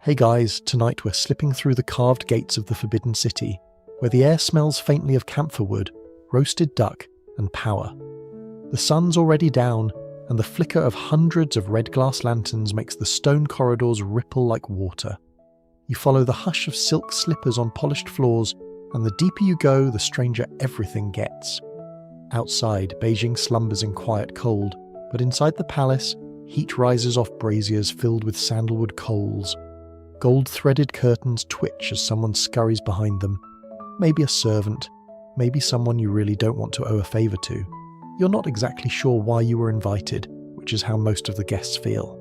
Hey guys, tonight we're slipping through the carved gates of the Forbidden City, where the air smells faintly of camphor wood, roasted duck, and power. The sun's already down, and the flicker of hundreds of red glass lanterns makes the stone corridors ripple like water. You follow the hush of silk slippers on polished floors, and the deeper you go, the stranger everything gets. Outside, Beijing slumbers in quiet cold, but inside the palace, heat rises off braziers filled with sandalwood coals. Gold-threaded curtains twitch as someone scurries behind them. Maybe a servant, maybe someone you really don't want to owe a favour to. You're not exactly sure why you were invited, which is how most of the guests feel.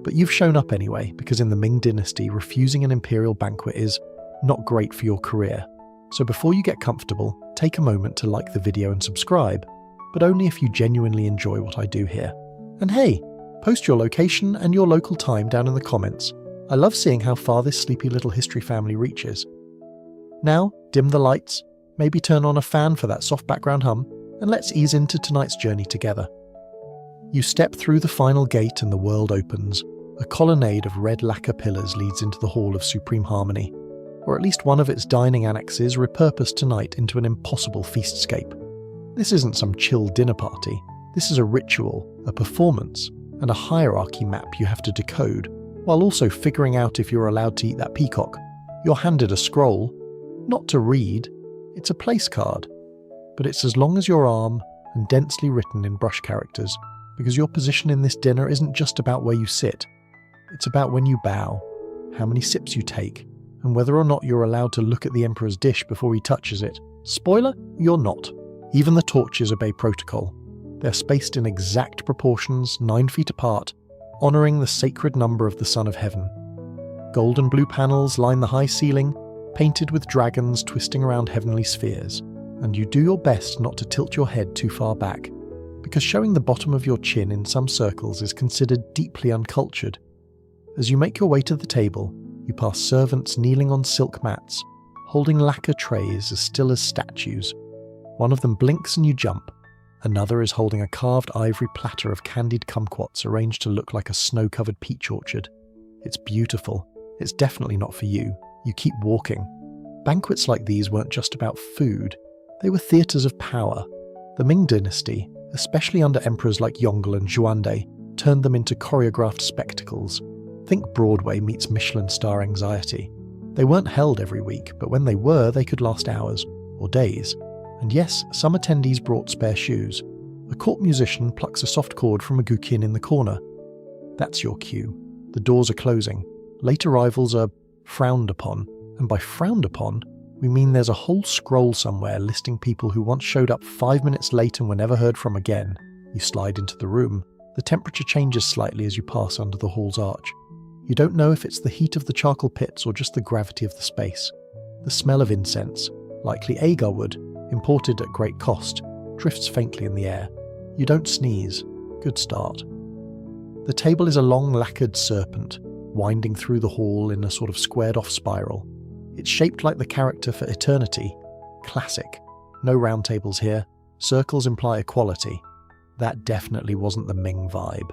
But you've shown up anyway, because in the Ming dynasty, refusing an imperial banquet is not great for your career. So before you get comfortable, take a moment to like the video and subscribe, but only if you genuinely enjoy what I do here. And hey, post your location and your local time down in the comments. I love seeing how far this sleepy little history family reaches. Now, dim the lights, maybe turn on a fan for that soft background hum, and let's ease into tonight's journey together. You step through the final gate and the world opens. A colonnade of red lacquer pillars leads into the Hall of Supreme Harmony, or at least one of its dining annexes repurposed tonight into an impossible feastscape. This isn't some chill dinner party. This is a ritual, a performance, and a hierarchy map you have to decode, while also figuring out if you're allowed to eat that peacock. You're handed a scroll, not to read, it's a place card, but it's as long as your arm and densely written in brush characters, because your position in this dinner isn't just about where you sit, it's about when you bow, how many sips you take, and whether or not you're allowed to look at the emperor's dish before he touches it. Spoiler, you're not. Even the torches obey protocol. They're spaced in exact proportions, 9 feet apart, honouring the sacred number of the Son of Heaven. Gold and blue panels line the high ceiling, painted with dragons twisting around heavenly spheres, and you do your best not to tilt your head too far back, because showing the bottom of your chin in some circles is considered deeply uncultured. As you make your way to the table, you pass servants kneeling on silk mats, holding lacquer trays as still as statues. One of them blinks and you jump. Another is holding a carved ivory platter of candied kumquats arranged to look like a snow-covered peach orchard. It's beautiful. It's definitely not for you. You keep walking. Banquets like these weren't just about food. They were theatres of power. The Ming dynasty, especially under emperors like Yongle and Xuande, turned them into choreographed spectacles. Think Broadway meets Michelin star anxiety. They weren't held every week, but when they were, they could last hours, or days. And yes, some attendees brought spare shoes. A court musician plucks a soft chord from a guqin in the corner. That's your cue. The doors are closing. Late arrivals are frowned upon, and by frowned upon, we mean there's a whole scroll somewhere listing people who once showed up 5 minutes late and were never heard from again. You slide into the room. The temperature changes slightly as you pass under the hall's arch. You don't know if it's the heat of the charcoal pits or just the gravity of the space. The smell of incense, likely agar wood, imported at great cost, drifts faintly in the air. You don't sneeze. Good start. The table is a long lacquered serpent, winding through the hall in a sort of squared-off spiral. It's shaped like the character for eternity. Classic. No round tables here. Circles imply equality. That definitely wasn't the Ming vibe.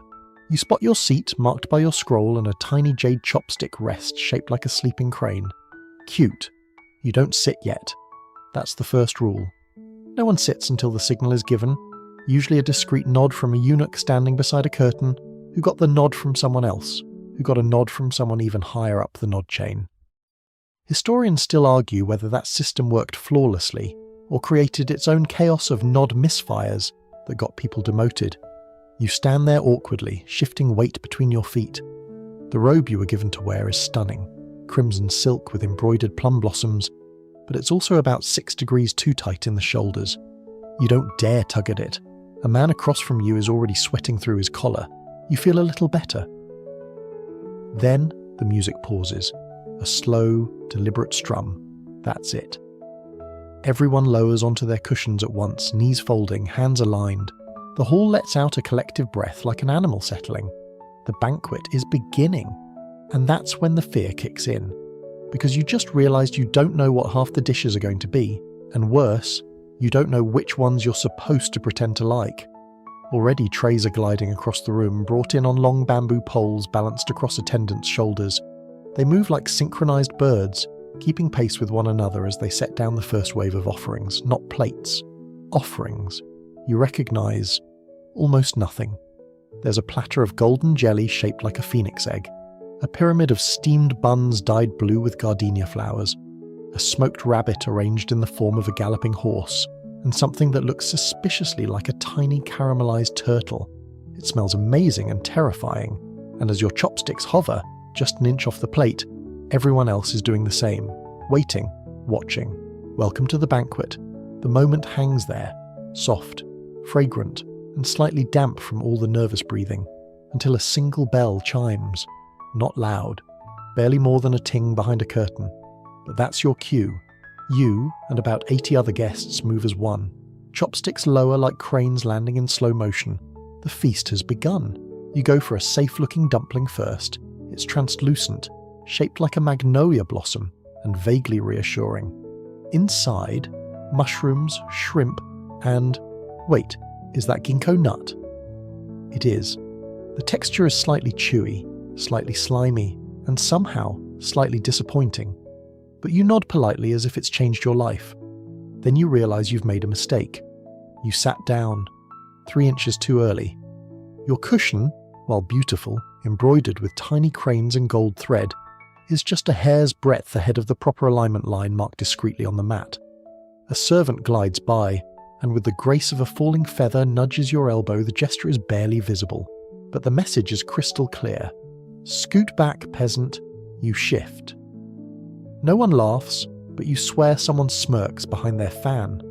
You spot your seat marked by your scroll and a tiny jade chopstick rest shaped like a sleeping crane. Cute. You don't sit yet. That's the first rule. No one sits until the signal is given, usually a discreet nod from a eunuch standing beside a curtain, who got the nod from someone else, who got a nod from someone even higher up the nod chain. Historians still argue whether that system worked flawlessly, or created its own chaos of nod misfires that got people demoted. You stand there awkwardly, shifting weight between your feet. The robe you were given to wear is stunning, crimson silk with embroidered plum blossoms, but it's also about 6 degrees too tight in the shoulders. You don't dare tug at it. A man across from you is already sweating through his collar. You feel a little better. Then the music pauses. A slow, deliberate strum. That's it. Everyone lowers onto their cushions at once, knees folding, hands aligned. The hall lets out a collective breath like an animal settling. The banquet is beginning. And that's when the fear kicks in. Because you just realised you don't know what half the dishes are going to be, and worse, you don't know which ones you're supposed to pretend to like. Already trays are gliding across the room, brought in on long bamboo poles balanced across attendants' shoulders. They move like synchronized birds, keeping pace with one another as they set down the first wave of offerings, not plates. Offerings. You recognize almost nothing. There's a platter of golden jelly shaped like a phoenix egg, a pyramid of steamed buns dyed blue with gardenia flowers, a smoked rabbit arranged in the form of a galloping horse, and something that looks suspiciously like a tiny caramelized turtle. It smells amazing and terrifying, and as your chopsticks hover just an inch off the plate, everyone else is doing the same, waiting, watching. Welcome to the banquet. The moment hangs there, soft, fragrant, and slightly damp from all the nervous breathing, until a single bell chimes. Not loud, barely more than a ting behind a curtain. But that's your cue. You and about 80 other guests move as one. Chopsticks lower like cranes landing in slow motion. The feast has begun. You go for a safe-looking dumpling first. It's translucent, shaped like a magnolia blossom, and vaguely reassuring. Inside, mushrooms, shrimp, and... wait, is that ginkgo nut? It is. The texture is slightly chewy, slightly slimy, and somehow slightly disappointing. But you nod politely as if it's changed your life. Then you realize you've made a mistake. You sat down, 3 inches too early. Your cushion, while beautiful, embroidered with tiny cranes and gold thread, is just a hair's breadth ahead of the proper alignment line marked discreetly on the mat. A servant glides by, and with the grace of a falling feather nudges your elbow. The gesture is barely visible, but the message is crystal clear. Scoot back, peasant, you shift. No one laughs, but you swear someone smirks behind their fan.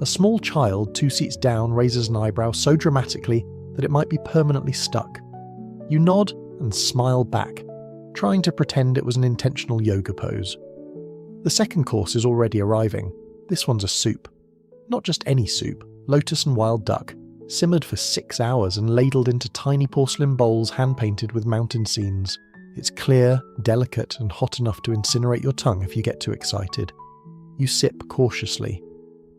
A small child 2 seats down raises an eyebrow so dramatically that it might be permanently stuck. You nod and smile back, trying to pretend it was an intentional yoga pose. The second course is already arriving. This one's a soup. Not just any soup, lotus and wild duck, simmered for 6 hours and ladled into tiny porcelain bowls hand-painted with mountain scenes. It's clear, delicate, and hot enough to incinerate your tongue if you get too excited. You sip cautiously.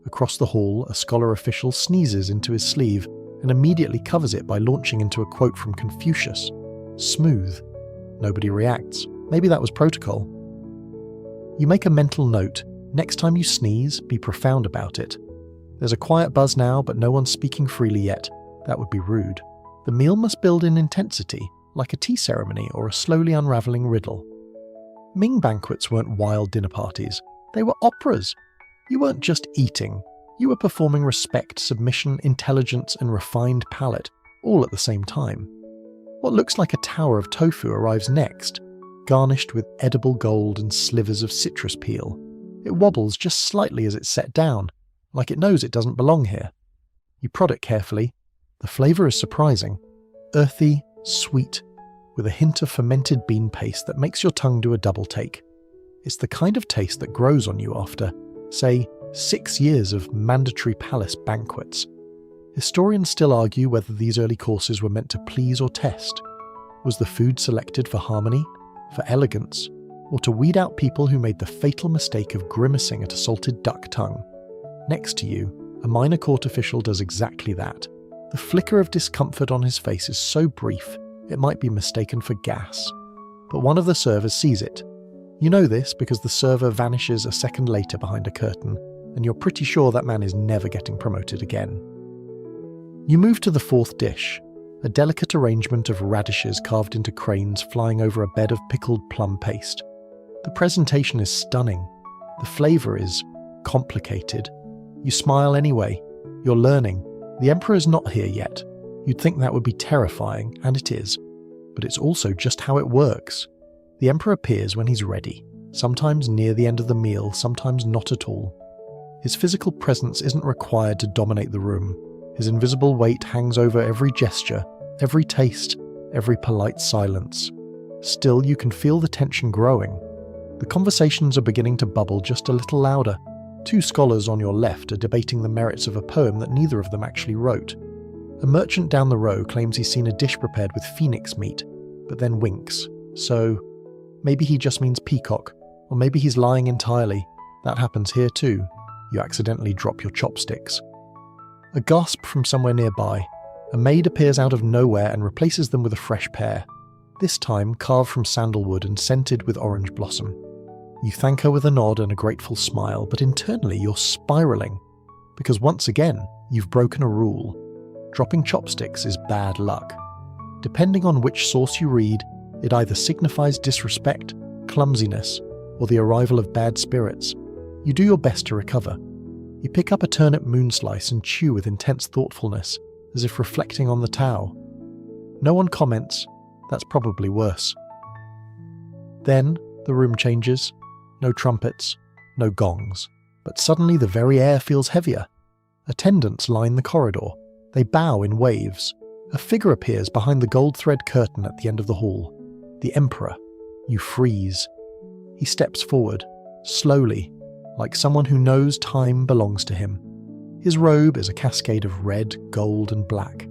Across the hall, a scholar official sneezes into his sleeve and immediately covers it by launching into a quote from Confucius. Smooth. Nobody reacts. Maybe that was protocol. You make a mental note. Next time you sneeze, be profound about it. There's a quiet buzz now, but no one's speaking freely yet. That would be rude. The meal must build in intensity, like a tea ceremony or a slowly unravelling riddle. Ming banquets weren't wild dinner parties. They were operas. You weren't just eating. You were performing respect, submission, intelligence, and refined palate, all at the same time. What looks like a tower of tofu arrives next, garnished with edible gold and slivers of citrus peel. It wobbles just slightly as it's set down, like it knows it doesn't belong here. You prod it carefully. The flavour is surprising. Earthy, sweet, with a hint of fermented bean paste that makes your tongue do a double take. It's the kind of taste that grows on you after, say, 6 years of mandatory palace banquets. Historians still argue whether these early courses were meant to please or test. Was the food selected for harmony, for elegance, or to weed out people who made the fatal mistake of grimacing at a salted duck tongue? Next to you, a minor court official does exactly that. The flicker of discomfort on his face is so brief, it might be mistaken for gas. But one of the servers sees it. You know this because the server vanishes a second later behind a curtain, and you're pretty sure that man is never getting promoted again. You move to the fourth dish, a delicate arrangement of radishes carved into cranes flying over a bed of pickled plum paste. The presentation is stunning. The flavour is complicated. You smile anyway. You're learning. The emperor's not here yet. You'd think that would be terrifying, and it is. But it's also just how it works. The emperor appears when he's ready, sometimes near the end of the meal, sometimes not at all. His physical presence isn't required to dominate the room. His invisible weight hangs over every gesture, every taste, every polite silence. Still, you can feel the tension growing. The conversations are beginning to bubble just a little louder. 2 scholars on your left are debating the merits of a poem that neither of them actually wrote. A merchant down the row claims he's seen a dish prepared with phoenix meat, but then winks. So, maybe he just means peacock, or maybe he's lying entirely. That happens here too. You accidentally drop your chopsticks. A gasp from somewhere nearby. A maid appears out of nowhere and replaces them with a fresh pair. this time carved from sandalwood and scented with orange blossom. You thank her with a nod and a grateful smile, but internally you're spiraling, because once again, you've broken a rule. Dropping chopsticks is bad luck. Depending on which source you read, it either signifies disrespect, clumsiness, or the arrival of bad spirits. You do your best to recover. You pick up a turnip moonslice and chew with intense thoughtfulness, as if reflecting on the Tao. No one comments. That's probably worse. Then, the room changes. No trumpets, no gongs. But suddenly the very air feels heavier. Attendants line the corridor. They bow in waves. A figure appears behind the gold thread curtain at the end of the hall. The Emperor. You freeze. He steps forward, slowly, like someone who knows time belongs to him. His robe is a cascade of red, gold, and black.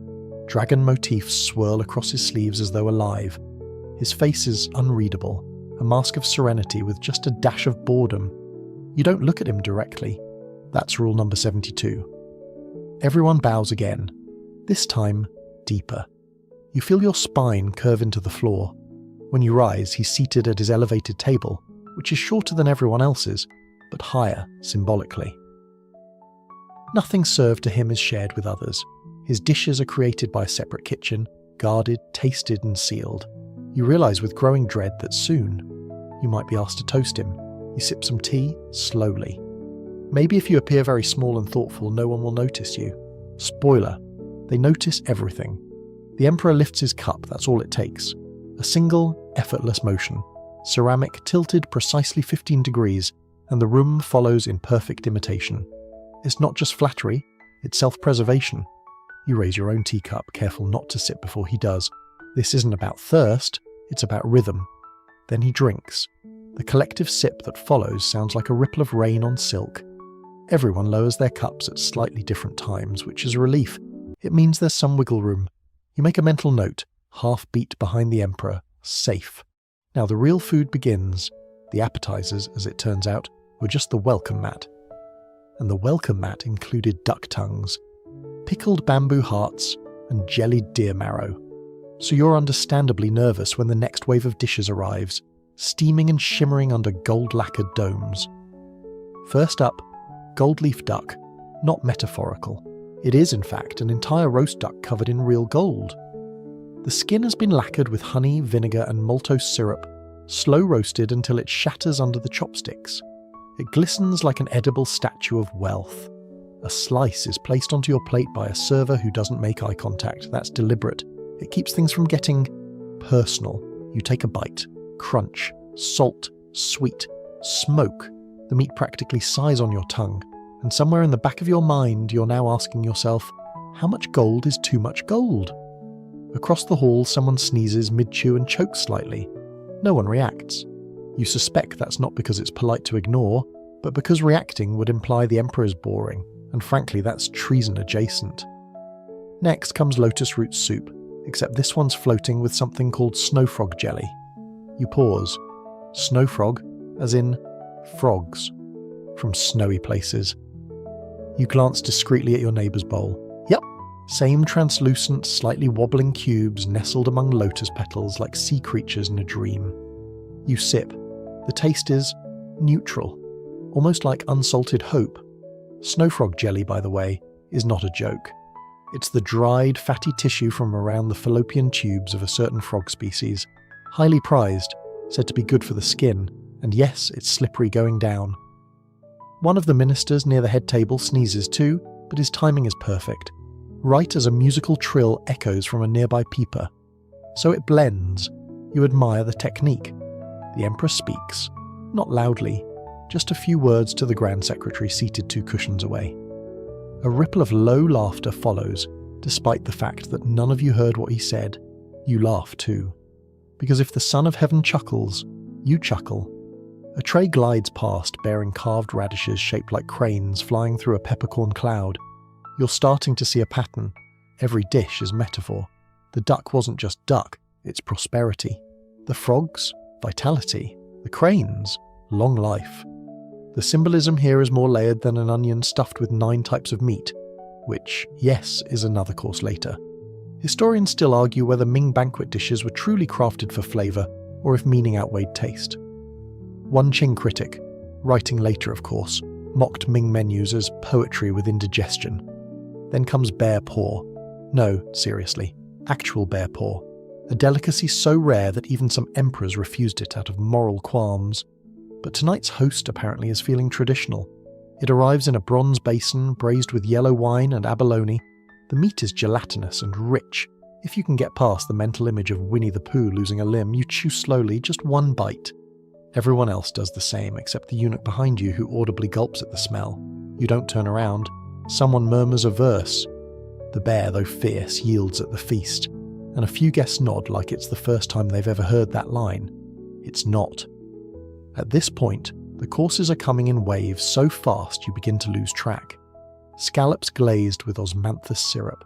Dragon motifs swirl across his sleeves as though alive. His face is unreadable, a mask of serenity with just a dash of boredom. You don't look at him directly. That's rule number 72. Everyone bows again, this time deeper. You feel your spine curve into the floor. When you rise, he's seated at his elevated table, which is shorter than everyone else's, but higher symbolically. Nothing served to him is shared with others. His dishes are created by a separate kitchen, guarded, tasted, and sealed. You realize with growing dread that soon you might be asked to toast him. You sip some tea, slowly. Maybe if you appear very small and thoughtful, no one will notice you. Spoiler, they notice everything. The Emperor lifts his cup, that's all it takes. A single, effortless motion. Ceramic tilted precisely 15 degrees, and the room follows in perfect imitation. It's not just flattery, it's self-preservation. You raise your own teacup, careful not to sip before he does. This isn't about thirst, it's about rhythm. Then he drinks. The collective sip that follows sounds like a ripple of rain on silk. Everyone lowers their cups at slightly different times, which is a relief. It means there's some wiggle room. You make a mental note, half beat behind the Emperor, safe. Now the real food begins. The appetizers, as it turns out, were just the welcome mat. And the welcome mat included duck tongues, pickled bamboo hearts, and jellied deer marrow. So you're understandably nervous when the next wave of dishes arrives, steaming and shimmering under gold-lacquered domes. First up, gold leaf duck, not metaphorical. It is, in fact, an entire roast duck covered in real gold. The skin has been lacquered with honey, vinegar, and maltose syrup, slow roasted until it shatters under the chopsticks. It glistens like an edible statue of wealth. A slice is placed onto your plate by a server who doesn't make eye contact. That's deliberate. It keeps things from getting personal. You take a bite. Crunch, salt, sweet, smoke. The meat practically sighs on your tongue. And somewhere in the back of your mind, you're now asking yourself, how much gold is too much gold? Across the hall, someone sneezes mid-chew and chokes slightly. No one reacts. You suspect that's not because it's polite to ignore, but because reacting would imply the Emperor's boring, and frankly that's treason adjacent. Next comes lotus root soup, except this one's floating with something called snow frog jelly. You pause. Snow frog, as in frogs, from snowy places. You glance discreetly at your neighbour's bowl. Yep, same translucent, slightly wobbling cubes nestled among lotus petals like sea creatures in a dream. You sip. The taste is neutral, almost like unsalted hope. Snow frog jelly, by the way, is not a joke. It's the dried, fatty tissue from around the fallopian tubes of a certain frog species. Highly prized, said to be good for the skin, and yes, it's slippery going down. One of the ministers near the head table sneezes too, but his timing is perfect, right as a musical trill echoes from a nearby peeper. So it blends. You admire the technique. The Emperor speaks, not loudly, just a few words to the Grand Secretary seated 2 cushions away. A ripple of low laughter follows, despite the fact that none of you heard what he said. You laugh too. Because if the Son of Heaven chuckles, you chuckle. A tray glides past, bearing carved radishes shaped like cranes flying through a peppercorn cloud. You're starting to see a pattern. Every dish is metaphor. The duck wasn't just duck, it's prosperity. The frogs, vitality. The cranes, long life. The symbolism here is more layered than an onion stuffed with 9 types of meat, which, yes, is another course later. Historians still argue whether Ming banquet dishes were truly crafted for flavour or if meaning outweighed taste. One Qing critic, writing later of course, mocked Ming menus as poetry with indigestion. Then comes bear paw. No, seriously, actual bear paw. A delicacy so rare that even some emperors refused it out of moral qualms. But tonight's host apparently is feeling traditional. It arrives in a bronze basin braised with yellow wine and abalone. The meat is gelatinous and rich. If you can get past the mental image of Winnie the Pooh losing a limb, you chew slowly, just one bite. Everyone else does the same, except the eunuch behind you who audibly gulps at the smell. You don't turn around. Someone murmurs a verse. The bear, though fierce, yields at the feast, and a few guests nod like it's the first time they've ever heard that line. It's not. At this point, the courses are coming in waves so fast you begin to lose track. Scallops glazed with osmanthus syrup,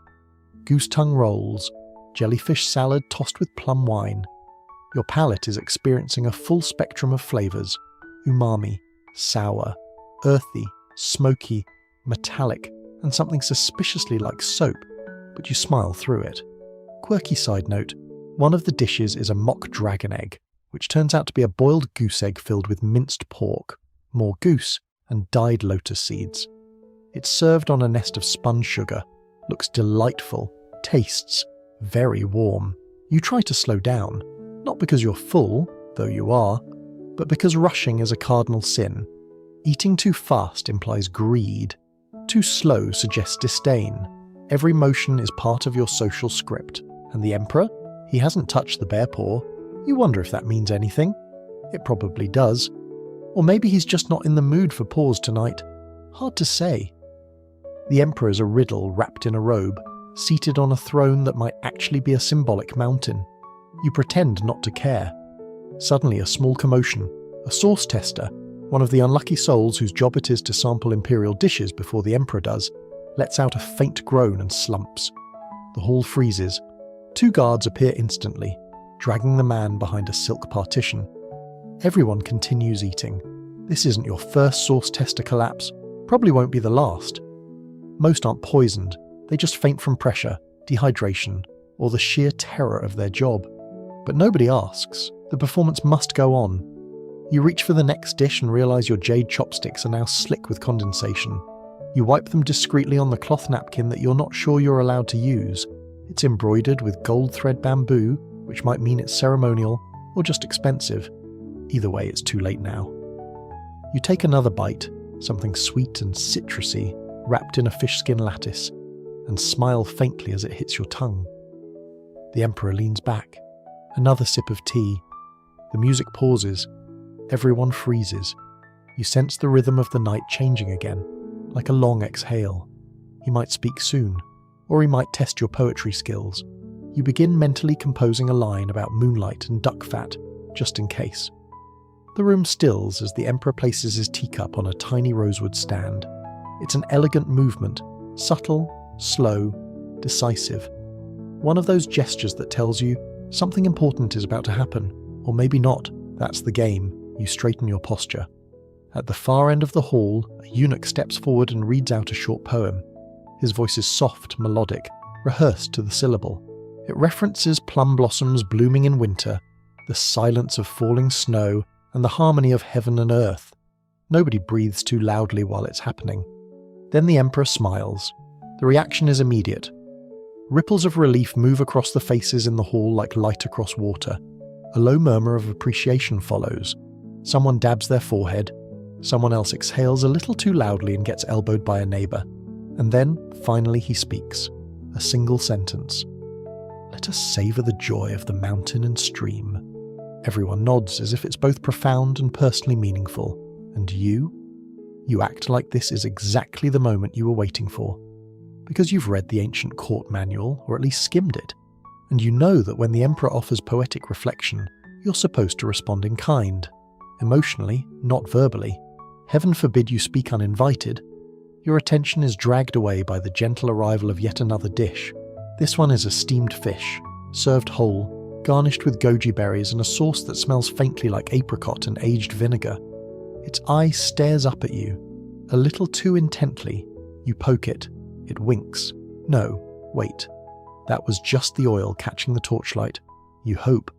goose tongue rolls, jellyfish salad tossed with plum wine. Your palate is experiencing a full spectrum of flavours: umami, sour, earthy, smoky, metallic, and something suspiciously like soap, but you smile through it. Quirky side note, one of the dishes is a mock dragon egg, which turns out to be a boiled goose egg filled with minced pork, more goose, and dyed lotus seeds. It's served on a nest of spun sugar, looks delightful, tastes very warm. You try to slow down, not because you're full, though you are, but because rushing is a cardinal sin. Eating too fast implies greed. Too slow suggests disdain. Every motion is part of your social script. And the emperor? He hasn't touched the bear paw. You wonder if that means anything. It probably does. Or maybe he's just not in the mood for paws tonight. Hard to say. The emperor is a riddle wrapped in a robe, seated on a throne that might actually be a symbolic mountain. You pretend not to care. Suddenly a small commotion. A sauce tester, one of the unlucky souls whose job it is to sample imperial dishes before the emperor does, lets out a faint groan and slumps. The hall freezes. 2 guards appear instantly, dragging the man behind a silk partition. Everyone continues eating. This isn't your first sauce tester collapse, probably won't be the last. Most aren't poisoned, they just faint from pressure, dehydration, or the sheer terror of their job. But nobody asks. The performance must go on. You reach for the next dish and realise your jade chopsticks are now slick with condensation. You wipe them discreetly on the cloth napkin that you're not sure you're allowed to use. It's embroidered with gold thread bamboo, which might mean it's ceremonial or just expensive. Either way, it's too late now. You take another bite, something sweet and citrusy, wrapped in a fish skin lattice, and smile faintly as it hits your tongue. The emperor leans back. Another sip of tea. The music pauses. Everyone freezes. You sense the rhythm of the night changing again, like a long exhale. He might speak soon, or he might test your poetry skills. You begin mentally composing a line about moonlight and duck fat, just in case. The room stills as the emperor places his teacup on a tiny rosewood stand. It's an elegant movement, subtle, slow, decisive. One of those gestures that tells you something important is about to happen, or maybe not. That's the game. You straighten your posture. At the far end of the hall, a eunuch steps forward and reads out a short poem. His voice is soft, melodic, rehearsed to the syllable. It references plum blossoms blooming in winter, the silence of falling snow, and the harmony of heaven and earth. Nobody breathes too loudly while it's happening. Then the emperor smiles. The reaction is immediate. Ripples of relief move across the faces in the hall like light across water. A low murmur of appreciation follows. Someone dabs their forehead. Someone else exhales a little too loudly and gets elbowed by a neighbour. And then, finally, he speaks. A single sentence. Let us savour the joy of the mountain and stream. Everyone nods as if it's both profound and personally meaningful. And you? You act like this is exactly the moment you were waiting for. Because you've read the ancient court manual, or at least skimmed it. And you know that when the emperor offers poetic reflection, you're supposed to respond in kind. Emotionally, not verbally. Heaven forbid you speak uninvited. Your attention is dragged away by the gentle arrival of yet another dish. This one is a steamed fish, served whole, garnished with goji berries and a sauce that smells faintly like apricot and aged vinegar. Its eye stares up at you, a little too intently. You poke it. It winks. No, wait. That was just the oil catching the torchlight. You hope.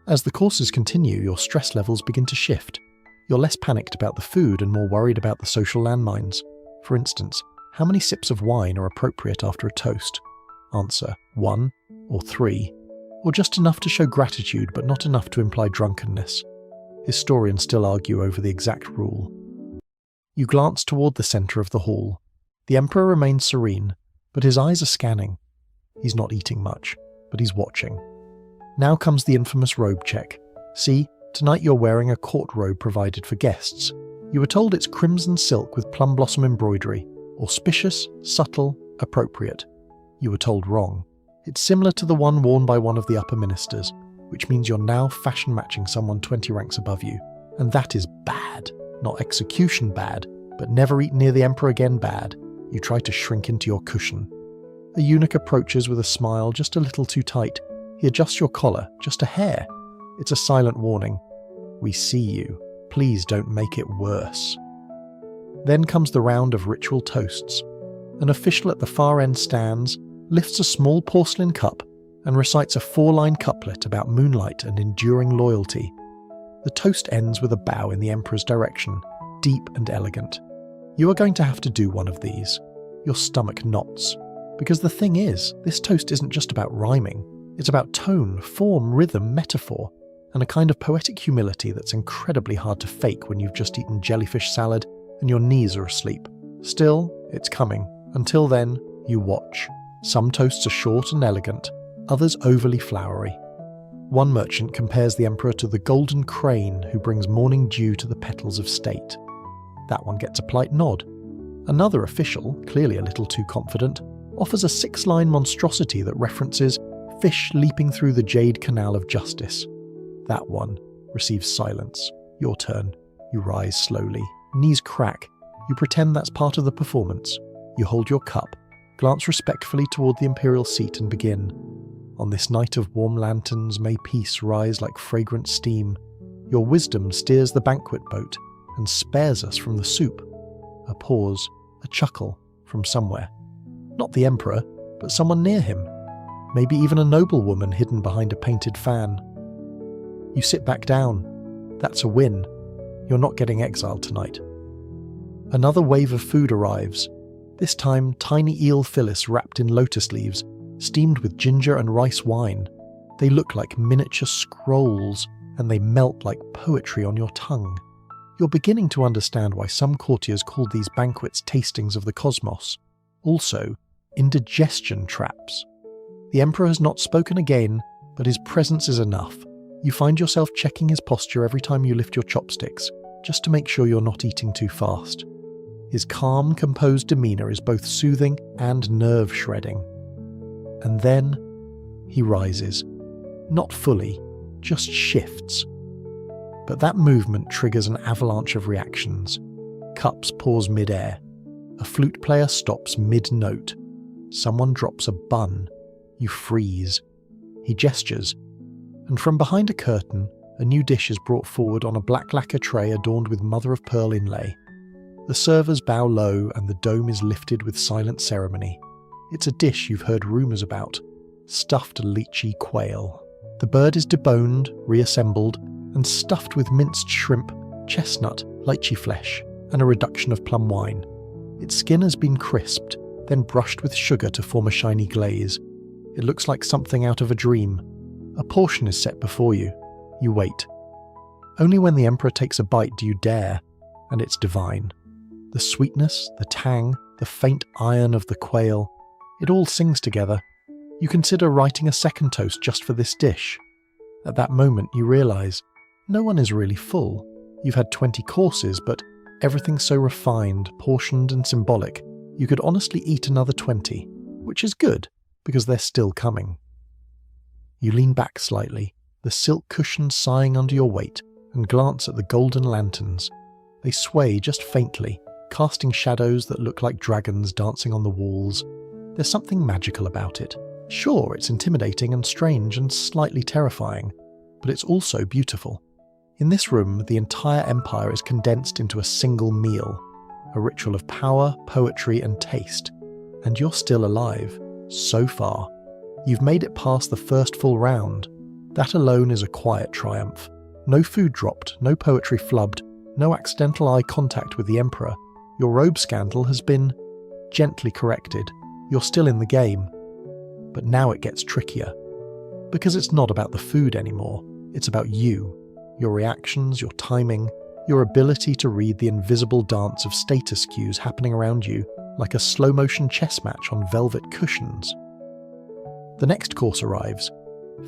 As the courses continue, your stress levels begin to shift. You're less panicked about the food and more worried about the social landmines. For instance, how many sips of wine are appropriate after a toast? Answer: 1 or 3, or just enough to show gratitude but not enough to imply drunkenness. Historians still argue over the exact rule. You glance toward the centre of the hall. The emperor remains serene, but his eyes are scanning. He's not eating much, but he's watching. Now comes the infamous robe check. See, tonight you're wearing a court robe provided for guests. You were told it's crimson silk with plum blossom embroidery. Auspicious, subtle, appropriate. You were told wrong. It's similar to the one worn by one of the upper ministers, which means you're now fashion matching someone 20 ranks above you. And that is bad. Not execution bad, but never eat near the emperor again bad. You try to shrink into your cushion. A eunuch approaches with a smile just a little too tight. He adjusts your collar, just a hair. It's a silent warning. We see you. Please don't make it worse. Then comes the round of ritual toasts. An official at the far end stands, lifts a small porcelain cup, and recites a 4-line couplet about moonlight and enduring loyalty. The toast ends with a bow in the emperor's direction, deep and elegant. You are going to have to do one of these. Your stomach knots. Because the thing is, this toast isn't just about rhyming. It's about tone, form, rhythm, metaphor, and a kind of poetic humility that's incredibly hard to fake when you've just eaten jellyfish salad and your knees are asleep. Still, it's coming. Until then, you watch. Some toasts are short and elegant, others overly flowery. One merchant compares the emperor to the golden crane who brings morning dew to the petals of state. That one gets a polite nod. Another official, clearly a little too confident, offers a 6-line monstrosity that references fish leaping through the jade canal of justice. That one receives silence. Your turn. You rise slowly. Knees crack. You pretend that's part of the performance. You hold your cup, glance respectfully toward the imperial seat and begin. On this night of warm lanterns, may peace rise like fragrant steam. Your wisdom steers the banquet boat and spares us from the soup. A pause, a chuckle from somewhere. Not the emperor, but someone near him. Maybe even a noblewoman hidden behind a painted fan. You sit back down. That's a win. You're not getting exiled tonight. Another wave of food arrives. This time, tiny eel fillets wrapped in lotus leaves, steamed with ginger and rice wine. They look like miniature scrolls, and they melt like poetry on your tongue. You're beginning to understand why some courtiers called these banquets tastings of the cosmos. Also, indigestion traps. The emperor has not spoken again, but his presence is enough. You find yourself checking his posture every time you lift your chopsticks, just to make sure you're not eating too fast. His calm, composed demeanour is both soothing and nerve-shredding. And then he rises. Not fully, just shifts. But that movement triggers an avalanche of reactions. Cups pause mid-air. A flute player stops mid-note. Someone drops a bun. You freeze. He gestures. And from behind a curtain, a new dish is brought forward on a black lacquer tray adorned with mother-of-pearl inlay. The servers bow low and the dome is lifted with silent ceremony. It's a dish you've heard rumours about. Stuffed lychee quail. The bird is deboned, reassembled, and stuffed with minced shrimp, chestnut, lychee flesh, and a reduction of plum wine. Its skin has been crisped, then brushed with sugar to form a shiny glaze. It looks like something out of a dream. A portion is set before you. You wait. Only when the emperor takes a bite do you dare, and it's divine. The sweetness, the tang, the faint iron of the quail, it all sings together. You consider writing a second toast just for this dish. At that moment you realise, no one is really full. You've had 20 courses, but everything's so refined, portioned and symbolic, you could honestly eat another 20, which is good, because they're still coming. You lean back slightly, the silk cushion sighing under your weight, and glance at the golden lanterns. They sway just faintly, casting shadows that look like dragons dancing on the walls. There's something magical about it. Sure, it's intimidating and strange and slightly terrifying, but it's also beautiful. In this room, the entire empire is condensed into a single meal, a ritual of power, poetry, and taste. And you're still alive, so far. You've made it past the first full round. That alone is a quiet triumph. No food dropped, no poetry flubbed, no accidental eye contact with the emperor. Your robe scandal has been gently corrected. You're still in the game. But now it gets trickier. Because it's not about the food anymore. It's about you, your reactions, your timing, your ability to read the invisible dance of status cues happening around you like a slow-motion chess match on velvet cushions. The next course arrives.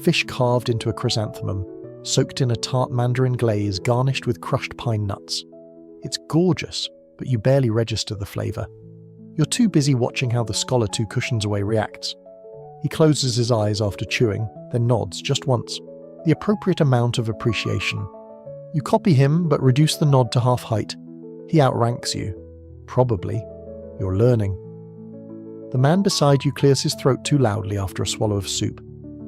Fish carved into a chrysanthemum, soaked in a tart mandarin glaze garnished with crushed pine nuts. It's gorgeous, but you barely register the flavour. You're too busy watching how the scholar 2 cushions away reacts. He closes his eyes after chewing, then nods just once, the appropriate amount of appreciation. You copy him, but reduce the nod to half height. He outranks you. Probably. You're learning. The man beside you clears his throat too loudly after a swallow of soup.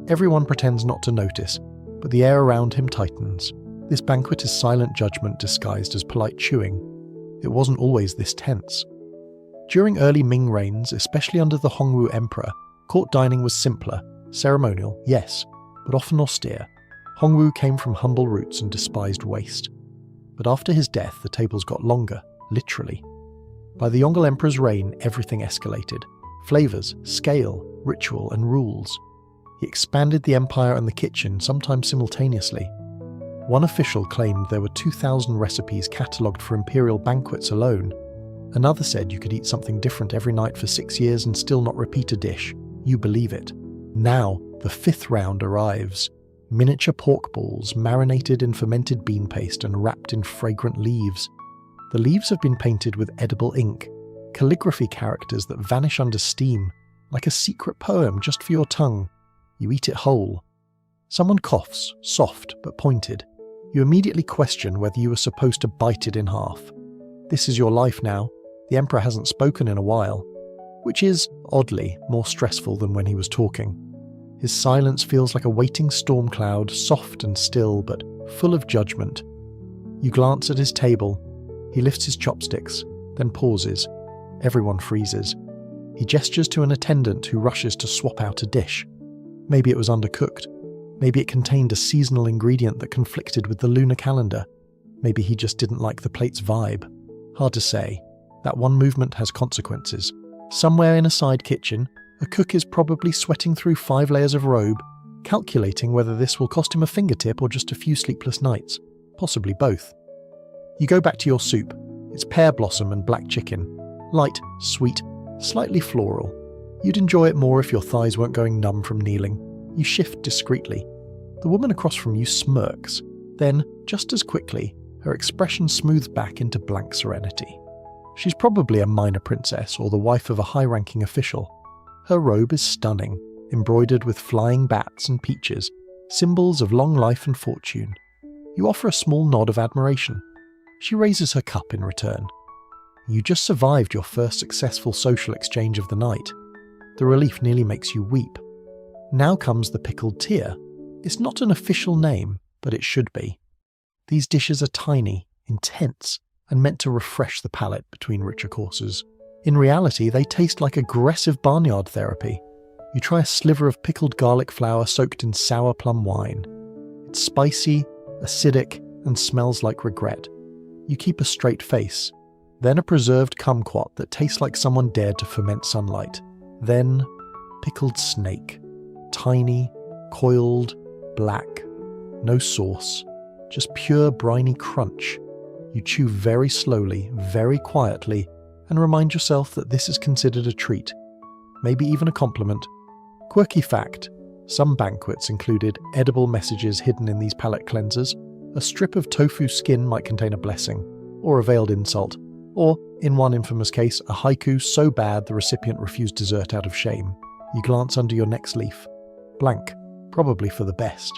Everyone pretends not to notice, but the air around him tightens. This banquet is silent judgment disguised as polite chewing. It wasn't always this tense. During early Ming reigns, especially under the Hongwu emperor, court dining was simpler, ceremonial, yes, but often austere. Hongwu came from humble roots and despised waste. But after his death, the tables got longer, literally. By the Yongle emperor's reign, everything escalated. Flavors, scale, ritual, and rules. He expanded the empire and the kitchen, sometimes simultaneously. One official claimed there were 2,000 recipes catalogued for imperial banquets alone. Another said you could eat something different every night for 6 years and still not repeat a dish. You believe it. Now, the 5th round arrives. Miniature pork balls, marinated in fermented bean paste and wrapped in fragrant leaves. The leaves have been painted with edible ink, calligraphy characters that vanish under steam, like a secret poem just for your tongue. You eat it whole. Someone coughs, soft but pointed. You immediately question whether you were supposed to bite it in half. This is your life now. The emperor hasn't spoken in a while, which is, oddly, more stressful than when he was talking. His silence feels like a waiting storm cloud, soft and still, but full of judgment. You glance at his table. He lifts his chopsticks, then pauses. Everyone freezes. He gestures to an attendant who rushes to swap out a dish. Maybe it was undercooked. Maybe it contained a seasonal ingredient that conflicted with the lunar calendar. Maybe he just didn't like the plate's vibe. Hard to say. That one movement has consequences. Somewhere in a side kitchen, a cook is probably sweating through 5 layers of robe, calculating whether this will cost him a fingertip or just a few sleepless nights. Possibly both. You go back to your soup. It's pear blossom and black chicken. Light, sweet, slightly floral. You'd enjoy it more if your thighs weren't going numb from kneeling. You shift discreetly. The woman across from you smirks. Then, just as quickly, her expression smooths back into blank serenity. She's probably a minor princess or the wife of a high-ranking official. Her robe is stunning, embroidered with flying bats and peaches, symbols of long life and fortune. You offer a small nod of admiration. She raises her cup in return. You just survived your first successful social exchange of the night. The relief nearly makes you weep. Now comes the pickled tear. It's not an official name, but it should be. These dishes are tiny, intense, and meant to refresh the palate between richer courses. In reality, they taste like aggressive barnyard therapy. You try a sliver of pickled garlic flour soaked in sour plum wine. It's spicy, acidic, and smells like regret. You keep a straight face. Then a preserved kumquat that tastes like someone dared to ferment sunlight. Then pickled snake. Tiny, coiled, black. No sauce. Just pure briny crunch. You chew very slowly, very quietly, and remind yourself that this is considered a treat. Maybe even a compliment. Quirky fact, some banquets included edible messages hidden in these palate cleansers. A strip of tofu skin might contain a blessing, or a veiled insult, or, in one infamous case, a haiku so bad the recipient refused dessert out of shame. You glance under your next leaf. Blank, probably for the best.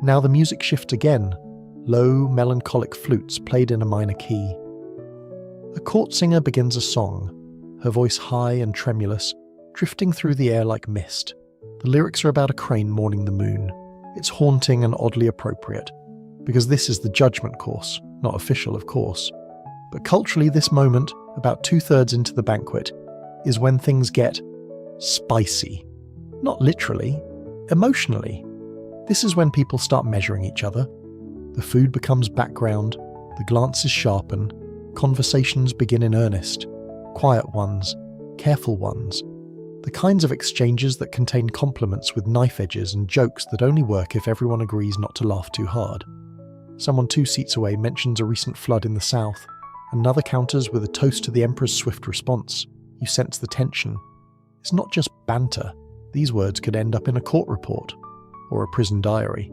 Now the music shifts again. Low, melancholic flutes played in a minor key. A court singer begins a song, her voice high and tremulous, drifting through the air like mist. The lyrics are about a crane mourning the moon. It's haunting and oddly appropriate, because this is the judgment course, not official, of course. But culturally, this moment, about 2/3 into the banquet, is when things get spicy. Not literally, emotionally. This is when people start measuring each other. The food becomes background, the glances sharpen, conversations begin in earnest, quiet ones, careful ones, the kinds of exchanges that contain compliments with knife edges and jokes that only work if everyone agrees not to laugh too hard. Someone 2 seats away mentions a recent flood in the south. Another counters with a toast to the Emperor's swift response. You sense the tension. It's not just banter. These words could end up in a court report or a prison diary.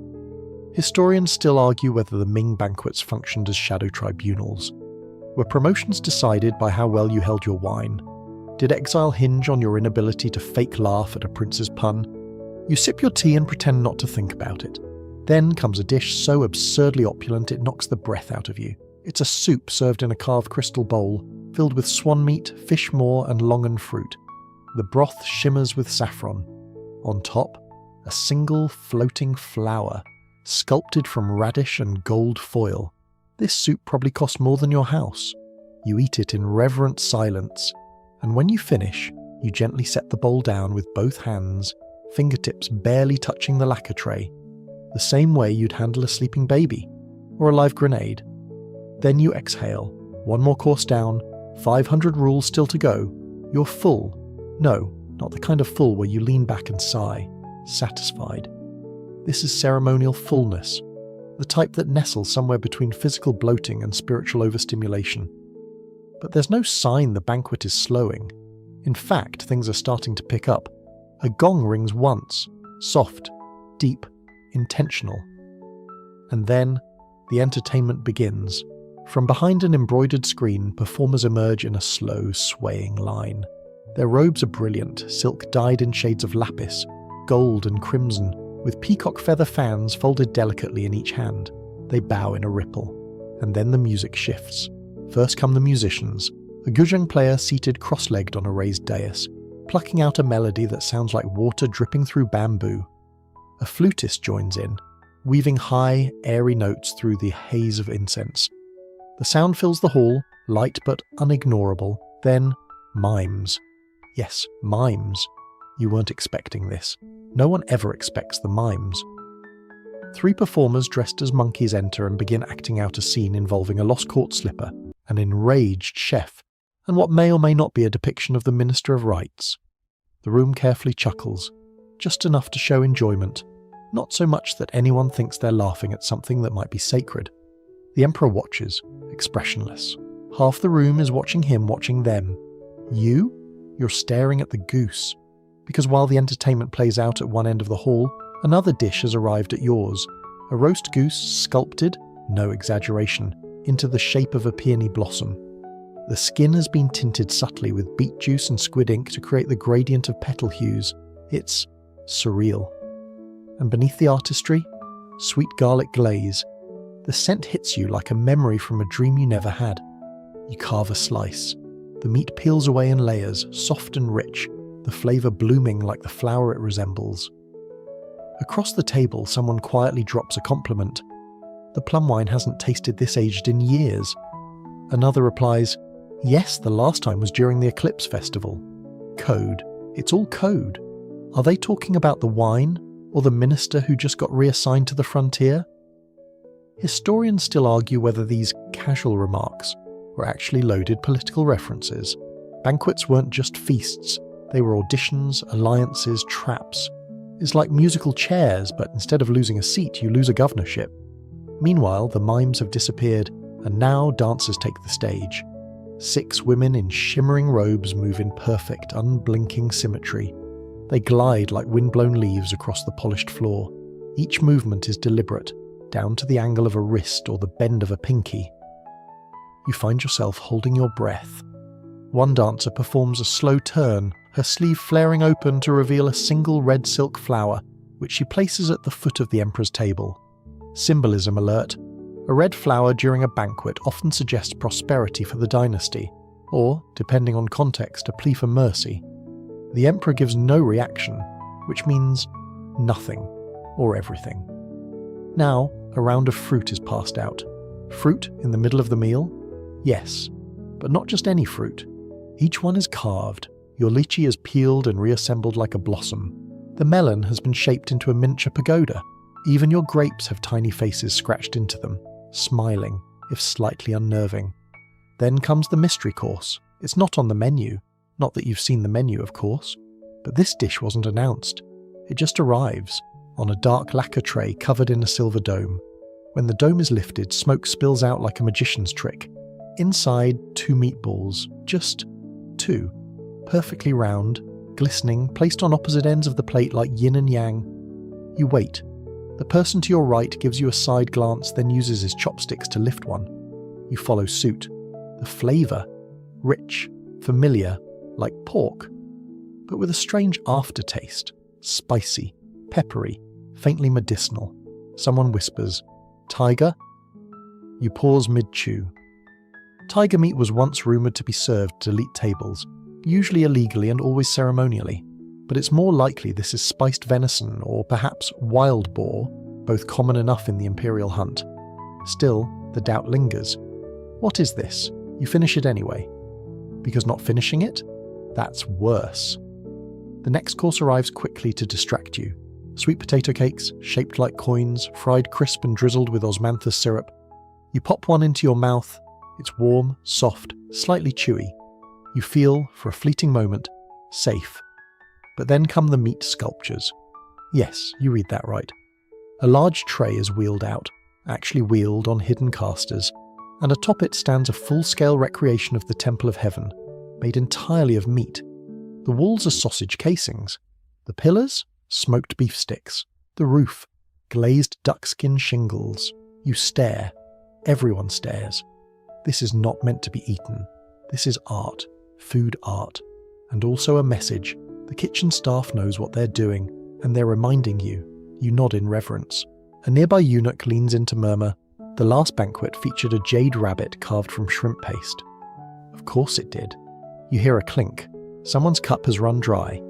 Historians still argue whether the Ming banquets functioned as shadow tribunals. Were promotions decided by how well you held your wine? Did exile hinge on your inability to fake laugh at a prince's pun? You sip your tea and pretend not to think about it. Then comes a dish so absurdly opulent it knocks the breath out of you. It's a soup served in a carved crystal bowl, filled with swan meat, fish maw and longan fruit. The broth shimmers with saffron. On top, a single floating flower, sculpted from radish and gold foil. This soup probably cost more than your house. You eat it in reverent silence, and when you finish, you gently set the bowl down with both hands, fingertips barely touching the lacquer tray, the same way you'd handle a sleeping baby, or a live grenade. Then you exhale, 1 more course down, 500 rules still to go. You're full. No, not the kind of full where you lean back and sigh, satisfied. This is ceremonial fullness, the type that nestles somewhere between physical bloating and spiritual overstimulation. But there's no sign the banquet is slowing. In fact, things are starting to pick up. A gong rings once, soft, deep, intentional. And then, the entertainment begins. From behind an embroidered screen, performers emerge in a slow, swaying line. Their robes are brilliant, silk dyed in shades of lapis, gold and crimson, with peacock feather fans folded delicately in each hand. They bow in a ripple. And then the music shifts. First come the musicians, a guzheng player seated cross-legged on a raised dais, plucking out a melody that sounds like water dripping through bamboo. A flutist joins in, weaving high, airy notes through the haze of incense. The sound fills the hall, light but unignorable. Then, mimes. Yes, mimes. You weren't expecting this. No one ever expects the mimes. 3 performers dressed as monkeys enter and begin acting out a scene involving a lost court slipper, an enraged chef, and what may or may not be a depiction of the Minister of Rights. The room carefully chuckles, just enough to show enjoyment, not so much that anyone thinks they're laughing at something that might be sacred. The Emperor watches, expressionless. Half the room is watching him watching them. You're staring at the goose. Because while the entertainment plays out at one end of the hall, another dish has arrived at yours. A roast goose sculpted, no exaggeration, into the shape of a peony blossom. The skin has been tinted subtly with beet juice and squid ink to create the gradient of petal hues. It's surreal. And beneath the artistry, sweet garlic glaze. The scent hits you like a memory from a dream you never had. You carve a slice. The meat peels away in layers, soft and rich, the flavour blooming like the flower it resembles. Across the table, someone quietly drops a compliment. The plum wine hasn't tasted this aged in years. Another replies, yes, the last time was during the Eclipse Festival. Code. It's all code. Are they talking about the wine, or the minister who just got reassigned to the frontier? Historians still argue whether these casual remarks were actually loaded political references. Banquets weren't just feasts, they were auditions, alliances, traps. It's like musical chairs, but instead of losing a seat, you lose a governorship. Meanwhile, the mimes have disappeared, and now dancers take the stage. 6 women in shimmering robes move in perfect, unblinking symmetry. They glide like windblown leaves across the polished floor. Each movement is deliberate, down to the angle of a wrist or the bend of a pinky. You find yourself holding your breath. One dancer performs a slow turn, her sleeve flaring open to reveal a single red silk flower, which she places at the foot of the emperor's table. Symbolism alert. A red flower during a banquet often suggests prosperity for the dynasty, or, depending on context, a plea for mercy. The emperor gives no reaction, which means nothing, or everything. Now, a round of fruit is passed out. Fruit in the middle of the meal? Yes, but not just any fruit. Each one is carved. Your lychee is peeled and reassembled like a blossom. The melon has been shaped into a miniature pagoda. Even your grapes have tiny faces scratched into them, smiling, if slightly unnerving. Then comes the mystery course. It's not on the menu. Not that you've seen the menu, of course. But this dish wasn't announced. It just arrives, on a dark lacquer tray covered in a silver dome. When the dome is lifted, smoke spills out like a magician's trick. Inside, 2 meatballs. Just 2. Perfectly round, glistening, placed on opposite ends of the plate like yin and yang. You wait. The person to your right gives you a side glance, then uses his chopsticks to lift one. You follow suit. The flavour, rich, familiar, like pork, but with a strange aftertaste, spicy, peppery, faintly medicinal. Someone whispers, "Tiger?" You pause mid-chew. Tiger meat was once rumoured to be served at elite tables, usually illegally and always ceremonially, but it's more likely this is spiced venison or perhaps wild boar, both common enough in the imperial hunt. Still, the doubt lingers. What is this? You finish it anyway. Because not finishing it? That's worse. The next course arrives quickly to distract you. Sweet potato cakes, shaped like coins, fried crisp and drizzled with osmanthus syrup. You pop one into your mouth. It's warm, soft, slightly chewy. You feel, for a fleeting moment, safe. But then come the meat sculptures. Yes, you read that right. A large tray is wheeled out, actually wheeled on hidden casters, and atop it stands a full-scale recreation of the Temple of Heaven, made entirely of meat. The walls are sausage casings. The pillars? Smoked beef sticks. The roof? Glazed duckskin shingles. You stare. Everyone stares. This is not meant to be eaten. This is art. Food art. And also a message. The kitchen staff knows what they're doing, and they're reminding you. You nod in reverence. A nearby eunuch leans in to murmur, "The last banquet featured a jade rabbit carved from shrimp paste." Of course it did. You hear a clink. Someone's cup has run dry.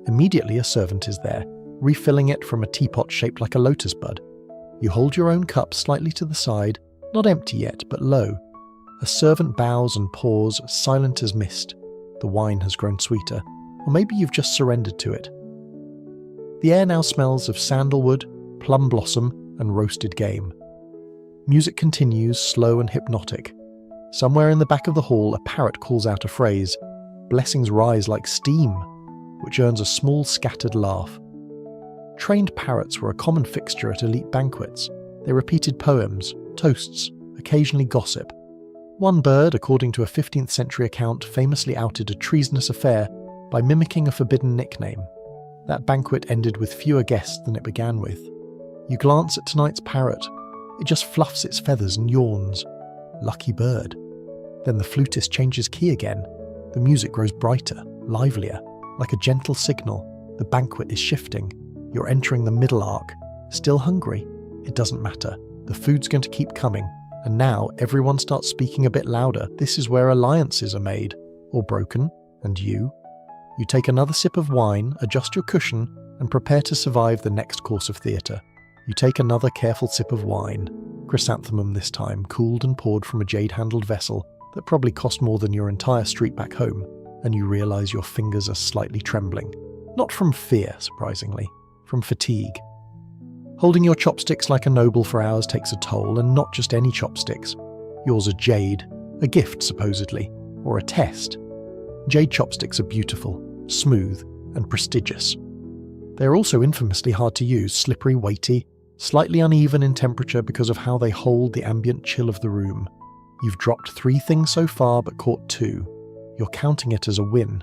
Immediately a servant is there, refilling it from a teapot shaped like a lotus bud. You hold your own cup slightly to the side, not empty yet, but low. A servant bows and pours, silent as mist. The wine has grown sweeter, or maybe you've just surrendered to it. The air now smells of sandalwood, plum blossom, and roasted game. Music continues, slow and hypnotic. Somewhere in the back of the hall, a parrot calls out a phrase, "Blessings rise like steam," which earns a small scattered laugh. Trained parrots were a common fixture at elite banquets. They repeated poems, toasts, occasionally gossip. One bird, according to a 15th century account, famously outed a treasonous affair by mimicking a forbidden nickname. That banquet ended with fewer guests than it began with. You glance at tonight's parrot. It just fluffs its feathers and yawns. Lucky bird. Then the flutist changes key again. The music grows brighter, livelier, like a gentle signal. The banquet is shifting. You're entering the middle arc. Still hungry? It doesn't matter. The food's going to keep coming. And now everyone starts speaking a bit louder. This is where alliances are made, or broken, and you take another sip of wine, adjust your cushion, and prepare to survive the next course of theatre. You take another careful sip of wine, chrysanthemum this time, cooled and poured from a jade-handled vessel that probably cost more than your entire street back home, and you realise your fingers are slightly trembling. Not from fear, surprisingly, from fatigue. Holding your chopsticks like a noble for hours takes a toll, and not just any chopsticks. Yours are jade, a gift supposedly, or a test. Jade chopsticks are beautiful, smooth, and prestigious. They are also infamously hard to use, slippery, weighty, slightly uneven in temperature because of how they hold the ambient chill of the room. You've dropped 3 things so far but caught 2. You're counting it as a win.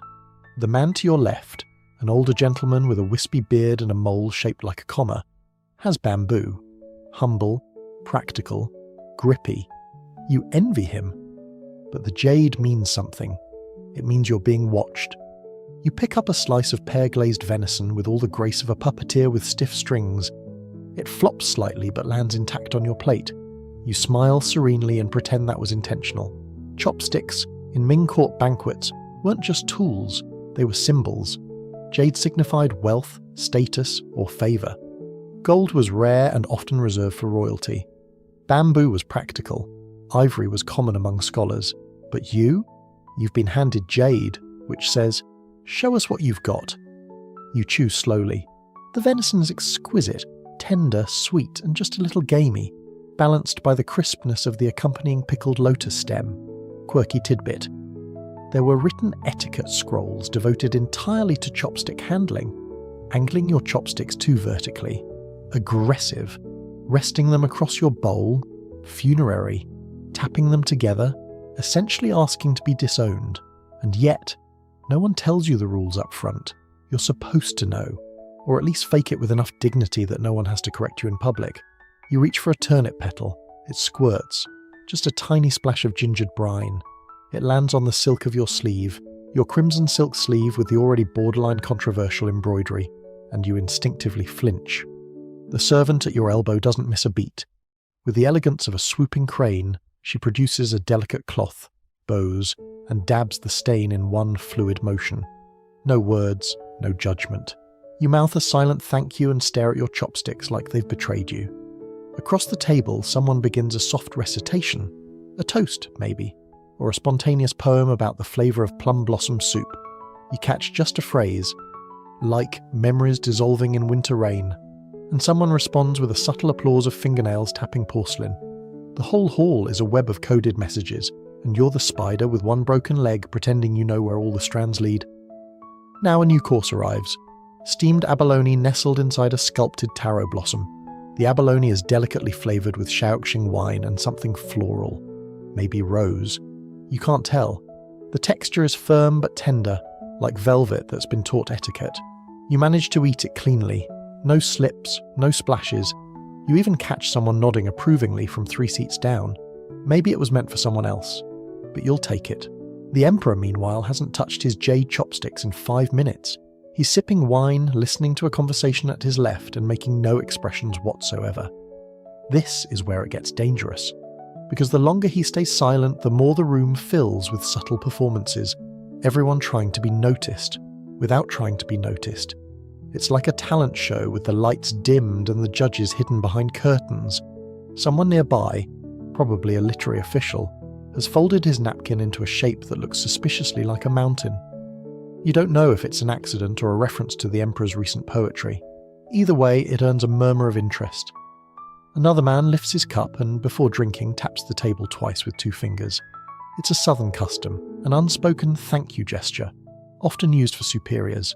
The man to your left, an older gentleman with a wispy beard and a mole shaped like a comma, has bamboo. Humble, practical, grippy. You envy him. But the jade means something. It means you're being watched. You pick up a slice of pear-glazed venison with all the grace of a puppeteer with stiff strings. It flops slightly but lands intact on your plate. You smile serenely and pretend that was intentional. Chopsticks, in Ming court banquets, weren't just tools, they were symbols. Jade signified wealth, status, or favour. Gold was rare and often reserved for royalty. Bamboo was practical. Ivory was common among scholars. But you've been handed jade, which says, "Show us what you've got." You chew slowly. The venison is exquisite, tender, sweet, and just a little gamey, balanced by the crispness of the accompanying pickled lotus stem. Quirky tidbit. There were written etiquette scrolls devoted entirely to chopstick handling, angling your chopsticks too vertically, aggressive, resting them across your bowl, funerary, tapping them together, essentially asking to be disowned. And yet, no one tells you the rules up front. You're supposed to know, or at least fake it with enough dignity that no one has to correct you in public. You reach for a turnip petal. It squirts, just a tiny splash of gingered brine. It lands on the silk of your sleeve, your crimson silk sleeve with the already borderline controversial embroidery, and you instinctively flinch. The servant at your elbow doesn't miss a beat. With the elegance of a swooping crane, she produces a delicate cloth, bows, and dabs the stain in one fluid motion. No words, no judgment. You mouth a silent thank you and stare at your chopsticks like they've betrayed you. Across the table, someone begins a soft recitation, a toast, maybe, or a spontaneous poem about the flavour of plum blossom soup. You catch just a phrase, like memories dissolving in winter rain, and someone responds with a subtle applause of fingernails tapping porcelain. The whole hall is a web of coded messages, and you're the spider with one broken leg pretending you know where all the strands lead. Now a new course arrives. Steamed abalone nestled inside a sculpted taro blossom. The abalone is delicately flavoured with Shaoxing wine and something floral. Maybe rose. You can't tell. The texture is firm but tender, like velvet that's been taught etiquette. You manage to eat it cleanly. No slips, no splashes. You even catch someone nodding approvingly from 3 seats down. Maybe it was meant for someone else, but you'll take it. The Emperor, meanwhile, hasn't touched his jade chopsticks in 5 minutes. He's sipping wine, listening to a conversation at his left and making no expressions whatsoever. This is where it gets dangerous, because the longer he stays silent, the more the room fills with subtle performances, everyone trying to be noticed, without trying to be noticed. It's like a talent show with the lights dimmed and the judges hidden behind curtains. Someone nearby, probably a literary official, has folded his napkin into a shape that looks suspiciously like a mountain. You don't know if it's an accident or a reference to the Emperor's recent poetry. Either way, it earns a murmur of interest. Another man lifts his cup and, before drinking, taps the table twice with 2 fingers. It's a southern custom, an unspoken thank you gesture, often used for superiors.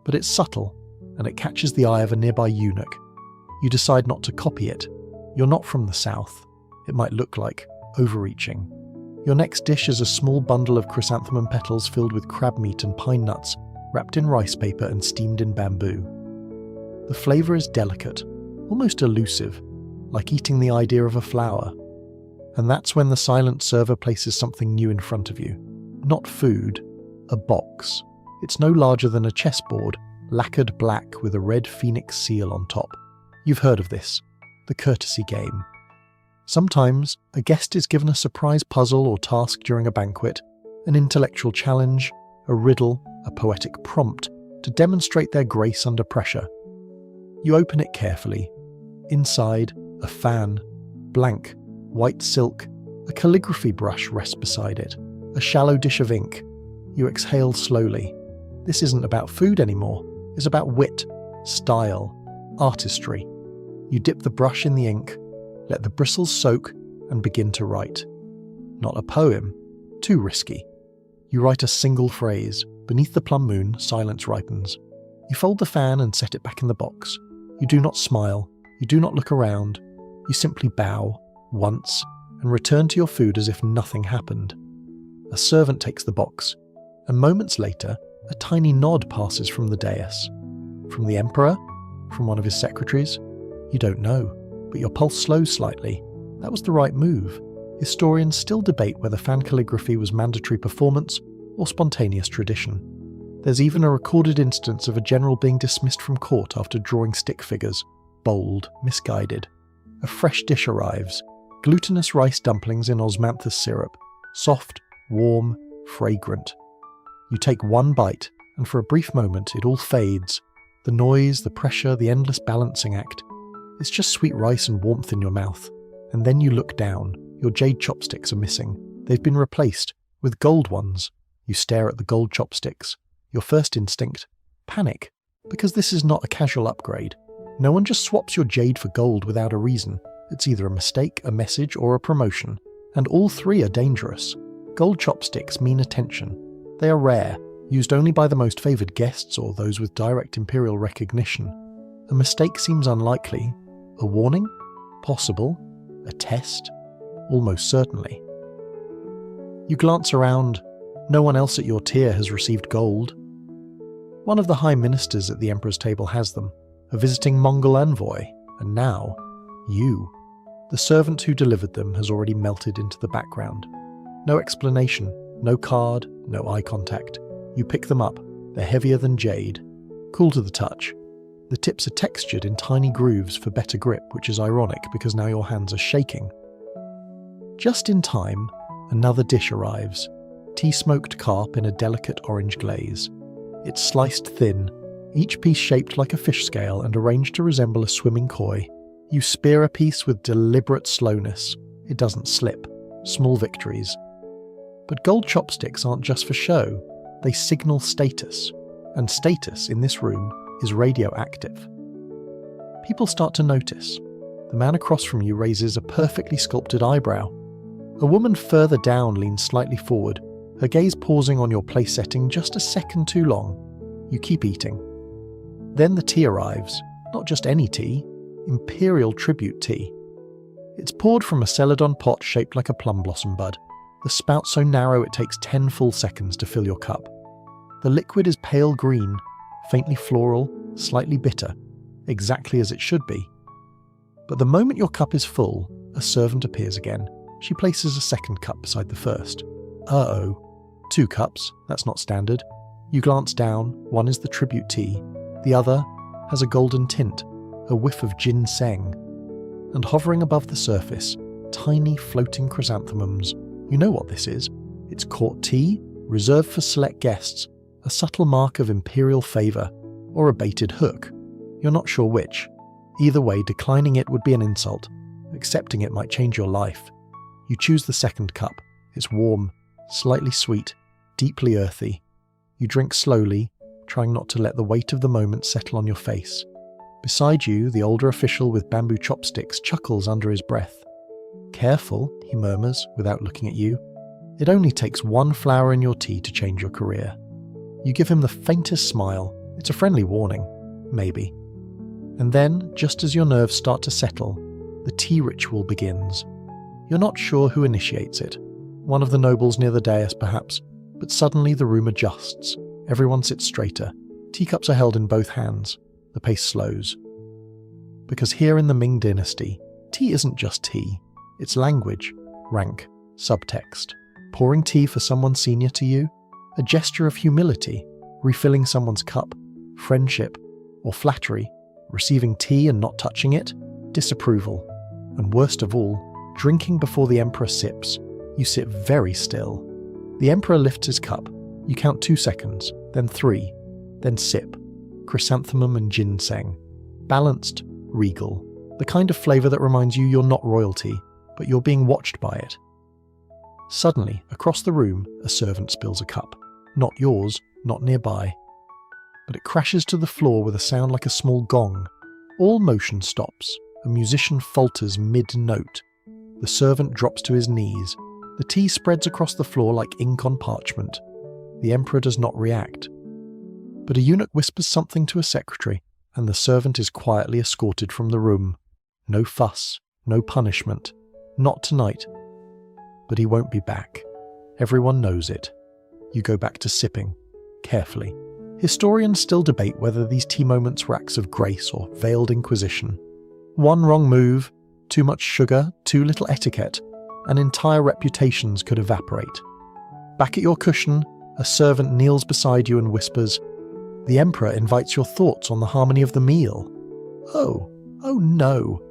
But it's subtle, and it catches the eye of a nearby eunuch. You decide not to copy it. You're not from the south. It might look like overreaching. Your next dish is a small bundle of chrysanthemum petals filled with crab meat and pine nuts, wrapped in rice paper and steamed in bamboo. The flavour is delicate, almost elusive, like eating the idea of a flower. And that's when the silent server places something new in front of you. Not food, a box. It's no larger than a chessboard, lacquered black with a red phoenix seal on top. You've heard of this, the courtesy game. Sometimes, a guest is given a surprise puzzle or task during a banquet, an intellectual challenge, a riddle, a poetic prompt, to demonstrate their grace under pressure. You open it carefully. Inside, a fan, blank, white silk, a calligraphy brush rests beside it, a shallow dish of ink. You exhale slowly. This isn't about food anymore. It's about wit, style, artistry. You dip the brush in the ink, let the bristles soak, and begin to write. Not a poem, too risky. You write a single phrase. Beneath the plum moon, silence ripens. You fold the fan and set it back in the box. You do not smile. You do not look around. You simply bow, once, and return to your food as if nothing happened. A servant takes the box, and moments later, a tiny nod passes from the dais. From the Emperor? From one of his secretaries? You don't know, but your pulse slows slightly. That was the right move. Historians still debate whether fan calligraphy was mandatory performance or spontaneous tradition. There's even a recorded instance of a general being dismissed from court after drawing stick figures. Bold, misguided. A fresh dish arrives. Glutinous rice dumplings in osmanthus syrup. Soft, warm, fragrant. You take one bite, and for a brief moment it all fades. The noise, the pressure, the endless balancing act. It's just sweet rice and warmth in your mouth. And then you look down. Your jade chopsticks are missing. They've been replaced with gold ones. You stare at the gold chopsticks. Your first instinct? Panic. Because this is not a casual upgrade. No one just swaps your jade for gold without a reason. It's either a mistake, a message, or a promotion. And all three are dangerous. Gold chopsticks mean attention. They are rare, used only by the most favoured guests or those with direct imperial recognition. A mistake seems unlikely. A warning? Possible. A test? Almost certainly. You glance around. No one else at your tier has received gold. One of the high ministers at the Emperor's table has them, a visiting Mongol envoy, and now, you. The servant who delivered them has already melted into the background. No explanation, no card, no eye contact. You pick them up. They're heavier than jade. Cool to the touch. The tips are textured in tiny grooves for better grip, which is ironic because now your hands are shaking. Just in time, another dish arrives. Tea-smoked carp in a delicate orange glaze. It's sliced thin, each piece shaped like a fish scale and arranged to resemble a swimming koi. You spear a piece with deliberate slowness. It doesn't slip. Small victories. But gold chopsticks aren't just for show. They signal status. And status in this room is radioactive. People start to notice. The man across from you raises a perfectly sculpted eyebrow. A woman further down leans slightly forward, her gaze pausing on your place setting just a second too long. You keep eating. Then the tea arrives. Not just any tea. Imperial tribute tea. It's poured from a celadon pot shaped like a plum blossom bud. The spout so narrow it takes 10 full seconds to fill your cup. The liquid is pale green, faintly floral, slightly bitter, exactly as it should be. But the moment your cup is full, a servant appears again. She places a second cup beside the first. Uh-oh. 2 cups, that's not standard. You glance down, one is the tribute tea, the other has a golden tint, a whiff of ginseng. And hovering above the surface, tiny floating chrysanthemums. You know what this is. It's court tea, reserved for select guests, a subtle mark of imperial favour, or a baited hook. You're not sure which. Either way, declining it would be an insult. Accepting it might change your life. You choose the second cup. It's warm, slightly sweet, deeply earthy. You drink slowly, trying not to let the weight of the moment settle on your face. Beside you, the older official with bamboo chopsticks chuckles under his breath. Careful, he murmurs, without looking at you. It only takes 1 flower in your tea to change your career. You give him the faintest smile. It's a friendly warning. Maybe. And then, just as your nerves start to settle, the tea ritual begins. You're not sure who initiates it. One of the nobles near the dais, perhaps. But suddenly the room adjusts. Everyone sits straighter. Teacups are held in both hands. The pace slows. Because here in the Ming dynasty, tea isn't just tea. It's language, rank, subtext. Pouring tea for someone senior to you, a gesture of humility, refilling someone's cup, friendship, or flattery, receiving tea and not touching it, disapproval. And worst of all, drinking before the emperor sips. You sit very still. The emperor lifts his cup. You count 2 seconds, then 3, then sip. Chrysanthemum and ginseng. Balanced, regal. The kind of flavour that reminds you you're not royalty, but you're being watched by it. Suddenly, across the room, a servant spills a cup. Not yours, not nearby. But it crashes to the floor with a sound like a small gong. All motion stops. A musician falters mid-note. The servant drops to his knees. The tea spreads across the floor like ink on parchment. The emperor does not react. But a eunuch whispers something to a secretary, and the servant is quietly escorted from the room. No fuss, no punishment. Not tonight. But he won't be back. Everyone knows it. You go back to sipping, carefully. Historians still debate whether these tea moments were acts of grace or veiled inquisition. One wrong move, too much sugar, too little etiquette, and entire reputations could evaporate. Back at your cushion, a servant kneels beside you and whispers, "The emperor invites your thoughts on the harmony of the meal." Oh no.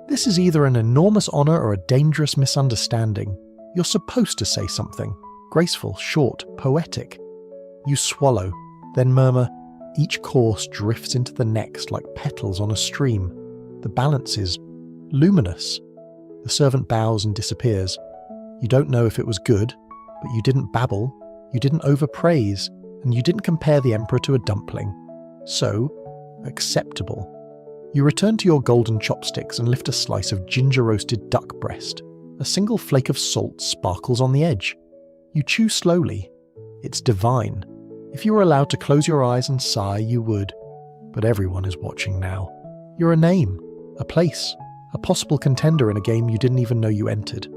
This is either an enormous honour or a dangerous misunderstanding. You're supposed to say something. Graceful, short, poetic. You swallow, then murmur, each course drifts into the next like petals on a stream. The balance is luminous. The servant bows and disappears. You don't know if it was good, but you didn't babble, you didn't overpraise, and you didn't compare the emperor to a dumpling. So, acceptable. You return to your golden chopsticks and lift a slice of ginger-roasted duck breast. A single flake of salt sparkles on the edge. You chew slowly. It's divine. If you were allowed to close your eyes and sigh, you would. But everyone is watching now. You're a name, a place, a possible contender in a game you didn't even know you entered.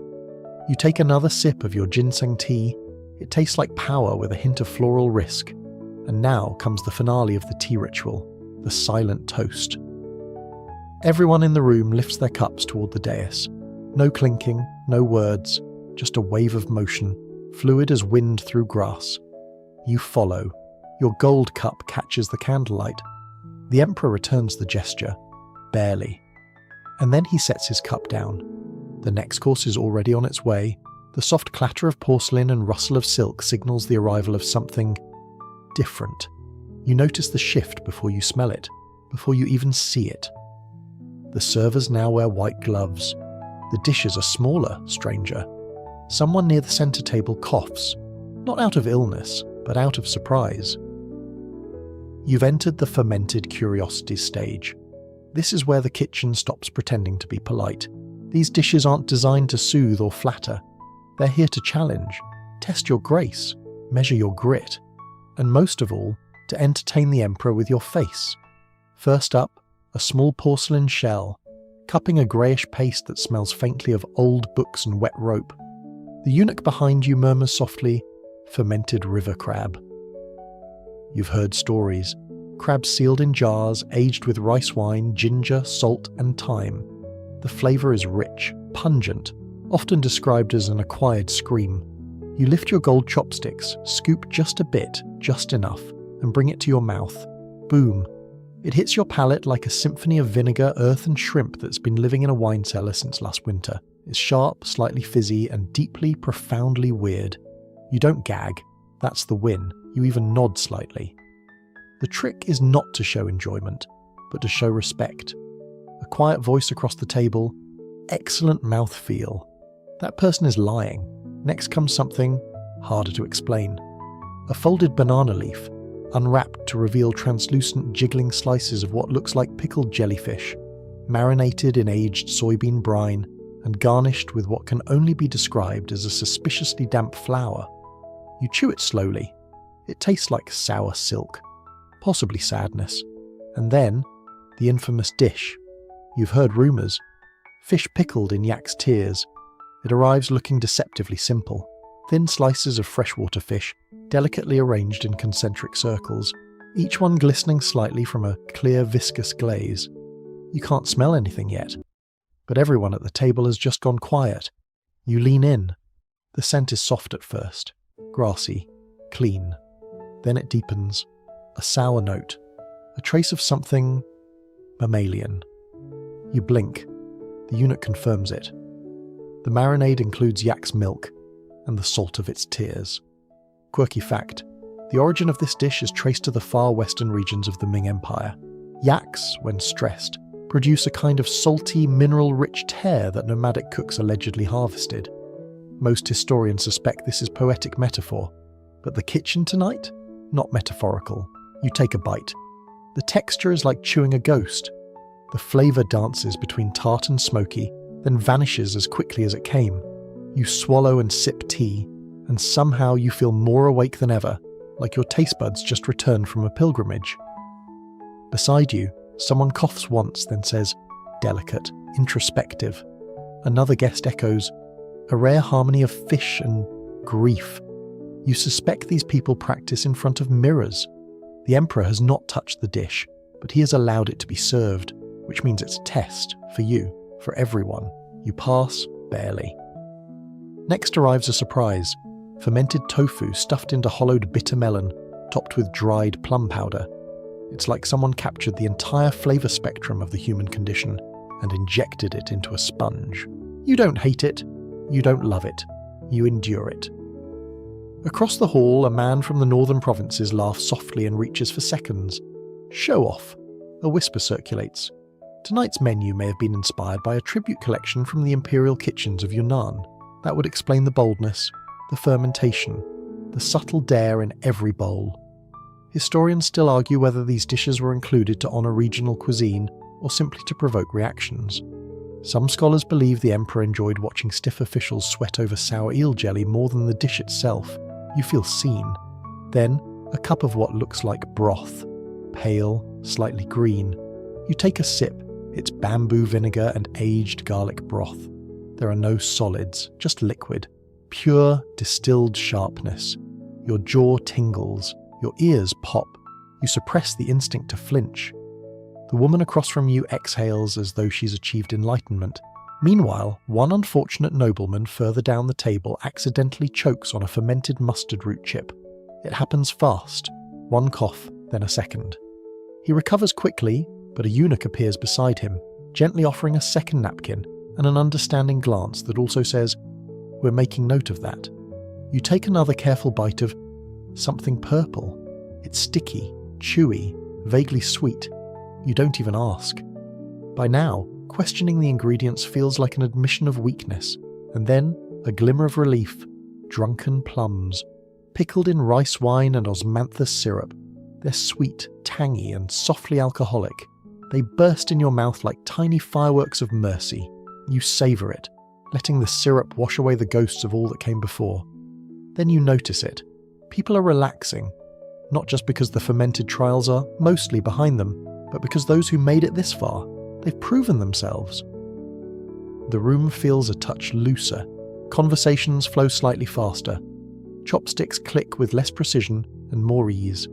You take another sip of your ginseng tea. It tastes like power with a hint of floral risk. And now comes the finale of the tea ritual, the silent toast. Everyone in the room lifts their cups toward the dais. No clinking, no words, just a wave of motion, fluid as wind through grass. You follow. Your gold cup catches the candlelight. The emperor returns the gesture, barely. And then he sets his cup down. The next course is already on its way. The soft clatter of porcelain and rustle of silk signals the arrival of something different. You notice the shift before you smell it, before you even see it. The servers now wear white gloves. The dishes are smaller, stranger. Someone near the center table coughs, not out of illness, but out of surprise. You've entered the fermented curiosities stage. This is where the kitchen stops pretending to be polite. These dishes aren't designed to soothe or flatter. They're here to challenge, test your grace, measure your grit, and most of all, to entertain the emperor with your face. First up, a small porcelain shell, cupping a greyish paste that smells faintly of old books and wet rope. The eunuch behind you murmurs softly, "Fermented river crab." You've heard stories. Crabs sealed in jars, aged with rice wine, ginger, salt, and thyme. The flavour is rich, pungent, often described as an acquired scream. You lift your gold chopsticks, scoop just a bit, just enough, and bring it to your mouth. Boom. It hits your palate like a symphony of vinegar, earth, and shrimp that's been living in a wine cellar since last winter. It's sharp, slightly fizzy, and deeply, profoundly weird. You don't gag. That's the win. You even nod slightly. The trick is not to show enjoyment, but to show respect. A quiet voice across the table. Excellent mouthfeel. That person is lying. Next comes something harder to explain. A folded banana leaf, unwrapped to reveal translucent jiggling slices of what looks like pickled jellyfish, marinated in aged soybean brine, and garnished with what can only be described as a suspiciously damp flour. You chew it slowly. It tastes like sour silk, possibly sadness. And then, the infamous dish. You've heard rumours. Fish pickled in yak's tears. It arrives looking deceptively simple. Thin slices of freshwater fish, delicately arranged in concentric circles, each one glistening slightly from a clear, viscous glaze. You can't smell anything yet, but everyone at the table has just gone quiet. You lean in. The scent is soft at first, grassy, clean. Then it deepens, a sour note, a trace of something mammalian. You blink. The eunuch confirms it. The marinade includes yak's milk and the salt of its tears. Quirky fact, the origin of this dish is traced to the far western regions of the Ming Empire. Yaks, when stressed, produce a kind of salty, mineral-rich tear that nomadic cooks allegedly harvested. Most historians suspect this is poetic metaphor, but the kitchen tonight? Not metaphorical. You take a bite. The texture is like chewing a ghost. The flavour dances between tart and smoky, then vanishes as quickly as it came. You swallow and sip tea, and somehow you feel more awake than ever, like your taste buds just returned from a pilgrimage. Beside you, someone coughs once, then says, delicate, introspective. Another guest echoes, a rare harmony of fish and grief. You suspect these people practice in front of mirrors. The emperor has not touched the dish, but he has allowed it to be served, which means it's a test, for you, for everyone. You pass, barely. Next arrives a surprise, fermented tofu stuffed into hollowed bitter melon, topped with dried plum powder. It's like someone captured the entire flavour spectrum of the human condition and injected it into a sponge. You don't hate it, you don't love it, you endure it. Across the hall, a man from the northern provinces laughs softly and reaches for seconds. Show off. A whisper circulates. Tonight's menu may have been inspired by a tribute collection from the imperial kitchens of Yunnan. That would explain the boldness, the fermentation, the subtle dare in every bowl. Historians still argue whether these dishes were included to honour regional cuisine or simply to provoke reactions. Some scholars believe the emperor enjoyed watching stiff officials sweat over sour eel jelly more than the dish itself. You feel seen. Then, a cup of what looks like broth. Pale, slightly green. You take a sip. It's bamboo vinegar and aged garlic broth. There are no solids, just liquid. Pure, distilled sharpness. Your jaw tingles. Your ears pop. You suppress the instinct to flinch. The woman across from you exhales as though she's achieved enlightenment. Meanwhile, one unfortunate nobleman further down the table accidentally chokes on a fermented mustard root chip. It happens fast. One cough, then a second. He recovers quickly, but a eunuch appears beside him, gently offering a second napkin and an understanding glance that also says, "We're making note of that." You take another careful bite of something purple. It's sticky, chewy, vaguely sweet. You don't even ask. By now, questioning the ingredients feels like an admission of weakness, and then a glimmer of relief. Drunken plums, pickled in rice wine and osmanthus syrup. They're sweet, tangy, and softly alcoholic. They burst in your mouth like tiny fireworks of mercy. You savour it, letting the syrup wash away the ghosts of all that came before. Then you notice it. People are relaxing, not just because the fermented trials are mostly behind them, but because those who made it this far, they've proven themselves. The room feels a touch looser. Conversations flow slightly faster. Chopsticks click with less precision and more ease.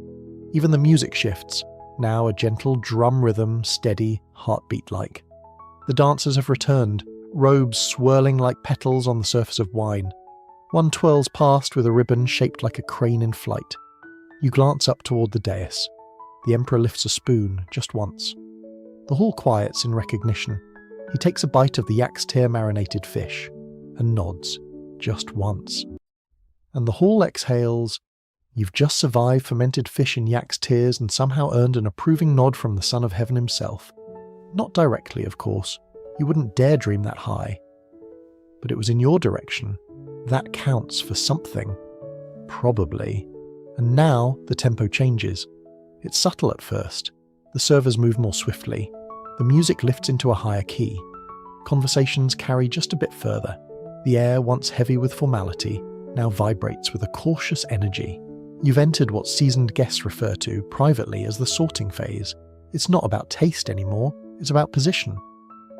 Even the music shifts, now a gentle drum rhythm, steady, heartbeat-like. The dancers have returned, robes swirling like petals on the surface of wine. One twirls past with a ribbon shaped like a crane in flight. You glance up toward the dais. The emperor lifts a spoon, just once. The hall quiets in recognition. He takes a bite of the yak's tear marinated fish, and nods, just once. And the hall exhales. You've just survived fermented fish in yak's tears and somehow earned an approving nod from the Son of Heaven himself. Not directly, of course. You wouldn't dare dream that high. But it was in your direction. That counts for something. Probably. And now the tempo changes. It's subtle at first. The servers move more swiftly. The music lifts into a higher key. Conversations carry just a bit further. The air, once heavy with formality, now vibrates with a cautious energy. You've entered what seasoned guests refer to privately as the sorting phase. It's not about taste anymore, it's about position.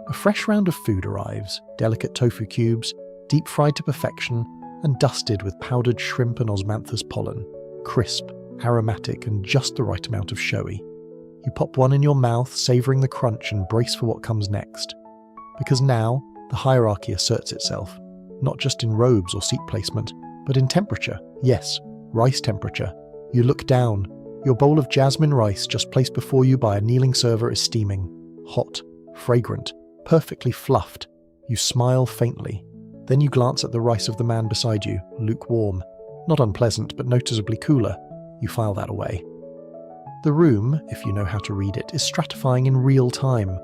A fresh round of food arrives, delicate tofu cubes, deep fried to perfection, and dusted with powdered shrimp and osmanthus pollen. Crisp, aromatic, and just the right amount of showy. You pop one in your mouth, savouring the crunch and brace for what comes next. Because now, the hierarchy asserts itself, not just in robes or seat placement, but in temperature. Yes, rice temperature. You look down. Your bowl of jasmine rice just placed before you by a kneeling server is steaming. Hot, fragrant, perfectly fluffed. You smile faintly. Then you glance at the rice of the man beside you, lukewarm. Not unpleasant, but noticeably cooler. You file that away. The room, if you know how to read it, is stratifying in real time.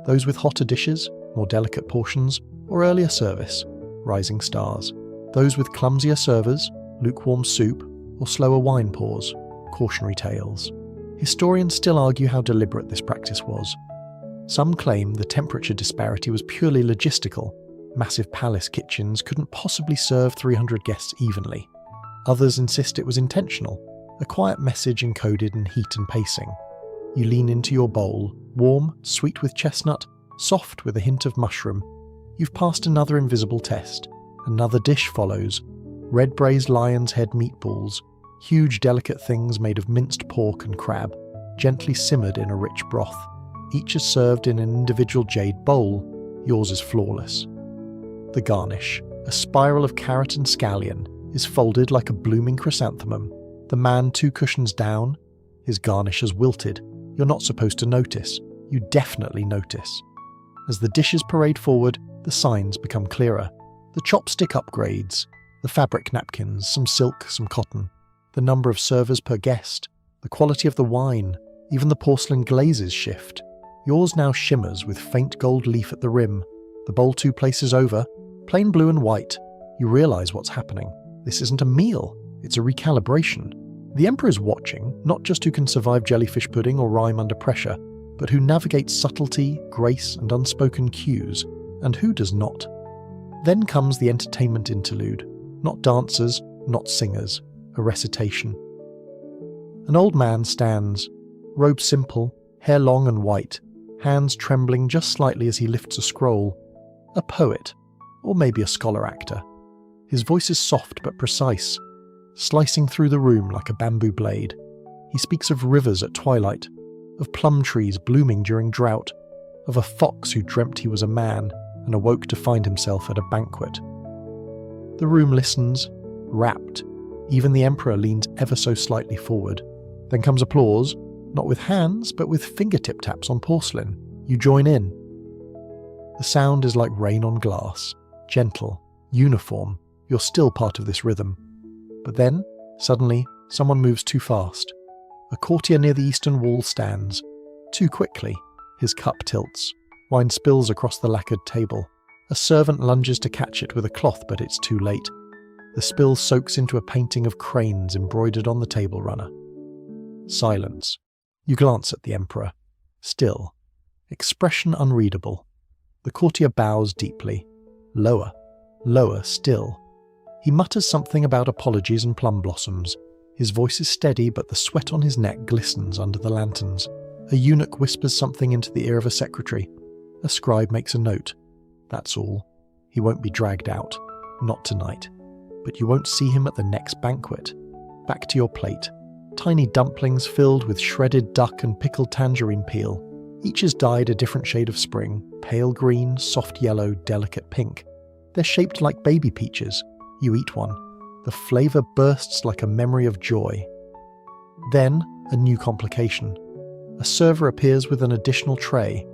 Those with hotter dishes, more delicate portions, or earlier service, rising stars. Those with clumsier servers, lukewarm soup, or slower wine pours, cautionary tales. Historians still argue how deliberate this practice was. Some claim the temperature disparity was purely logistical. Massive palace kitchens couldn't possibly serve 300 guests evenly. Others insist it was intentional, a quiet message encoded in heat and pacing. You lean into your bowl, warm, sweet with chestnut, soft with a hint of mushroom. You've passed another invisible test. Another dish follows. Red braised lion's head meatballs, huge delicate things made of minced pork and crab, gently simmered in a rich broth. Each is served in an individual jade bowl. Yours is flawless. The garnish, a spiral of carrot and scallion, is folded like a blooming chrysanthemum. The man 2 cushions down, his garnish has wilted. You're not supposed to notice. You definitely notice. As the dishes parade forward, the signs become clearer. The chopstick upgrades, the fabric napkins, some silk, some cotton, the number of servers per guest, the quality of the wine, even the porcelain glazes shift. Yours now shimmers with faint gold leaf at the rim. The bowl 2 places over, plain blue and white. You realise what's happening. This isn't a meal, it's a recalibration. The emperor is watching, not just who can survive jellyfish pudding or rhyme under pressure, but who navigates subtlety, grace, and unspoken cues, and who does not. Then comes the entertainment interlude. Not dancers, not singers, a recitation. An old man stands, robe simple, hair long and white, hands trembling just slightly as he lifts a scroll. A poet, or maybe a scholar actor. His voice is soft but precise, slicing through the room like a bamboo blade. He speaks of rivers at twilight, of plum trees blooming during drought, of a fox who dreamt he was a man and awoke to find himself at a banquet. The room listens, rapt. Even the emperor leans ever so slightly forward. Then comes applause, not with hands, but with fingertip taps on porcelain. You join in. The sound is like rain on glass, gentle, uniform. You're still part of this rhythm. But then, suddenly, someone moves too fast. A courtier near the eastern wall stands. Too quickly. His cup tilts. Wine spills across the lacquered table. A servant lunges to catch it with a cloth, but it's too late. The spill soaks into a painting of cranes embroidered on the table runner. Silence. You glance at the emperor. Still. Expression unreadable. The courtier bows deeply. Lower. Lower still. He mutters something about apologies and plum blossoms. His voice is steady, but the sweat on his neck glistens under the lanterns. A eunuch whispers something into the ear of a secretary. A scribe makes a note. That's all. He won't be dragged out. Not tonight. But you won't see him at the next banquet. Back to your plate. Tiny dumplings filled with shredded duck and pickled tangerine peel. Each is dyed a different shade of spring. Pale green, soft yellow, delicate pink. They're shaped like baby peaches. You eat one. The flavour bursts like a memory of joy. Then, a new complication. A server appears with an additional tray.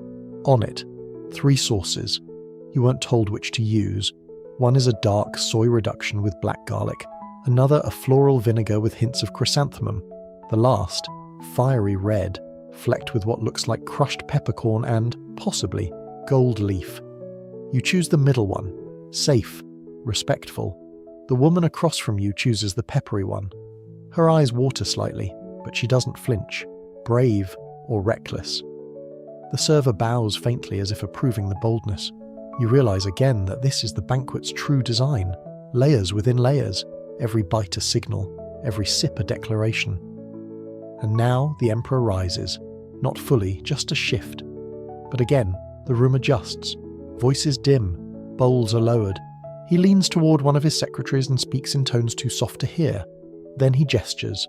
On it, 3 sauces. You weren't told which to use. One is a dark soy reduction with black garlic. Another a floral vinegar with hints of chrysanthemum. The last, fiery red, flecked with what looks like crushed peppercorn and, possibly, gold leaf. You choose the middle one. Safe. Respectful. The woman across from you chooses the peppery one. Her eyes water slightly, but she doesn't flinch. Brave or reckless. The server bows faintly as if approving the boldness. You realise again that this is the banquet's true design. Layers within layers. Every bite a signal. Every sip a declaration. And now the emperor rises. Not fully, just a shift. But again, the room adjusts. Voices dim. Bowls are lowered. He leans toward one of his secretaries and speaks in tones too soft to hear. Then he gestures,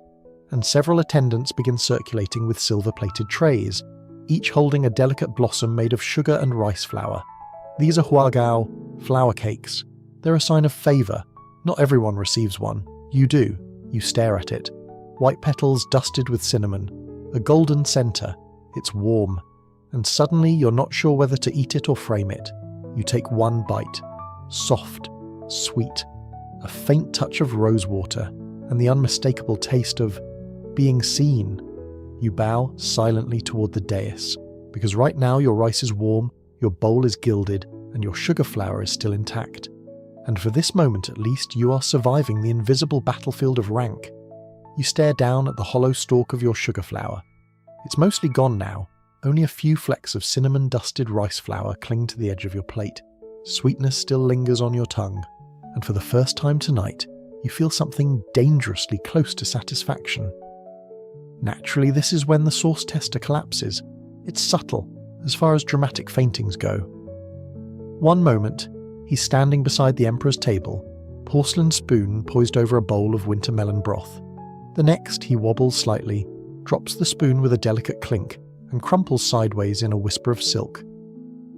and several attendants begin circulating with silver-plated trays, each holding a delicate blossom made of sugar and rice flour. These are huagao, flour cakes. They're a sign of favour. Not everyone receives one. You do. You stare at it. White petals dusted with cinnamon. A golden centre. It's warm. And suddenly you're not sure whether to eat it or frame it. You take one bite. Soft, sweet, a faint touch of rosewater, and the unmistakable taste of being seen. You bow silently toward the dais, because right now your rice is warm, your bowl is gilded, and your sugar flour is still intact. And for this moment at least, you are surviving the invisible battlefield of rank. You stare down at the hollow stalk of your sugar flour. It's mostly gone now. Only a few flecks of cinnamon-dusted rice flour cling to the edge of your plate. Sweetness still lingers on your tongue, and for the first time tonight, you feel something dangerously close to satisfaction. Naturally, this is when the sauce tester collapses. It's subtle, as far as dramatic faintings go. One moment, he's standing beside the emperor's table, porcelain spoon poised over a bowl of winter melon broth. The next, he wobbles slightly, drops the spoon with a delicate clink, and crumples sideways in a whisper of silk.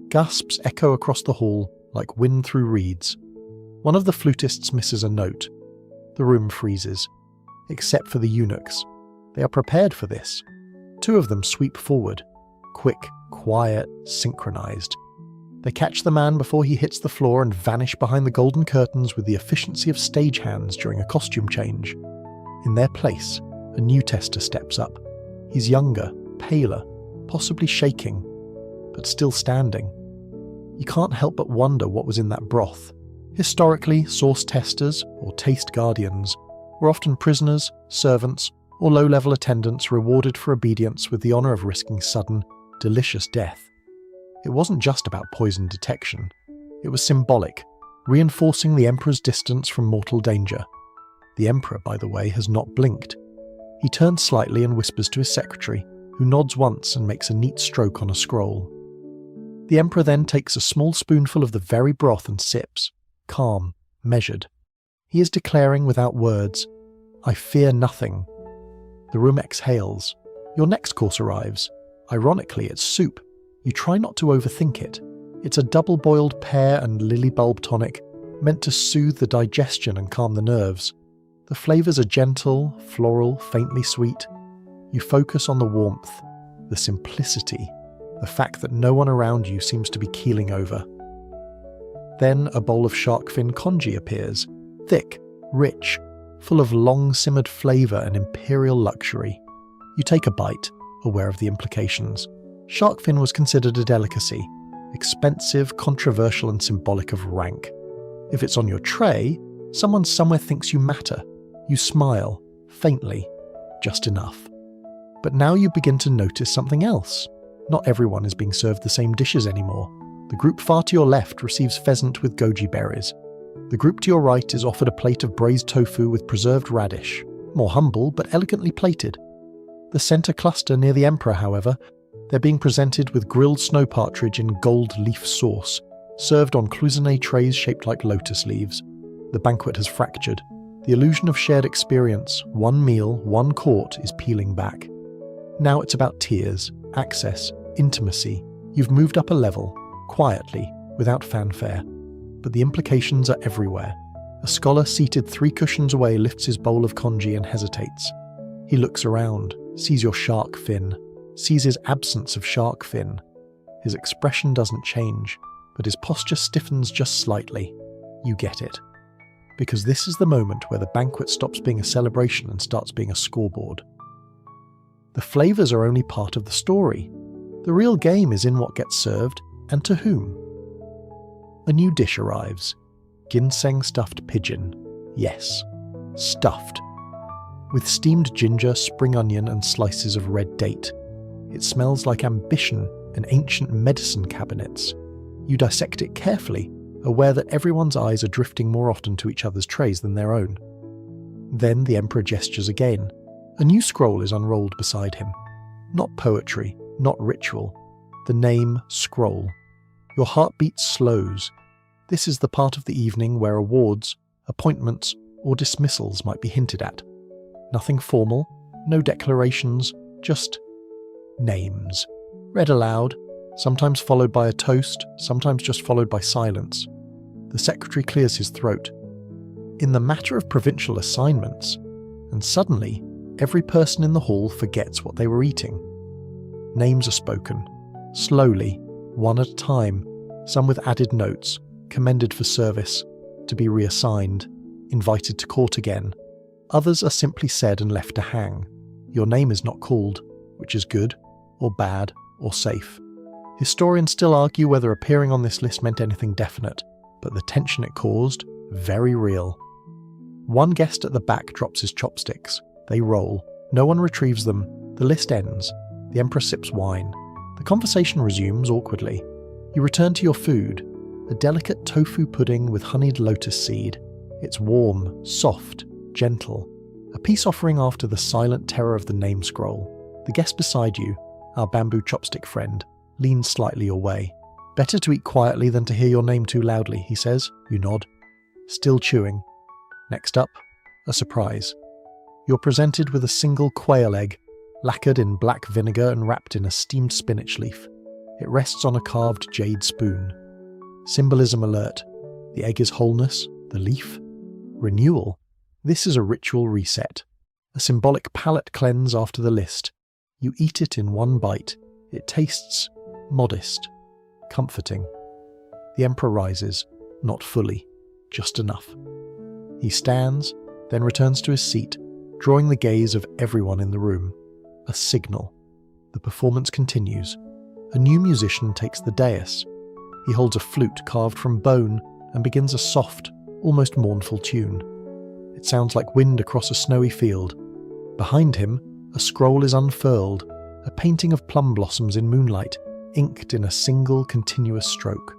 Gasps echo across the hall like wind through reeds. One of the flutists misses a note. The room freezes, except for the eunuchs. They are prepared for this. 2 of them sweep forward, quick, quiet, synchronized. They catch the man before he hits the floor and vanish behind the golden curtains with the efficiency of stagehands during a costume change. In their place, a new tester steps up. He's younger, paler, possibly shaking, but still standing. You can't help but wonder what was in that broth. Historically, sauce testers, or taste guardians, were often prisoners, servants, or low-level attendants rewarded for obedience with the honour of risking sudden, delicious death. It wasn't just about poison detection. It was symbolic, reinforcing the Emperor's distance from mortal danger. The Emperor, by the way, has not blinked. He turns slightly and whispers to his secretary, who nods once and makes a neat stroke on a scroll. The Emperor then takes a small spoonful of the very broth and sips, calm, measured. He is declaring without words, "I fear nothing." The room exhales. Your next course arrives. Ironically, it's soup. You try not to overthink it. It's a double-boiled pear and lily bulb tonic, meant to soothe the digestion and calm the nerves. The flavours are gentle, floral, faintly sweet. You focus on the warmth, the simplicity, the fact that no one around you seems to be keeling over. Then a bowl of shark fin congee appears, thick, rich, full of long-simmered flavour and imperial luxury. You take a bite, aware of the implications. Shark fin was considered a delicacy, expensive, controversial and symbolic of rank. If it's on your tray, someone somewhere thinks you matter. You smile, faintly, just enough. But now you begin to notice something else. Not everyone is being served the same dishes anymore. The group far to your left receives pheasant with goji berries. The group to your right is offered a plate of braised tofu with preserved radish, more humble but elegantly plated. The centre cluster near the Emperor, however, they're being presented with grilled snow partridge in gold leaf sauce, served on cloisonné trays shaped like lotus leaves. The banquet has fractured. The illusion of shared experience, one meal, one court, is peeling back. Now it's about tears, access, intimacy. You've moved up a level, quietly, without fanfare. But the implications are everywhere. A scholar seated 3 cushions away lifts his bowl of congee and hesitates. He looks around, sees your shark fin, sees his absence of shark fin. His expression doesn't change, but his posture stiffens just slightly. You get it. Because this is the moment where the banquet stops being a celebration and starts being a scoreboard. The flavours are only part of the story. The real game is in what gets served and to whom. A new dish arrives. Ginseng-stuffed pigeon. Yes, stuffed. With steamed ginger, spring onion and slices of red date. It smells like ambition and ancient medicine cabinets. You dissect it carefully, aware that everyone's eyes are drifting more often to each other's trays than their own. Then the Emperor gestures again. A new scroll is unrolled beside him. Not poetry, not ritual. The name scroll. Your heartbeat slows. This is the part of the evening where awards, appointments, or dismissals might be hinted at. Nothing formal, no declarations, just names. Read aloud, sometimes followed by a toast, sometimes just followed by silence. The secretary clears his throat. In the matter of provincial assignments, and suddenly, every person in the hall forgets what they were eating. Names are spoken, slowly, one at a time, some with added notes, commended for service, to be reassigned, invited to court again. Others are simply said and left to hang. Your name is not called, which is good, or bad, or safe. Historians still argue whether appearing on this list meant anything definite, but the tension it caused, very real. One guest at the back drops his chopsticks. They roll. No one retrieves them. The list ends. The Emperor sips wine. The conversation resumes awkwardly. You return to your food, a delicate tofu pudding with honeyed lotus seed. It's warm, soft, gentle. A peace offering after the silent terror of the name scroll. The guest beside you, our bamboo chopstick friend, leans slightly your way. Better to eat quietly than to hear your name too loudly, he says. You nod. Still chewing. Next up, a surprise. You're presented with a single quail egg, lacquered in black vinegar and wrapped in a steamed spinach leaf. It rests on a carved jade spoon. Symbolism alert. The egg is wholeness, the leaf, renewal. This is a ritual reset. A symbolic palate cleanse after the list. You eat it in one bite. It tastes modest, comforting. The Emperor rises, not fully, just enough. He stands, then returns to his seat, drawing the gaze of everyone in the room. A signal. The performance continues. A new musician takes the dais. He holds a flute carved from bone and begins a soft, almost mournful tune. It sounds like wind across a snowy field. Behind him, a scroll is unfurled, a painting of plum blossoms in moonlight, inked in a single continuous stroke.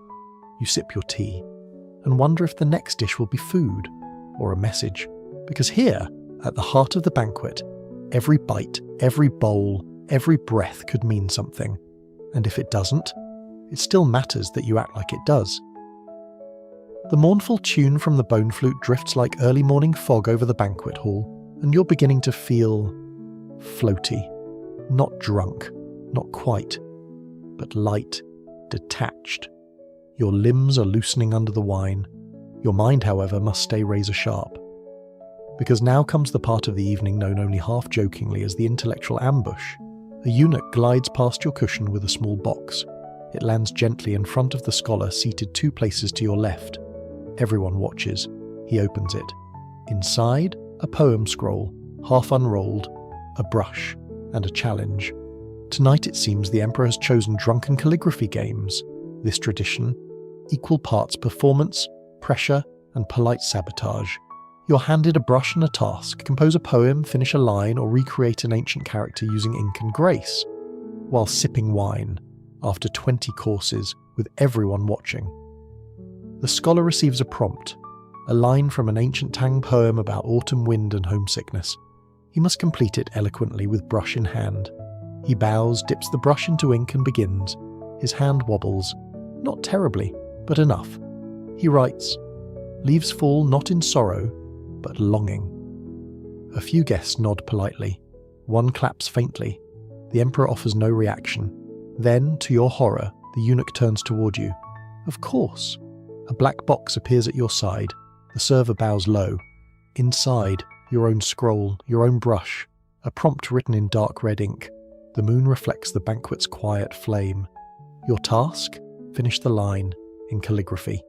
You sip your tea and wonder if the next dish will be food or a message. Because here, at the heart of the banquet, every bite, every bowl, every breath could mean something. And if it doesn't, it still matters that you act like it does. The mournful tune from the bone flute drifts like early morning fog over the banquet hall, and you're beginning to feel floaty. Not drunk, not quite, but light, detached. Your limbs are loosening under the wine. Your mind, however, must stay razor sharp. Because now comes the part of the evening known only half-jokingly as the intellectual ambush. A eunuch glides past your cushion with a small box. It lands gently in front of the scholar seated 2 places to your left. Everyone watches. He opens it. Inside, a poem scroll, half unrolled, a brush, and a challenge. Tonight it seems the emperor has chosen drunken calligraphy games. This tradition, equal parts performance, pressure, and polite sabotage. You're handed a brush and a task: compose a poem, finish a line, or recreate an ancient character using ink and grace, while sipping wine, after 20 courses, with everyone watching. The scholar receives a prompt, a line from an ancient Tang poem about autumn wind and homesickness. He must complete it eloquently with brush in hand. He bows, dips the brush into ink and begins. His hand wobbles, not terribly, but enough. He writes, leaves fall not in sorrow, but longing. A few guests nod politely. One claps faintly. The emperor offers no reaction. Then, to your horror, the eunuch turns toward you. Of course. A black box appears at your side. The server bows low. Inside, your own scroll, your own brush, a prompt written in dark red ink. The moon reflects the banquet's quiet flame. Your task? Finish the line, in calligraphy.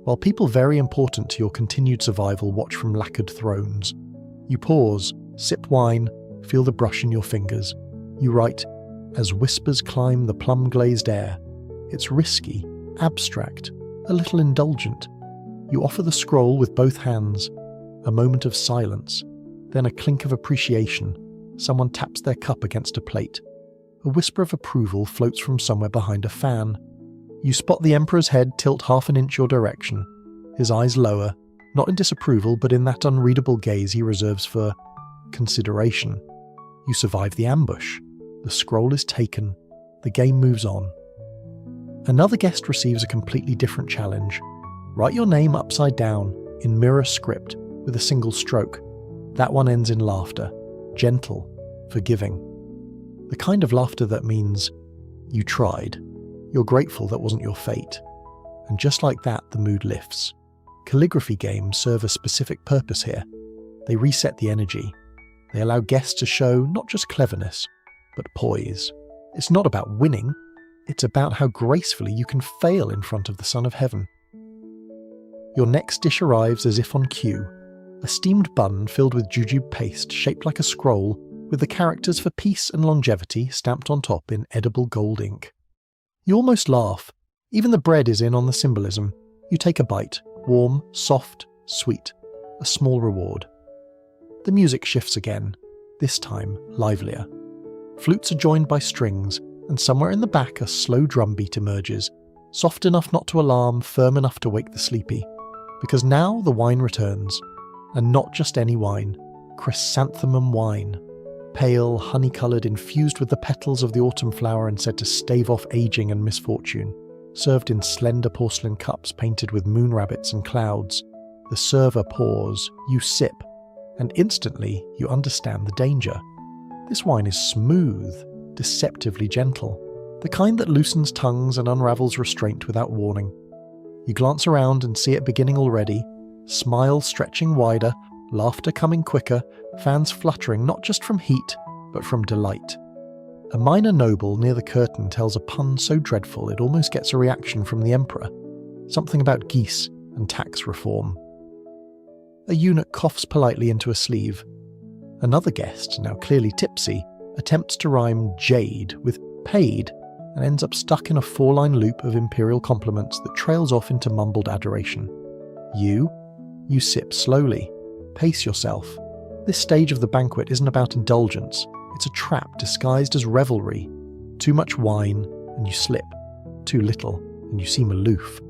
While people very important to your continued survival watch from lacquered thrones, you pause, sip wine, feel the brush in your fingers. You write, as whispers climb the plum-glazed air. It's risky, abstract, a little indulgent. You offer the scroll with both hands. A moment of silence, then a clink of appreciation. Someone taps their cup against a plate. A whisper of approval floats from somewhere behind a fan. You spot the emperor's head tilt half an inch your direction. His eyes lower, not in disapproval, but in that unreadable gaze he reserves for consideration. You survive the ambush. The scroll is taken. The game moves on. Another guest receives a completely different challenge. Write your name upside down, in mirror script, with a single stroke. That one ends in laughter. Gentle, forgiving. The kind of laughter that means, you tried. You're grateful that wasn't your fate. And just like that, the mood lifts. Calligraphy games serve a specific purpose here. They reset the energy. They allow guests to show not just cleverness, but poise. It's not about winning. It's about how gracefully you can fail in front of the Son of Heaven. Your next dish arrives as if on cue. A steamed bun filled with jujube paste shaped like a scroll, with the characters for peace and longevity stamped on top in edible gold ink. You almost laugh. Even the bread is in on the symbolism. You take a bite. Warm, soft, sweet. A small reward. The music shifts again, this time livelier. Flutes are joined by strings, and somewhere in the back a slow drum beat emerges, soft enough not to alarm, firm enough to wake the sleepy. Because now the wine returns, and not just any wine, chrysanthemum wine. Pale, honey-coloured, infused with the petals of the autumn flower and said to stave off aging and misfortune. Served in slender porcelain cups painted with moon rabbits and clouds. The server pours, you sip, and instantly you understand the danger. This wine is smooth, deceptively gentle, the kind that loosens tongues and unravels restraint without warning. You glance around and see it beginning already, smile stretching wider, laughter coming quicker, fans fluttering not just from heat, but from delight. A minor noble near the curtain tells a pun so dreadful it almost gets a reaction from the emperor, something about geese and tax reform. A eunuch coughs politely into a sleeve. Another guest, now clearly tipsy, attempts to rhyme jade with paid and ends up stuck in a 4-line loop of imperial compliments that trails off into mumbled adoration. You sip slowly, pace yourself, This stage of the banquet isn't about indulgence, it's a trap disguised as revelry. Too much wine, and you slip. Too little, and you seem aloof.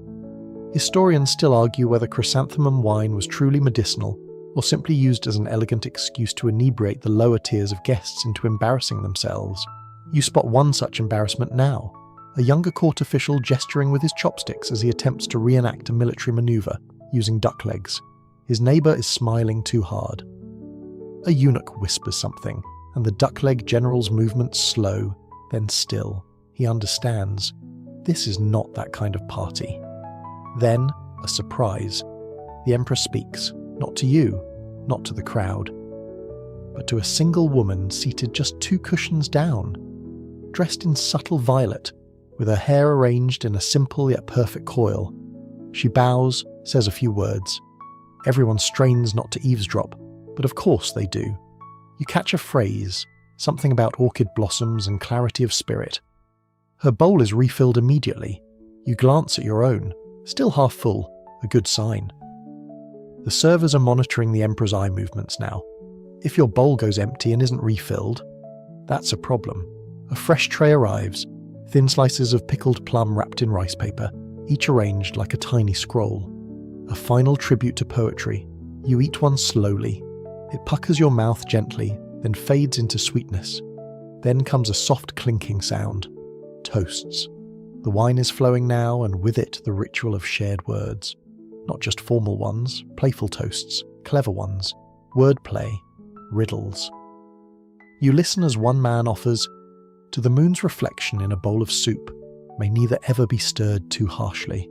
Historians still argue whether chrysanthemum wine was truly medicinal, or simply used as an elegant excuse to inebriate the lower tiers of guests into embarrassing themselves. You spot one such embarrassment now, a younger court official gesturing with his chopsticks as he attempts to reenact a military maneuver, using duck legs. His neighbour is smiling too hard. A eunuch whispers something, and the duck-leg general's movements slow, then still. He understands. This is not that kind of party. Then, a surprise. The emperor speaks, not to you, not to the crowd, but to a single woman seated just 2 cushions down, dressed in subtle violet, with her hair arranged in a simple yet perfect coil. She bows, says a few words. Everyone strains not to eavesdrop, but of course they do. You catch a phrase, something about orchid blossoms and clarity of spirit. Her bowl is refilled immediately. You glance at your own, still half full, a good sign. The servers are monitoring the emperor's eye movements now. If your bowl goes empty and isn't refilled, that's a problem. A fresh tray arrives, thin slices of pickled plum wrapped in rice paper, each arranged like a tiny scroll. A final tribute to poetry. You eat one slowly. It puckers your mouth gently, then fades into sweetness. Then comes a soft clinking sound. Toasts. The wine is flowing now, and with it the ritual of shared words. Not just formal ones, playful toasts, clever ones, wordplay, riddles. You listen as one man offers, "To the moon's reflection in a bowl of soup, may neither ever be stirred too harshly."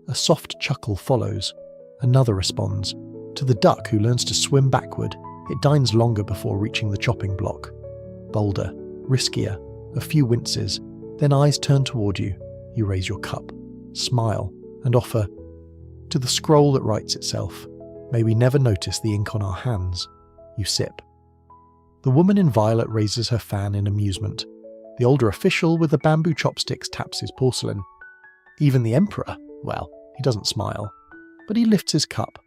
A soft chuckle follows. Another responds, "To the duck who learns to swim backward, it dines longer before reaching the chopping block." Bolder, riskier, a few winces, then eyes turn toward you. You raise your cup, smile, and offer, "To the scroll that writes itself, may we never notice the ink on our hands." You sip. The woman in violet raises her fan in amusement. The older official with the bamboo chopsticks taps his porcelain. Even the emperor, well, he doesn't smile, but he lifts his cup.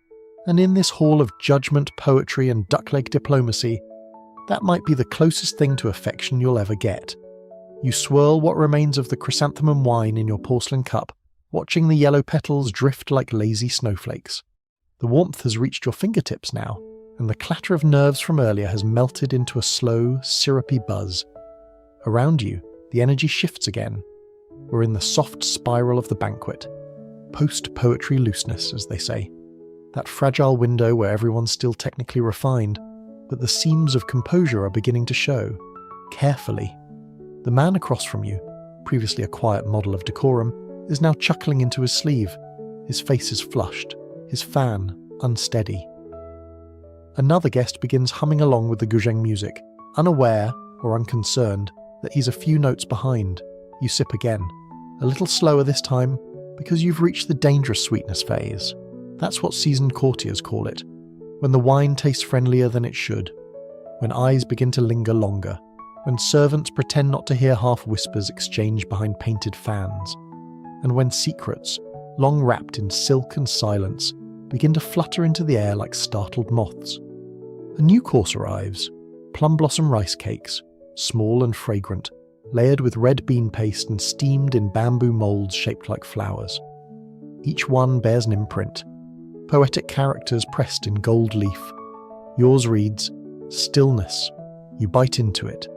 And in this hall of judgment, poetry, and duck-leg diplomacy, that might be the closest thing to affection you'll ever get. You swirl what remains of the chrysanthemum wine in your porcelain cup, watching the yellow petals drift like lazy snowflakes. The warmth has reached your fingertips now, and the clatter of nerves from earlier has melted into a slow, syrupy buzz. Around you, the energy shifts again. We're in the soft spiral of the banquet. Post-poetry looseness, as they say. That fragile window where everyone's still technically refined, but the seams of composure are beginning to show. Carefully. The man across from you, previously a quiet model of decorum, is now chuckling into his sleeve. His face is flushed, his fan unsteady. Another guest begins humming along with the guzheng music, unaware or unconcerned that he's a few notes behind. You sip again, a little slower this time, because you've reached the dangerous sweetness phase. That's what seasoned courtiers call it, when the wine tastes friendlier than it should, when eyes begin to linger longer, when servants pretend not to hear half whispers exchanged behind painted fans, and when secrets, long wrapped in silk and silence, begin to flutter into the air like startled moths. A new course arrives, plum blossom rice cakes, small and fragrant, layered with red bean paste and steamed in bamboo moulds shaped like flowers. Each one bears an imprint, poetic characters pressed in gold leaf. Yours reads, "Stillness." You bite into it.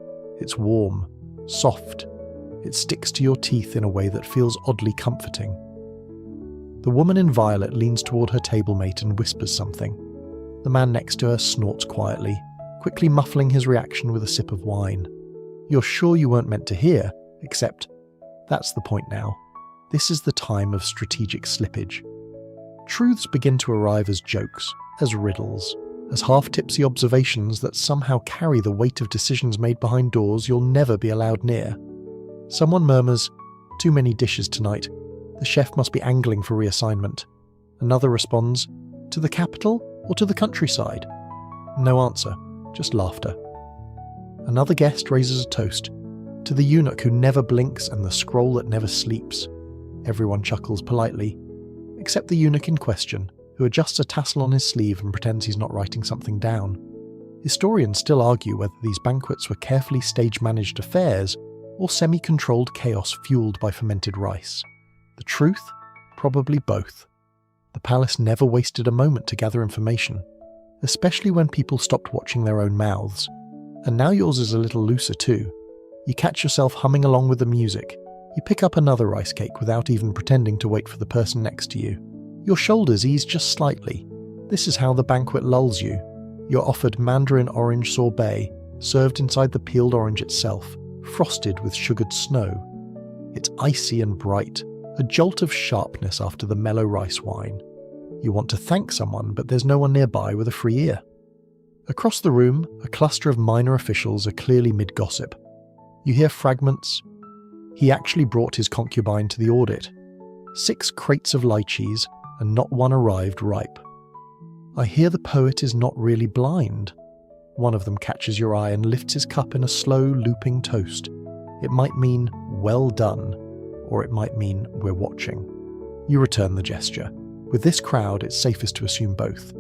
It's warm, soft. It sticks to your teeth in a way that feels oddly comforting. The woman in violet leans toward her table-mate and whispers something. The man next to her snorts quietly, quickly muffling his reaction with a sip of wine. You're sure you weren't meant to hear, except that's the point now. This is the time of strategic slippage. Truths begin to arrive as jokes, as riddles, as half-tipsy observations that somehow carry the weight of decisions made behind doors you'll never be allowed near. Someone murmurs, "Too many dishes tonight. The chef must be angling for reassignment." Another responds, "To the capital or to the countryside?" No answer, just laughter. Another guest raises a toast, "To the eunuch who never blinks and the scroll that never sleeps." Everyone chuckles politely, except the eunuch in question, who adjusts a tassel on his sleeve and pretends he's not writing something down. Historians still argue whether these banquets were carefully stage-managed affairs or semi-controlled chaos fueled by fermented rice. The truth? Probably both. The palace never wasted a moment to gather information, especially when people stopped watching their own mouths. And now yours is a little looser too. You catch yourself humming along with the music. You pick up another rice cake without even pretending to wait for the person next to you. Your shoulders ease just slightly. This is how the banquet lulls you. You're offered mandarin orange sorbet, served inside the peeled orange itself, frosted with sugared snow. It's icy and bright, a jolt of sharpness after the mellow rice wine. You want to thank someone, but there's no one nearby with a free ear. Across the room, a cluster of minor officials are clearly mid-gossip. You hear fragments. He actually brought his concubine to the audit. 6 crates of lychees, and not one arrived ripe. I hear the poet is not really blind. One of them catches your eye and lifts his cup in a slow, looping toast. It might mean, well done, or it might mean, we're watching. You return the gesture. With this crowd, it's safest to assume both.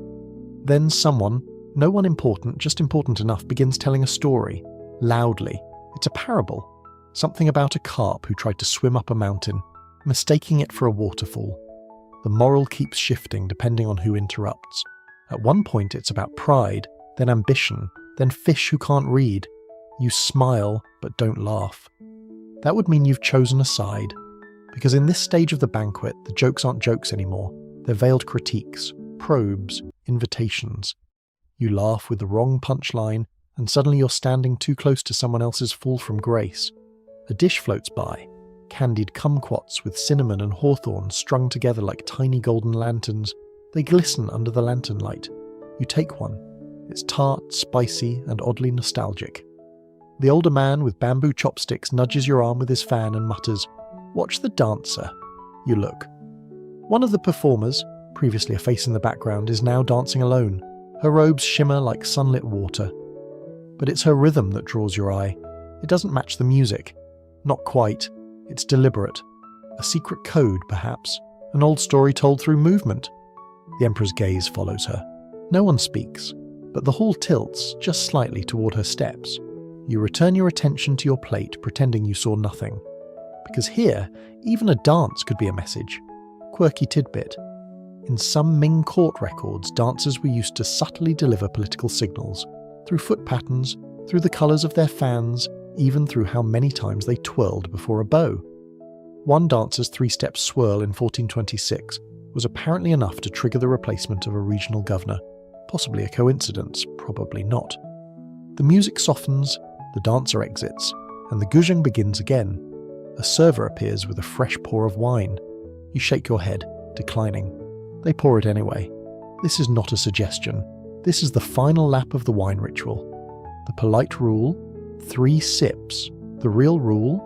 Then someone, no one important, just important enough, begins telling a story, loudly. It's a parable. Something about a carp who tried to swim up a mountain, mistaking it for a waterfall. The moral keeps shifting depending on who interrupts. At one point it's about pride, then ambition, then fish who can't read. You smile, but don't laugh. That would mean you've chosen a side. Because in this stage of the banquet, the jokes aren't jokes anymore. They're veiled critiques, probes, invitations. You laugh with the wrong punchline, and suddenly you're standing too close to someone else's fall from grace. A dish floats by, candied kumquats with cinnamon and hawthorn strung together like tiny golden lanterns. They glisten under the lantern light. You take one. It's tart, spicy, and oddly nostalgic. The older man with bamboo chopsticks nudges your arm with his fan and mutters, "Watch the dancer." You look. One of the performers, previously a face in the background, is now dancing alone. Her robes shimmer like sunlit water. But it's her rhythm that draws your eye. It doesn't match the music. Not quite. It's deliberate. A secret code, perhaps. An old story told through movement. The Emperor's gaze follows her. No one speaks, but the hall tilts just slightly toward her steps. You return your attention to your plate, pretending you saw nothing. Because here, even a dance could be a message. Quirky tidbit. In some Ming court records, dancers were used to subtly deliver political signals, through foot patterns, through the colours of their fans, even through how many times they twirled before a bow. One dancer's 3-step swirl in 1426 was apparently enough to trigger the replacement of a regional governor. Possibly a coincidence, probably not. The music softens, the dancer exits, and the guzheng begins again. A server appears with a fresh pour of wine. You shake your head, declining. They pour it anyway. This is not a suggestion. This is the final lap of the wine ritual. The polite rule, 3 sips. The real rule,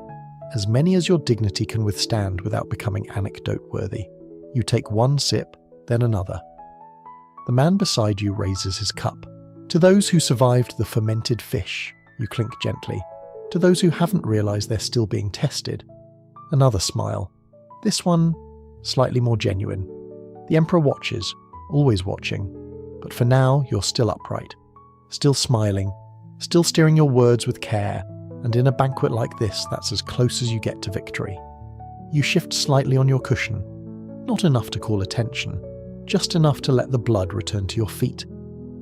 as many as your dignity can withstand without becoming anecdote-worthy. You take 1 sip, then another. The man beside you raises his cup. To those who survived the fermented fish, you clink gently. To those who haven't realised they're still being tested, another smile. This one, slightly more genuine. The Emperor watches, always watching. But for now, you're still upright. Still smiling. Still steering your words with care. And in a banquet like this, that's as close as you get to victory. You shift slightly on your cushion. Not enough to call attention. Just enough to let the blood return to your feet.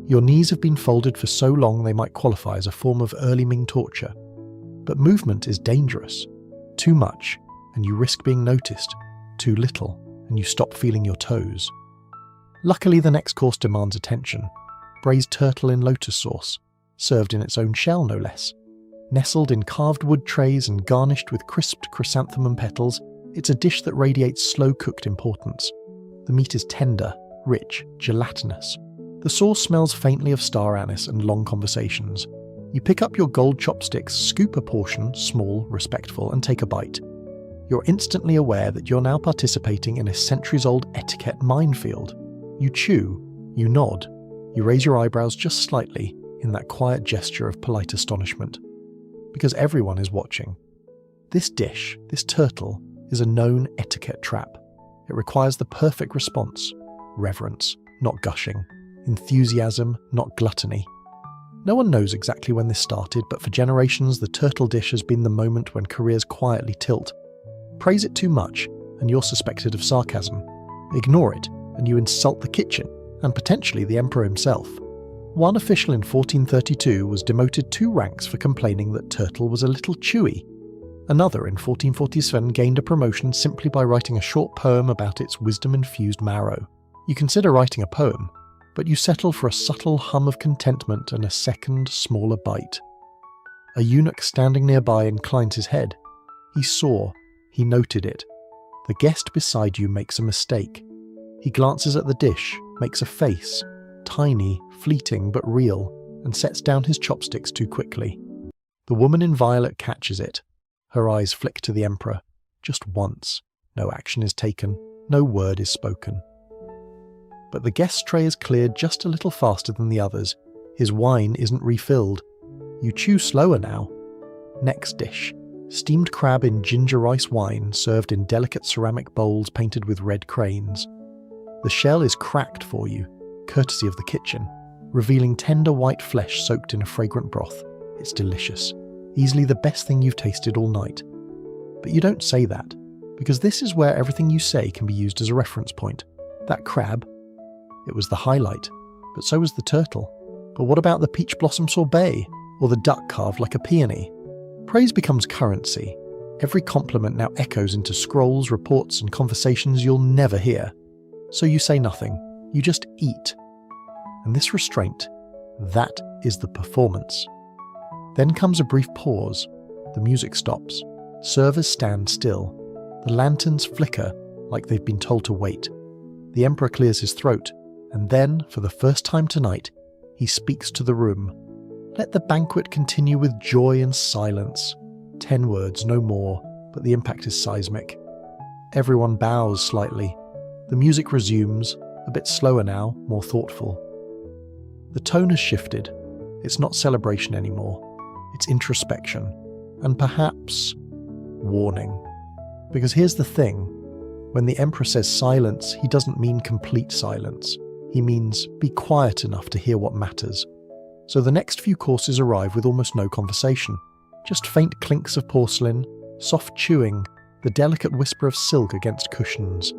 Your knees have been folded for so long they might qualify as a form of early Ming torture. But movement is dangerous. Too much, and you risk being noticed. Too little, and you stop feeling your toes. Luckily, the next course demands attention. Braised turtle in lotus sauce, served in its own shell no less. Nestled in carved wood trays and garnished with crisped chrysanthemum petals, it's a dish that radiates slow-cooked importance. The meat is tender, rich, gelatinous. The sauce smells faintly of star anise and long conversations. You pick up your gold chopsticks, scoop a portion, small, respectful, and take a bite. You're instantly aware that you're now participating in a centuries-old etiquette minefield. You chew, you nod, you raise your eyebrows just slightly in that quiet gesture of polite astonishment. Because everyone is watching. This dish, this turtle, is a known etiquette trap. It requires the perfect response. Reverence, not gushing. Enthusiasm, not gluttony. No one knows exactly when this started, but for generations the turtle dish has been the moment when careers quietly tilt. Praise it too much, and you're suspected of sarcasm. Ignore it, and you insult the kitchen, and potentially the emperor himself. One official in 1432 was demoted 2 ranks for complaining that turtle was a little chewy. Another in 1447 gained a promotion simply by writing a short poem about its wisdom-infused marrow. You consider writing a poem, but you settle for a subtle hum of contentment and a second, smaller bite. A eunuch standing nearby inclines his head. He saw, he noted it. The guest beside you makes a mistake. He glances at the dish, makes a face, tiny, fleeting but real, and sets down his chopsticks too quickly. The woman in violet catches it. Her eyes flick to the emperor. Just once. No action is taken. No word is spoken. But the guest's tray is cleared just a little faster than the others. His wine isn't refilled. You chew slower now. Next dish. Steamed crab in ginger rice wine served in delicate ceramic bowls painted with red cranes. The shell is cracked for you, courtesy of the kitchen, revealing tender white flesh soaked in a fragrant broth. It's delicious. Easily the best thing you've tasted all night. But you don't say that, because this is where everything you say can be used as a reference point. That crab, it was the highlight, but so was the turtle. But what about the peach blossom sorbet, or the duck carved like a peony? Praise becomes currency. Every compliment now echoes into scrolls, reports, and conversations you'll never hear. So you say nothing, you just eat. And this restraint, that is the performance. Then comes a brief pause. The music stops. Servers stand still. The lanterns flicker like they've been told to wait. The emperor clears his throat, and then, for the first time tonight, he speaks to the room. Let the banquet continue with joy and silence. 10 words, no more, but the impact is seismic. Everyone bows slightly. The music resumes, a bit slower now, more thoughtful. The tone has shifted. It's not celebration anymore. It's introspection, and perhaps warning. Because here's the thing, when the emperor says silence, he doesn't mean complete silence. He means be quiet enough to hear what matters. So the next few courses arrive with almost no conversation. Just faint clinks of porcelain, soft chewing, the delicate whisper of silk against cushions.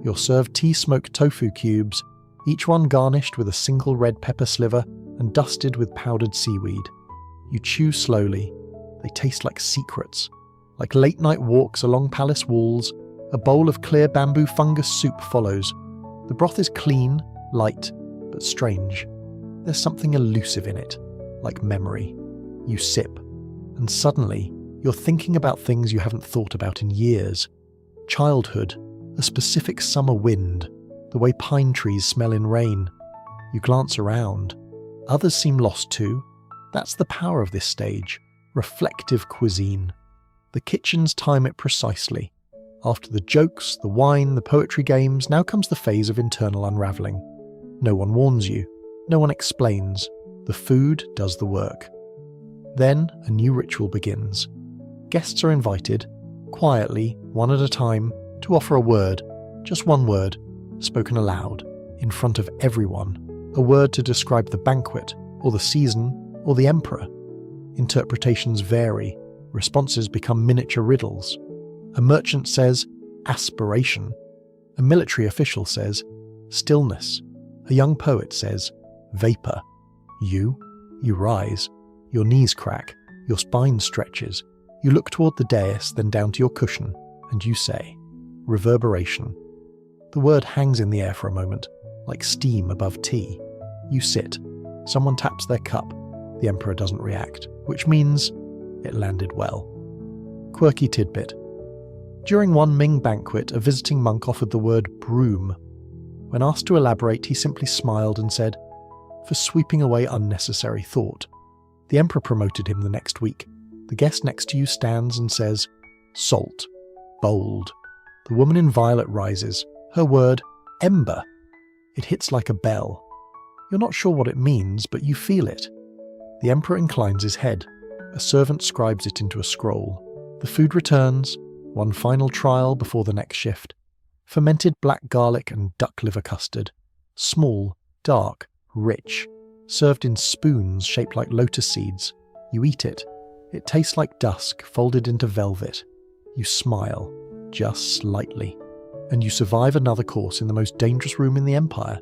You're served tea-smoked tofu cubes, each one garnished with a single red pepper sliver and dusted with powdered seaweed. You chew slowly. They taste like secrets. Like late-night walks along palace walls, a bowl of clear bamboo fungus soup follows. The broth is clean, light, but strange. There's something elusive in it, like memory. You sip, and suddenly you're thinking about things you haven't thought about in years. Childhood, a specific summer wind, the way pine trees smell in rain. You glance around. Others seem lost too. That's the power of this stage. Reflective cuisine. The kitchens time it precisely. After the jokes, the wine, the poetry games, now comes the phase of internal unravelling. No one warns you. No one explains. The food does the work. Then a new ritual begins. Guests are invited, quietly, one at a time, to offer a word, just one word, spoken aloud, in front of everyone. A word to describe the banquet, or the season, or the emperor. Interpretations vary. Responses become miniature riddles. A merchant says, aspiration. A military official says, stillness. A young poet says, vapor. You rise. Your knees crack. Your spine stretches. You look toward the dais, then down to your cushion, and you say, reverberation. The word hangs in the air for a moment, like steam above tea. You sit. Someone taps their cup. The emperor doesn't react, which means it landed well. Quirky tidbit. During one Ming banquet, a visiting monk offered the word broom. When asked to elaborate, he simply smiled and said, for sweeping away unnecessary thought. The emperor promoted him the next week. The guest next to you stands and says, salt, bold. The woman in violet rises. Her word, ember. It hits like a bell. You're not sure what it means, but you feel it. The emperor inclines his head. A servant scribes it into a scroll. The food returns, one final trial before the next shift. Fermented black garlic and duck liver custard. Small, dark, rich. served in spoons shaped like lotus seeds. You eat it. It tastes like dusk folded into velvet. You smile, just slightly, and you survive another course in the most dangerous room in the empire.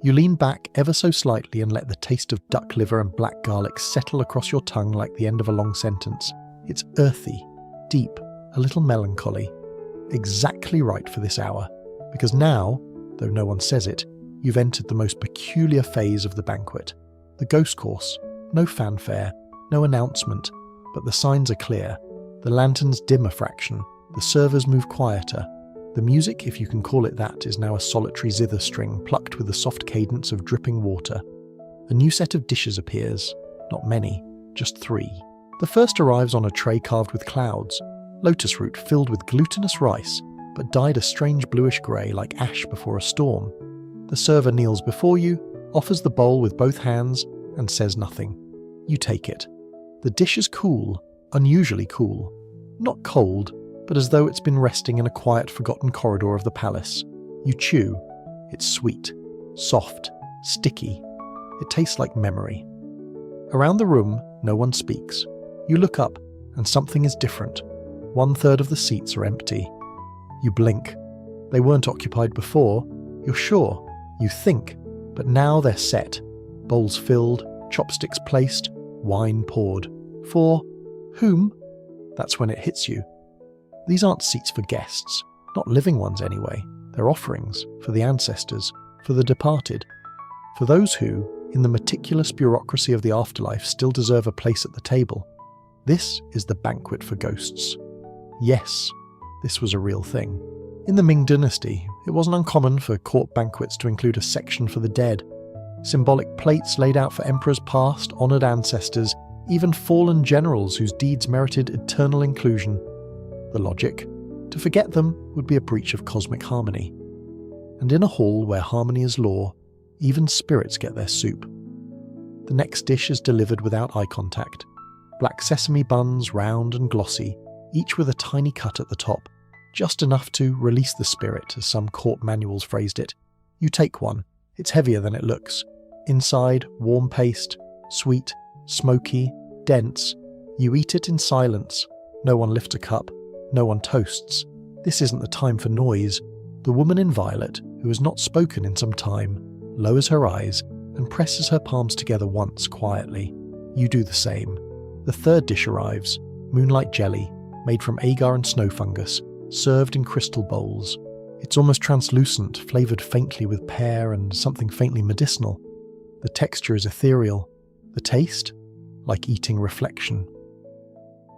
You lean back ever so slightly and let the taste of duck liver and black garlic settle across your tongue like the end of a long sentence. It's earthy, deep, a little melancholy. Exactly right for this hour, because now, though no one says it, you've entered the most peculiar phase of the banquet. The ghost course. No fanfare, no announcement, but the signs are clear. The lanterns dim a fraction, the servers move quieter. The music, if you can call it that, is now a solitary zither string plucked with the soft cadence of dripping water. A new set of dishes appears. Not many, just 3. The first arrives on a tray carved with clouds, lotus root filled with glutinous rice, but dyed a strange bluish grey like ash before a storm. The server kneels before you, offers the bowl with both hands, and says nothing. You take it. The dish is cool, unusually cool. Not cold, but as though it's been resting in a quiet, forgotten corridor of the palace. You chew. It's sweet, soft, sticky. It tastes like memory. Around the room, no one speaks. You look up, and something is different. 1/3 of the seats are empty. You blink. They weren't occupied before. You're sure. You think. But now they're set. Bowls filled, chopsticks placed, wine poured. For whom? That's when it hits you. These aren't seats for guests. Not living ones anyway. They're offerings for the ancestors, for the departed. For those who, in the meticulous bureaucracy of the afterlife, still deserve a place at the table. This is the banquet for ghosts. Yes, this was a real thing. In the Ming dynasty, it wasn't uncommon for court banquets to include a section for the dead. Symbolic plates laid out for emperors past, honoured ancestors, even fallen generals whose deeds merited eternal inclusion. The logic? To forget them would be a breach of cosmic harmony. And in a hall where harmony is law, even spirits get their soup. The next dish is delivered without eye contact. Black sesame buns, round and glossy, each with a tiny cut at the top, just enough to release the spirit, as some court manuals phrased it. You take one. It's heavier than it looks. Inside, warm paste, sweet, smoky, dense. You eat it in silence. No one lifts a cup. No one toasts. This isn't the time for noise. The woman in violet, who has not spoken in some time, lowers her eyes and presses her palms together once quietly. You do the same. The third dish arrives, moonlight jelly, made from agar and snow fungus, served in crystal bowls. It's almost translucent, flavoured faintly with pear and something faintly medicinal. The texture is ethereal. The taste? Like eating reflection.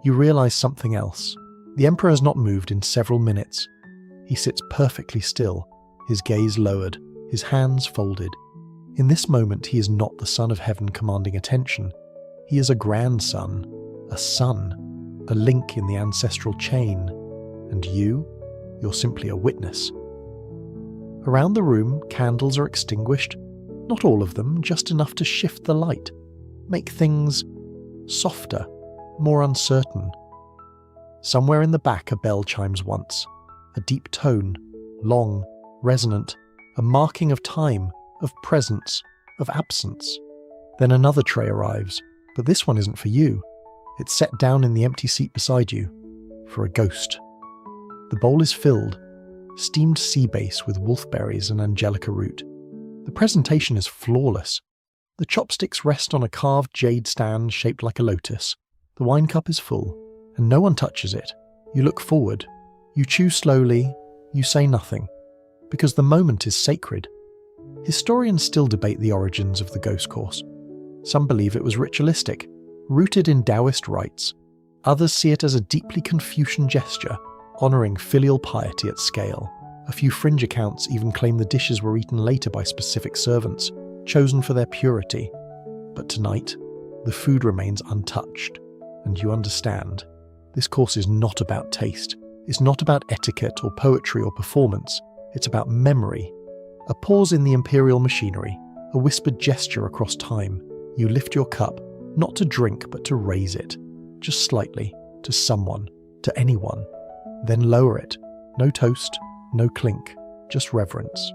You realise something else. The emperor has not moved in several minutes. He sits perfectly still, his gaze lowered, his hands folded. In this moment he is not the son of heaven commanding attention. He is a grandson, a son, a link in the ancestral chain. And you're simply a witness. Around the room, candles are extinguished. Not all of them, just enough to shift the light, make things softer, more uncertain. Somewhere in the back a bell chimes once, a deep tone, long, resonant, a marking of time, of presence, of absence. Then another tray arrives, but this one isn't for you. It's set down in the empty seat beside you, for a ghost. The bowl is filled, steamed sea bass with wolfberries and angelica root. The presentation is flawless. The chopsticks rest on a carved jade stand shaped like a lotus. The wine cup is full, and no one touches it. You look forward. You chew slowly. You say nothing, because the moment is sacred. Historians still debate the origins of the ghost course. Some believe it was ritualistic, rooted in Taoist rites. Others see it as a deeply Confucian gesture, honouring filial piety at scale. A few fringe accounts even claim the dishes were eaten later by specific servants, chosen for their purity. But tonight, the food remains untouched, and you understand. This course is not about taste. It's not about etiquette or poetry or performance. It's about memory. A pause in the imperial machinery, a whispered gesture across time. You lift your cup, not to drink but to raise it, just slightly, to someone, to anyone. Then lower it. No toast, no clink, just reverence.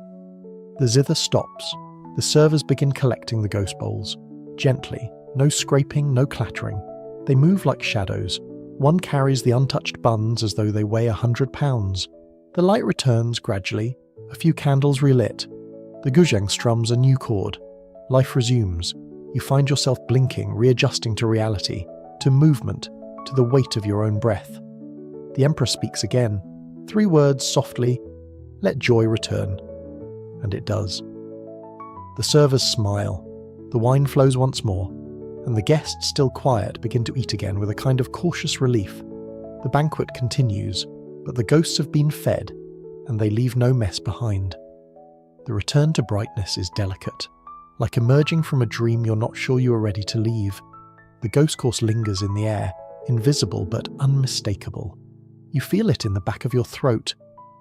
The zither stops. The servers begin collecting the ghost bowls. Gently, no scraping, no clattering. They move like shadows. One carries the untouched buns as though they weigh 100 pounds. The light returns gradually, a few candles relit. The guzheng strums a new chord. Life resumes. You find yourself blinking, readjusting to reality, to movement, to the weight of your own breath. The emperor speaks again. 3 words softly, "Let joy return." And it does. The servers smile. The wine flows once more, and the guests, still quiet, begin to eat again with a kind of cautious relief. The banquet continues, but the ghosts have been fed, and they leave no mess behind. The return to brightness is delicate, like emerging from a dream you're not sure you are ready to leave. The ghost course lingers in the air, invisible but unmistakable. You feel it in the back of your throat,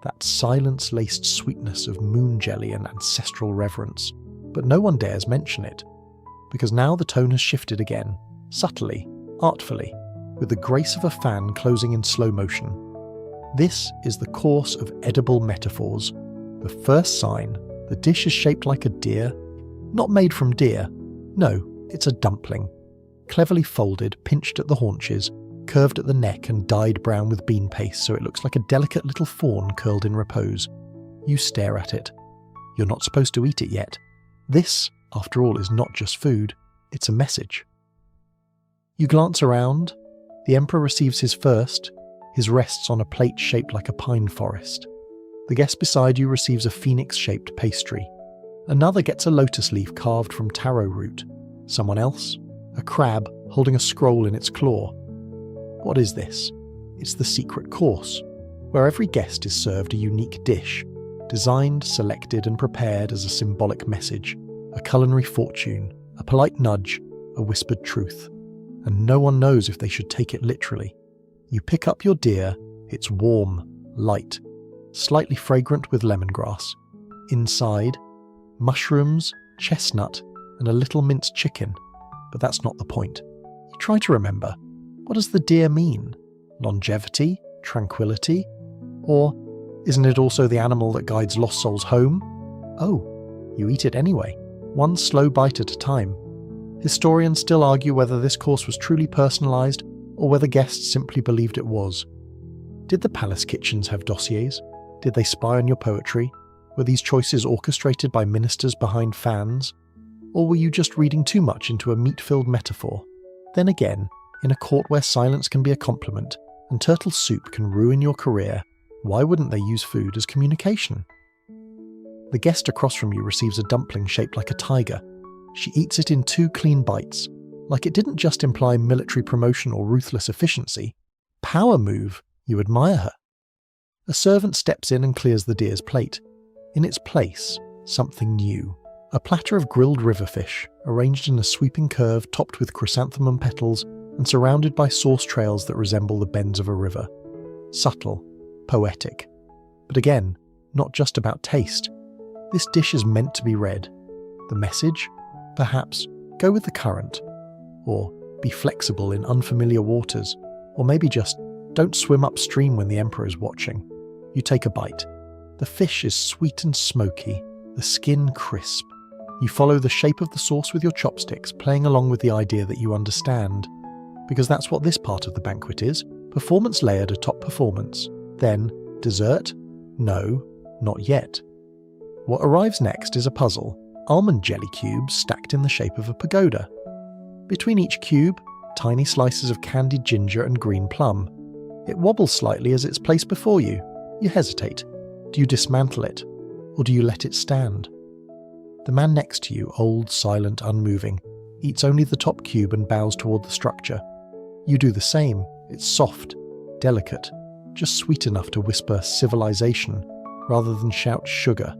that silence-laced sweetness of moon jelly and ancestral reverence. But no one dares mention it, because now the tone has shifted again, subtly, artfully, with the grace of a fan closing in slow motion. This is the course of edible metaphors. The first sign, the dish is shaped like a deer. Not made from deer. No, it's a dumpling. Cleverly folded, pinched at the haunches, curved at the neck and dyed brown with bean paste so it looks like a delicate little fawn curled in repose. You stare at it. You're not supposed to eat it yet. This, after all, is not just food, it's a message. You glance around. The emperor receives his first. His rests on a plate shaped like a pine forest. The guest beside you receives a phoenix-shaped pastry. Another gets a lotus leaf carved from taro root. Someone else, a crab holding a scroll in its claw. What is this? It's the secret course, where every guest is served a unique dish, designed, selected and prepared as a symbolic message, a culinary fortune, a polite nudge, a whispered truth. And no one knows if they should take it literally. You pick up your deer. It's warm, light, slightly fragrant with lemongrass. Inside, mushrooms, chestnut, and a little minced chicken. But that's not the point. You try to remember. What does the deer mean? Longevity? Tranquility? Or isn't it also the animal that guides lost souls home? Oh, you eat it anyway, one slow bite at a time. Historians still argue whether this course was truly personalised or whether guests simply believed it was. Did the palace kitchens have dossiers? Did they spy on your poetry? Were these choices orchestrated by ministers behind fans? Or were you just reading too much into a meat-filled metaphor? Then again, in a court where silence can be a compliment and turtle soup can ruin your career, why wouldn't they use food as communication? The guest across from you receives a dumpling shaped like a tiger. She eats it in 2 clean bites, like it didn't just imply military promotion or ruthless efficiency. Power move, you admire her. A servant steps in and clears the deer's plate. In its place, something new. A platter of grilled riverfish, arranged in a sweeping curve topped with chrysanthemum petals and surrounded by sauce trails that resemble the bends of a river. Subtle, poetic. But again, not just about taste. This dish is meant to be read. The message? Perhaps, go with the current. Or, be flexible in unfamiliar waters. Or maybe just, don't swim upstream when the emperor is watching. You take a bite. The fish is sweet and smoky, the skin crisp. You follow the shape of the sauce with your chopsticks, playing along with the idea that you understand. Because that's what this part of the banquet is, performance layered atop performance. Then, dessert? No, not yet. What arrives next is a puzzle, almond jelly cubes stacked in the shape of a pagoda. Between each cube, tiny slices of candied ginger and green plum. It wobbles slightly as it's placed before you. You hesitate. Do you dismantle it? Or do you let it stand? The man next to you, old, silent, unmoving, eats only the top cube and bows toward the structure. You do the same. It's soft, delicate, just sweet enough to whisper civilization rather than shout sugar.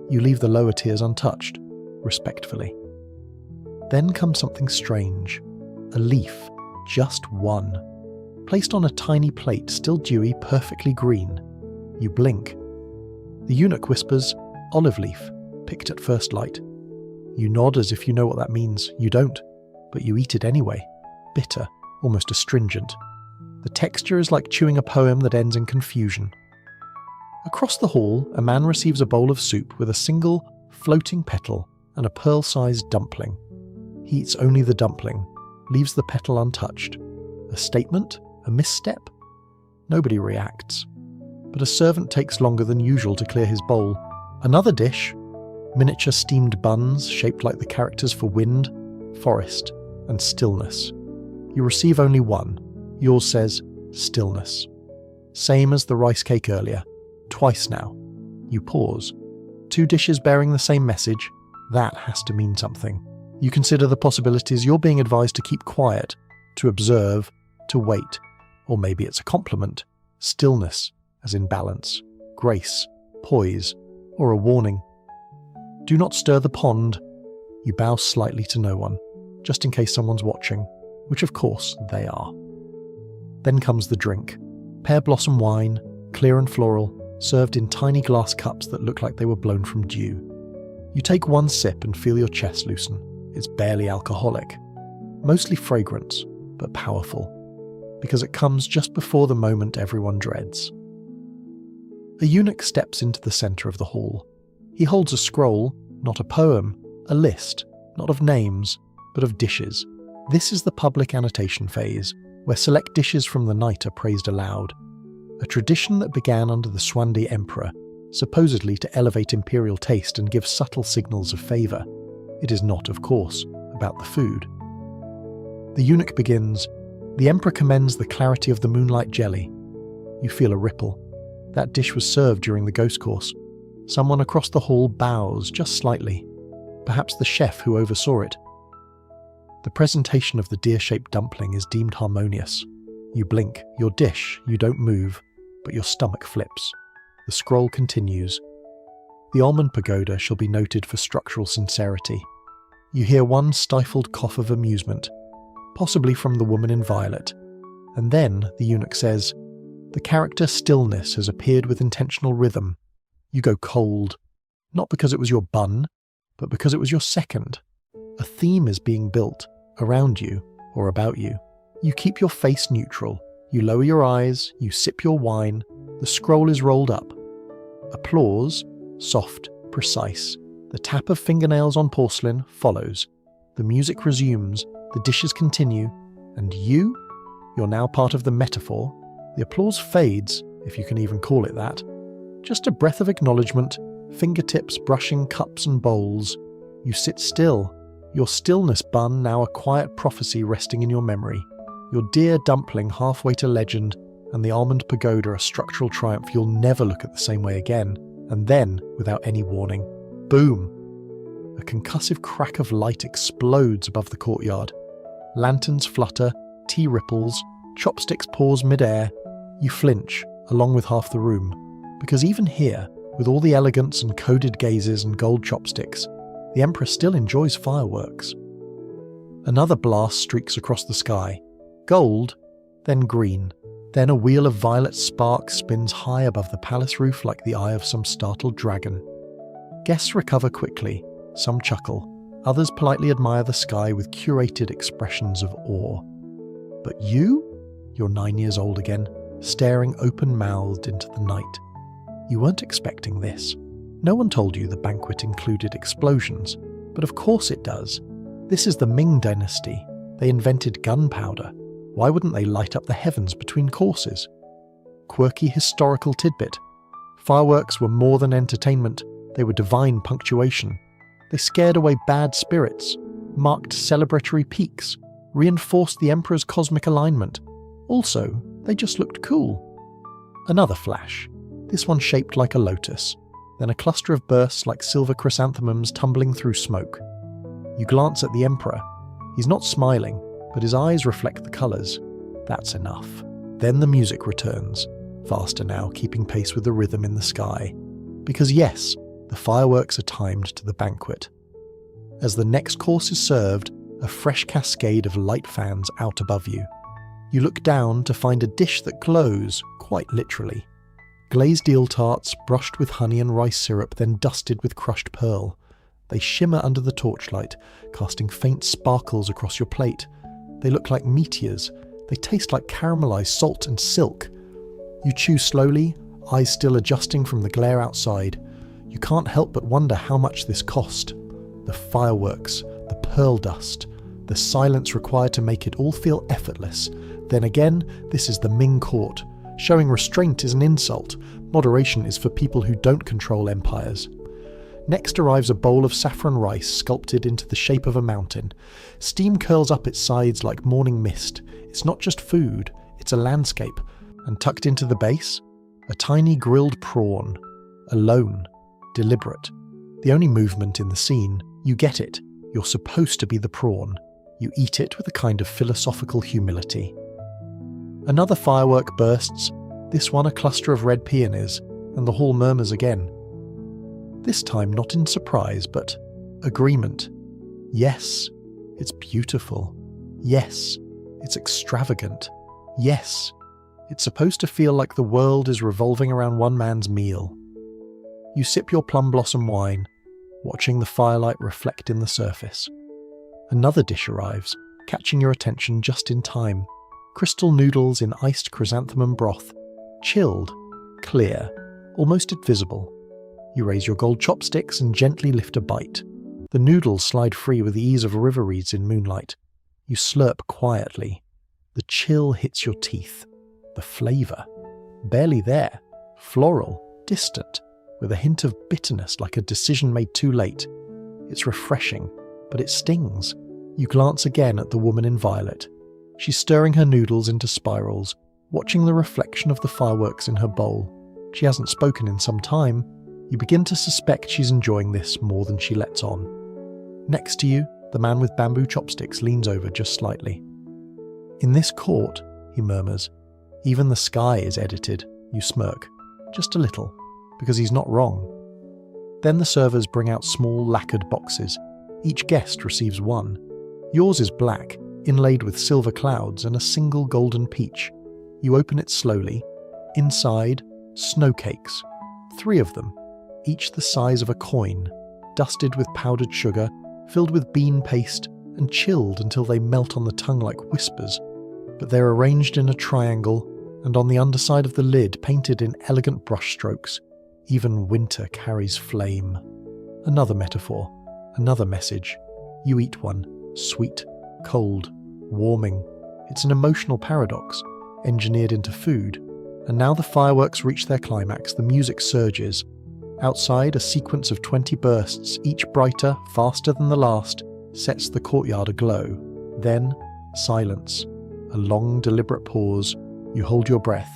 You leave the lower tiers untouched, respectfully. Then comes something strange. A leaf, just one, placed on a tiny plate, still dewy, perfectly green. You blink. The eunuch whispers, olive leaf, picked at first light. You nod as if you know what that means. You don't, but you eat it anyway. Bitter, almost astringent. The texture is like chewing a poem that ends in confusion. Across the hall, a man receives a bowl of soup with a single, floating petal and a pearl-sized dumpling. He eats only the dumpling, leaves the petal untouched. A statement? A misstep? Nobody reacts. But a servant takes longer than usual to clear his bowl. Another dish? Miniature steamed buns shaped like the characters for wind, forest, and stillness. You receive only one. Yours says, stillness. Same as the rice cake earlier. Twice now. You pause. 2 dishes bearing the same message. That has to mean something. You consider the possibilities. You're being advised to keep quiet, to observe, to wait. Or maybe it's a compliment. Stillness, as in balance, grace, poise, or a warning. Do not stir the pond. You bow slightly to no one, just in case someone's watching, which of course they are. Then comes the drink. Pear blossom wine, clear and floral, served in tiny glass cups that look like they were blown from dew. You take one sip and feel your chest loosen. It's barely alcoholic. Mostly fragrance, but powerful. Because it comes just before the moment everyone dreads. A eunuch steps into the centre of the hall. He holds a scroll, not a poem, a list, not of names, but of dishes. This is the public annotation phase, where select dishes from the night are praised aloud. A tradition that began under the Xuande emperor, supposedly to elevate imperial taste and give subtle signals of favour. It is not, of course, about the food. The eunuch begins, "The emperor commends the clarity of the moonlight jelly." You feel a ripple. That dish was served during the ghost course. Someone across the hall bows just slightly. Perhaps the chef who oversaw it. The presentation of the deer-shaped dumpling is deemed harmonious. You blink, your dish, you don't move, but your stomach flips. The scroll continues. The almond pagoda shall be noted for structural sincerity. You hear one stifled cough of amusement, possibly from the woman in violet. And then the eunuch says, "The character stillness has appeared with intentional rhythm." You go cold, not because it was your bun, but because it was your second. A theme is being built, around you or about you. You keep your face neutral. You lower your eyes, you sip your wine. The scroll is rolled up. Applause, soft, precise. The tap of fingernails on porcelain follows. The music resumes, the dishes continue, and you're now part of the metaphor. The applause fades, if you can even call it that. Just a breath of acknowledgement, fingertips brushing cups and bowls. You sit still, your stillness bun now a quiet prophecy resting in your memory. Your dear dumpling halfway to legend, and the almond pagoda a structural triumph you'll never look at the same way again. And then, without any warning, boom! A concussive crack of light explodes above the courtyard. Lanterns flutter, tea ripples, chopsticks pause mid-air. You flinch, along with half the room. Because even here, with all the elegance and coded gazes and gold chopsticks, the emperor still enjoys fireworks. Another blast streaks across the sky. Gold, then green. Then a wheel of violet sparks spins high above the palace roof like the eye of some startled dragon. Guests recover quickly. Some chuckle. Others politely admire the sky with curated expressions of awe. But you're 9 years old again, staring open-mouthed into the night. You weren't expecting this. No one told you the banquet included explosions, but of course it does. This is the Ming dynasty. They invented gunpowder. Why wouldn't they light up the heavens between courses? Quirky historical tidbit. Fireworks were more than entertainment. They were divine punctuation. They scared away bad spirits, marked celebratory peaks, reinforced the emperor's cosmic alignment. Also, they just looked cool. Another flash. This one shaped like a lotus, then a cluster of bursts like silver chrysanthemums tumbling through smoke. You glance at the emperor. He's not smiling, but his eyes reflect the colours. That's enough. Then the music returns, faster now, keeping pace with the rhythm in the sky. Because yes, the fireworks are timed to the banquet. As the next course is served, a fresh cascade of light fans out above you. You look down to find a dish that glows, quite literally. Glazed eel tarts, brushed with honey and rice syrup, then dusted with crushed pearl. They shimmer under the torchlight, casting faint sparkles across your plate. They look like meteors. They taste like caramelized salt and silk. You chew slowly, eyes still adjusting from the glare outside. You can't help but wonder how much this cost. The fireworks, the pearl dust, the silence required to make it all feel effortless. Then again, this is the Ming court. Showing restraint is an insult. Moderation is for people who don't control empires. Next arrives a bowl of saffron rice sculpted into the shape of a mountain. Steam curls up its sides like morning mist. It's not just food, it's a landscape. And tucked into the base, a tiny grilled prawn. Alone. Deliberate. The only movement in the scene. You get it. You're supposed to be the prawn. You eat it with a kind of philosophical humility. Another firework bursts, this one a cluster of red peonies, and the hall murmurs again. This time not in surprise, but agreement. Yes, it's beautiful. Yes, it's extravagant. Yes, it's supposed to feel like the world is revolving around one man's meal. You sip your plum blossom wine, watching the firelight reflect in the surface. Another dish arrives, catching your attention just in time. Crystal noodles in iced chrysanthemum broth, chilled, clear, almost invisible. You raise your gold chopsticks and gently lift a bite. The noodles slide free with the ease of river reeds in moonlight. You slurp quietly. The chill hits your teeth. The flavour, barely there, floral, distant, with a hint of bitterness like a decision made too late. It's refreshing, but it stings. You glance again at the woman in violet. She's stirring her noodles into spirals, watching the reflection of the fireworks in her bowl. She hasn't spoken in some time. You begin to suspect she's enjoying this more than she lets on. Next to you, the man with bamboo chopsticks leans over just slightly. "In this court," he murmurs, "even the sky is edited." You smirk. Just a little, because he's not wrong. Then the servers bring out small lacquered boxes. Each guest receives one. Yours is black, inlaid with silver clouds and a single golden peach. You open it slowly. Inside, snow cakes. 3 of them, each the size of a coin, dusted with powdered sugar, filled with bean paste, and chilled until they melt on the tongue like whispers. But they're arranged in a triangle, and on the underside of the lid, painted in elegant brushstrokes, even winter carries flame. Another metaphor, another message. You eat one, sweet, cold, warming. It's an emotional paradox, engineered into food. And now the fireworks reach their climax, the music surges. Outside, a sequence of 20 bursts, each brighter, faster than the last, sets the courtyard aglow. Then, silence. A long, deliberate pause. You hold your breath.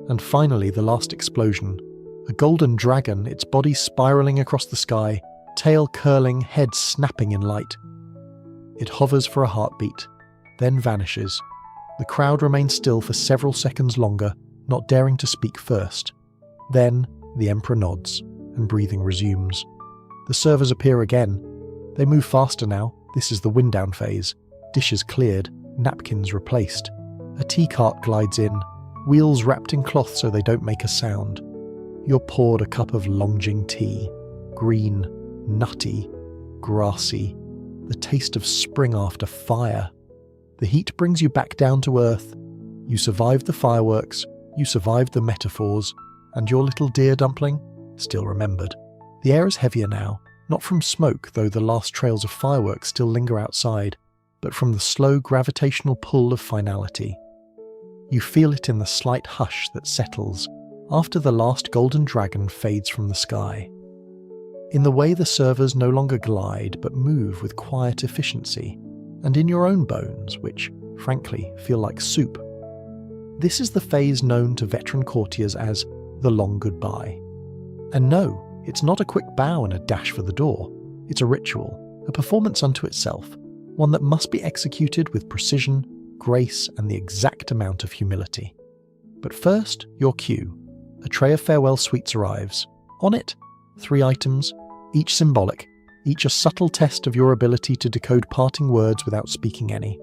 And finally, the last explosion. A golden dragon, its body spiraling across the sky, tail curling, head snapping in light. It hovers for a heartbeat, then vanishes. The crowd remains still for several seconds longer, not daring to speak first. Then, the emperor nods, and breathing resumes. The servers appear again. They move faster now. This is the wind-down phase. Dishes cleared, napkins replaced. A tea cart glides in, wheels wrapped in cloth so they don't make a sound. You're poured a cup of Longjing tea. Green, nutty, grassy. The taste of spring after fire. The heat brings you back down to earth. You survived the fireworks, you survived the metaphors, and your little deer dumpling, still remembered. The air is heavier now, not from smoke, though the last trails of fireworks still linger outside, but from the slow gravitational pull of finality. You feel it in the slight hush that settles after the last golden dragon fades from the sky. In the way the servers no longer glide but move with quiet efficiency, and in your own bones, which, frankly, feel like soup. This is the phase known to veteran courtiers as the long goodbye. And no, it's not a quick bow and a dash for the door. It's a ritual, a performance unto itself, one that must be executed with precision, grace, and the exact amount of humility. But first, your cue. A tray of farewell sweets arrives. On it, 3 items, each symbolic, each a subtle test of your ability to decode parting words without speaking any.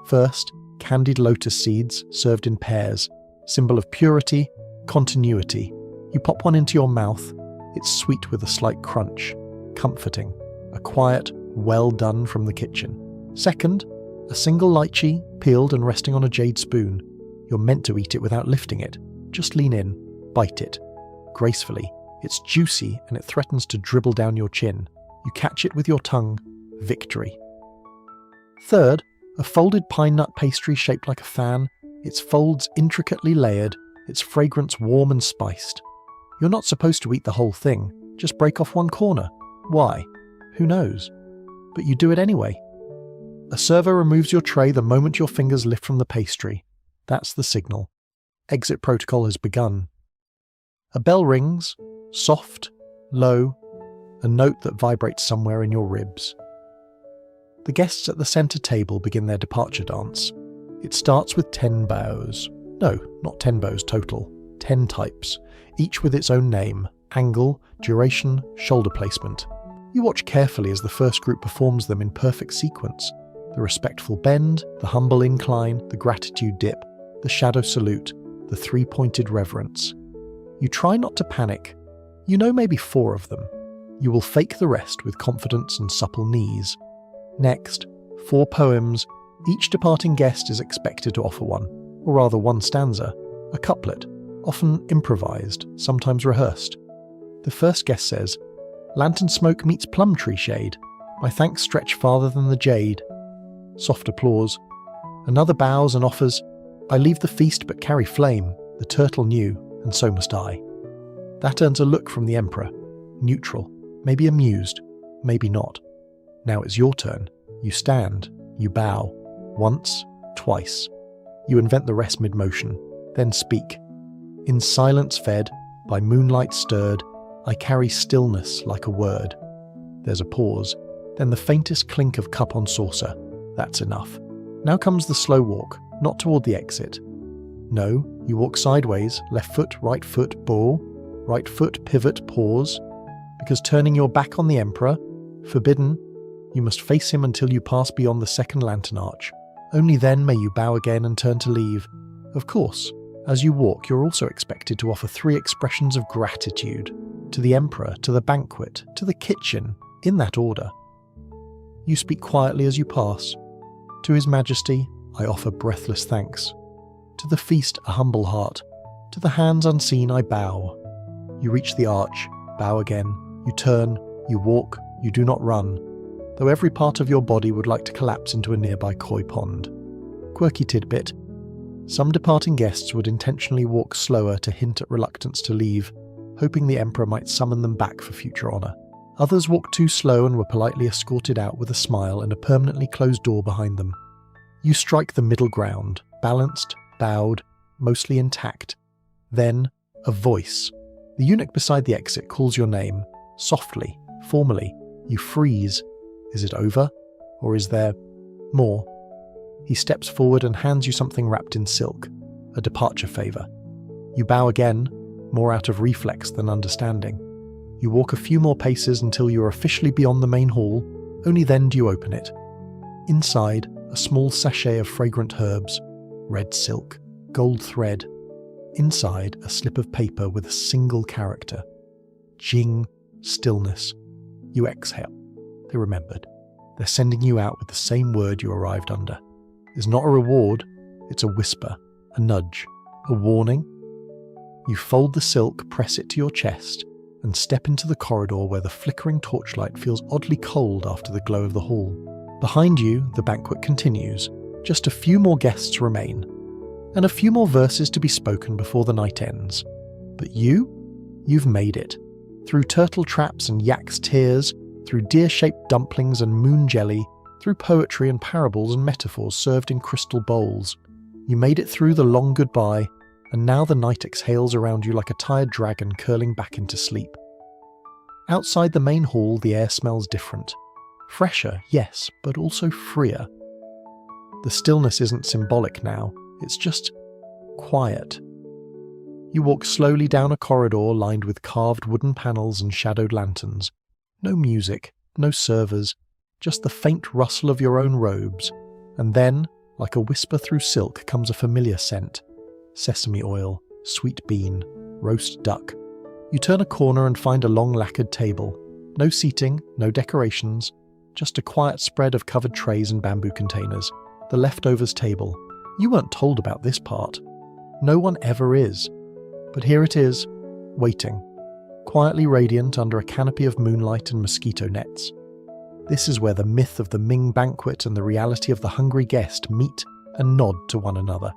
First, candied lotus seeds served in pairs, symbol of purity, continuity. You pop one into your mouth. It's sweet with a slight crunch, comforting, a quiet, well done from the kitchen. Second, a single lychee, peeled and resting on a jade spoon. You're meant to eat it without lifting it. Just lean in, bite it. Gracefully. It's juicy and it threatens to dribble down your chin. You catch it with your tongue. Victory. Third, a folded pine nut pastry shaped like a fan, its folds intricately layered, its fragrance warm and spiced. You're not supposed to eat the whole thing, just break off one corner. Why? Who knows? But you do it anyway. A server removes your tray the moment your fingers lift from the pastry. That's the signal. Exit protocol has begun. A bell rings, soft, low, a note that vibrates somewhere in your ribs. The guests at the centre table begin their departure dance. It starts with 10 bows. No, not 10 bows total. 10 types, each with its own name, angle, duration, shoulder placement. You watch carefully as the first group performs them in perfect sequence. The respectful bend, the humble incline, the gratitude dip, the shadow salute, the three-pointed reverence. You try not to panic. You know maybe 4 of them. You will fake the rest with confidence and supple knees. Next, 4 poems. Each departing guest is expected to offer one, or rather one stanza, a couplet, often improvised, sometimes rehearsed. The first guest says, "Lantern smoke meets plum tree shade. My thanks stretch farther than the jade." Soft applause. Another bows and offers, "I leave the feast but carry flame. The turtle knew, and so must I." That earns a look from the emperor. Neutral, maybe amused, maybe not. Now it's your turn. You stand, you bow. Once, twice. You invent the rest mid-motion, then speak. In silence fed, by moonlight stirred, I carry stillness like a word. There's a pause, then the faintest clink of cup on saucer. That's enough. Now comes the slow walk, not toward the exit. No, you walk sideways, left foot, bow, right foot, pivot, pause. Because turning your back on the emperor, forbidden, you must face him until you pass beyond the second lantern arch. Only then may you bow again and turn to leave. Of course, as you walk, you're also expected to offer 3 expressions of gratitude. To the emperor, to the banquet, to the kitchen, in that order. You speak quietly as you pass. To His Majesty, I offer breathless thanks. To the feast, a humble heart. To the hands unseen, I bow. You reach the arch, bow again. You turn, you walk, you do not run, though every part of your body would like to collapse into a nearby koi pond. Quirky tidbit. Some departing guests would intentionally walk slower to hint at reluctance to leave, hoping the emperor might summon them back for future honour. Others walked too slow and were politely escorted out with a smile and a permanently closed door behind them. You strike the middle ground, balanced, bowed, mostly intact. Then, a voice. The eunuch beside the exit calls your name, softly, formally. You freeze. Is it over? Or is there more? He steps forward and hands you something wrapped in silk, a departure favour. You bow again, more out of reflex than understanding. You walk a few more paces until you are officially beyond the main hall, only then do you open it. Inside, a small sachet of fragrant herbs, red silk, gold thread. Inside, a slip of paper with a single character. Jing, stillness. You exhale. They remembered. They're sending you out with the same word you arrived under. It's not a reward, it's a whisper, a nudge, a warning. You fold the silk, press it to your chest, and step into the corridor where the flickering torchlight feels oddly cold after the glow of the hall. Behind you, the banquet continues. Just a few more guests remain, and a few more verses to be spoken before the night ends. But you've made it. Through turtle traps and yak's tears, through deer-shaped dumplings and moon jelly, through poetry and parables and metaphors served in crystal bowls. You made it through the long goodbye, and now the night exhales around you like a tired dragon curling back into sleep. Outside the main hall, the air smells different. Fresher, yes, but also freer. The stillness isn't symbolic now, it's just quiet. You walk slowly down a corridor lined with carved wooden panels and shadowed lanterns. No music, no servers, just the faint rustle of your own robes. And then, like a whisper through silk, comes a familiar scent. Sesame oil, sweet bean, roast duck. You turn a corner and find a long lacquered table. No seating, no decorations, just a quiet spread of covered trays and bamboo containers. The leftovers table. You weren't told about this part. No one ever is. But here it is, waiting, quietly radiant under a canopy of moonlight and mosquito nets. This is where the myth of the Ming banquet and the reality of the hungry guest meet and nod to one another.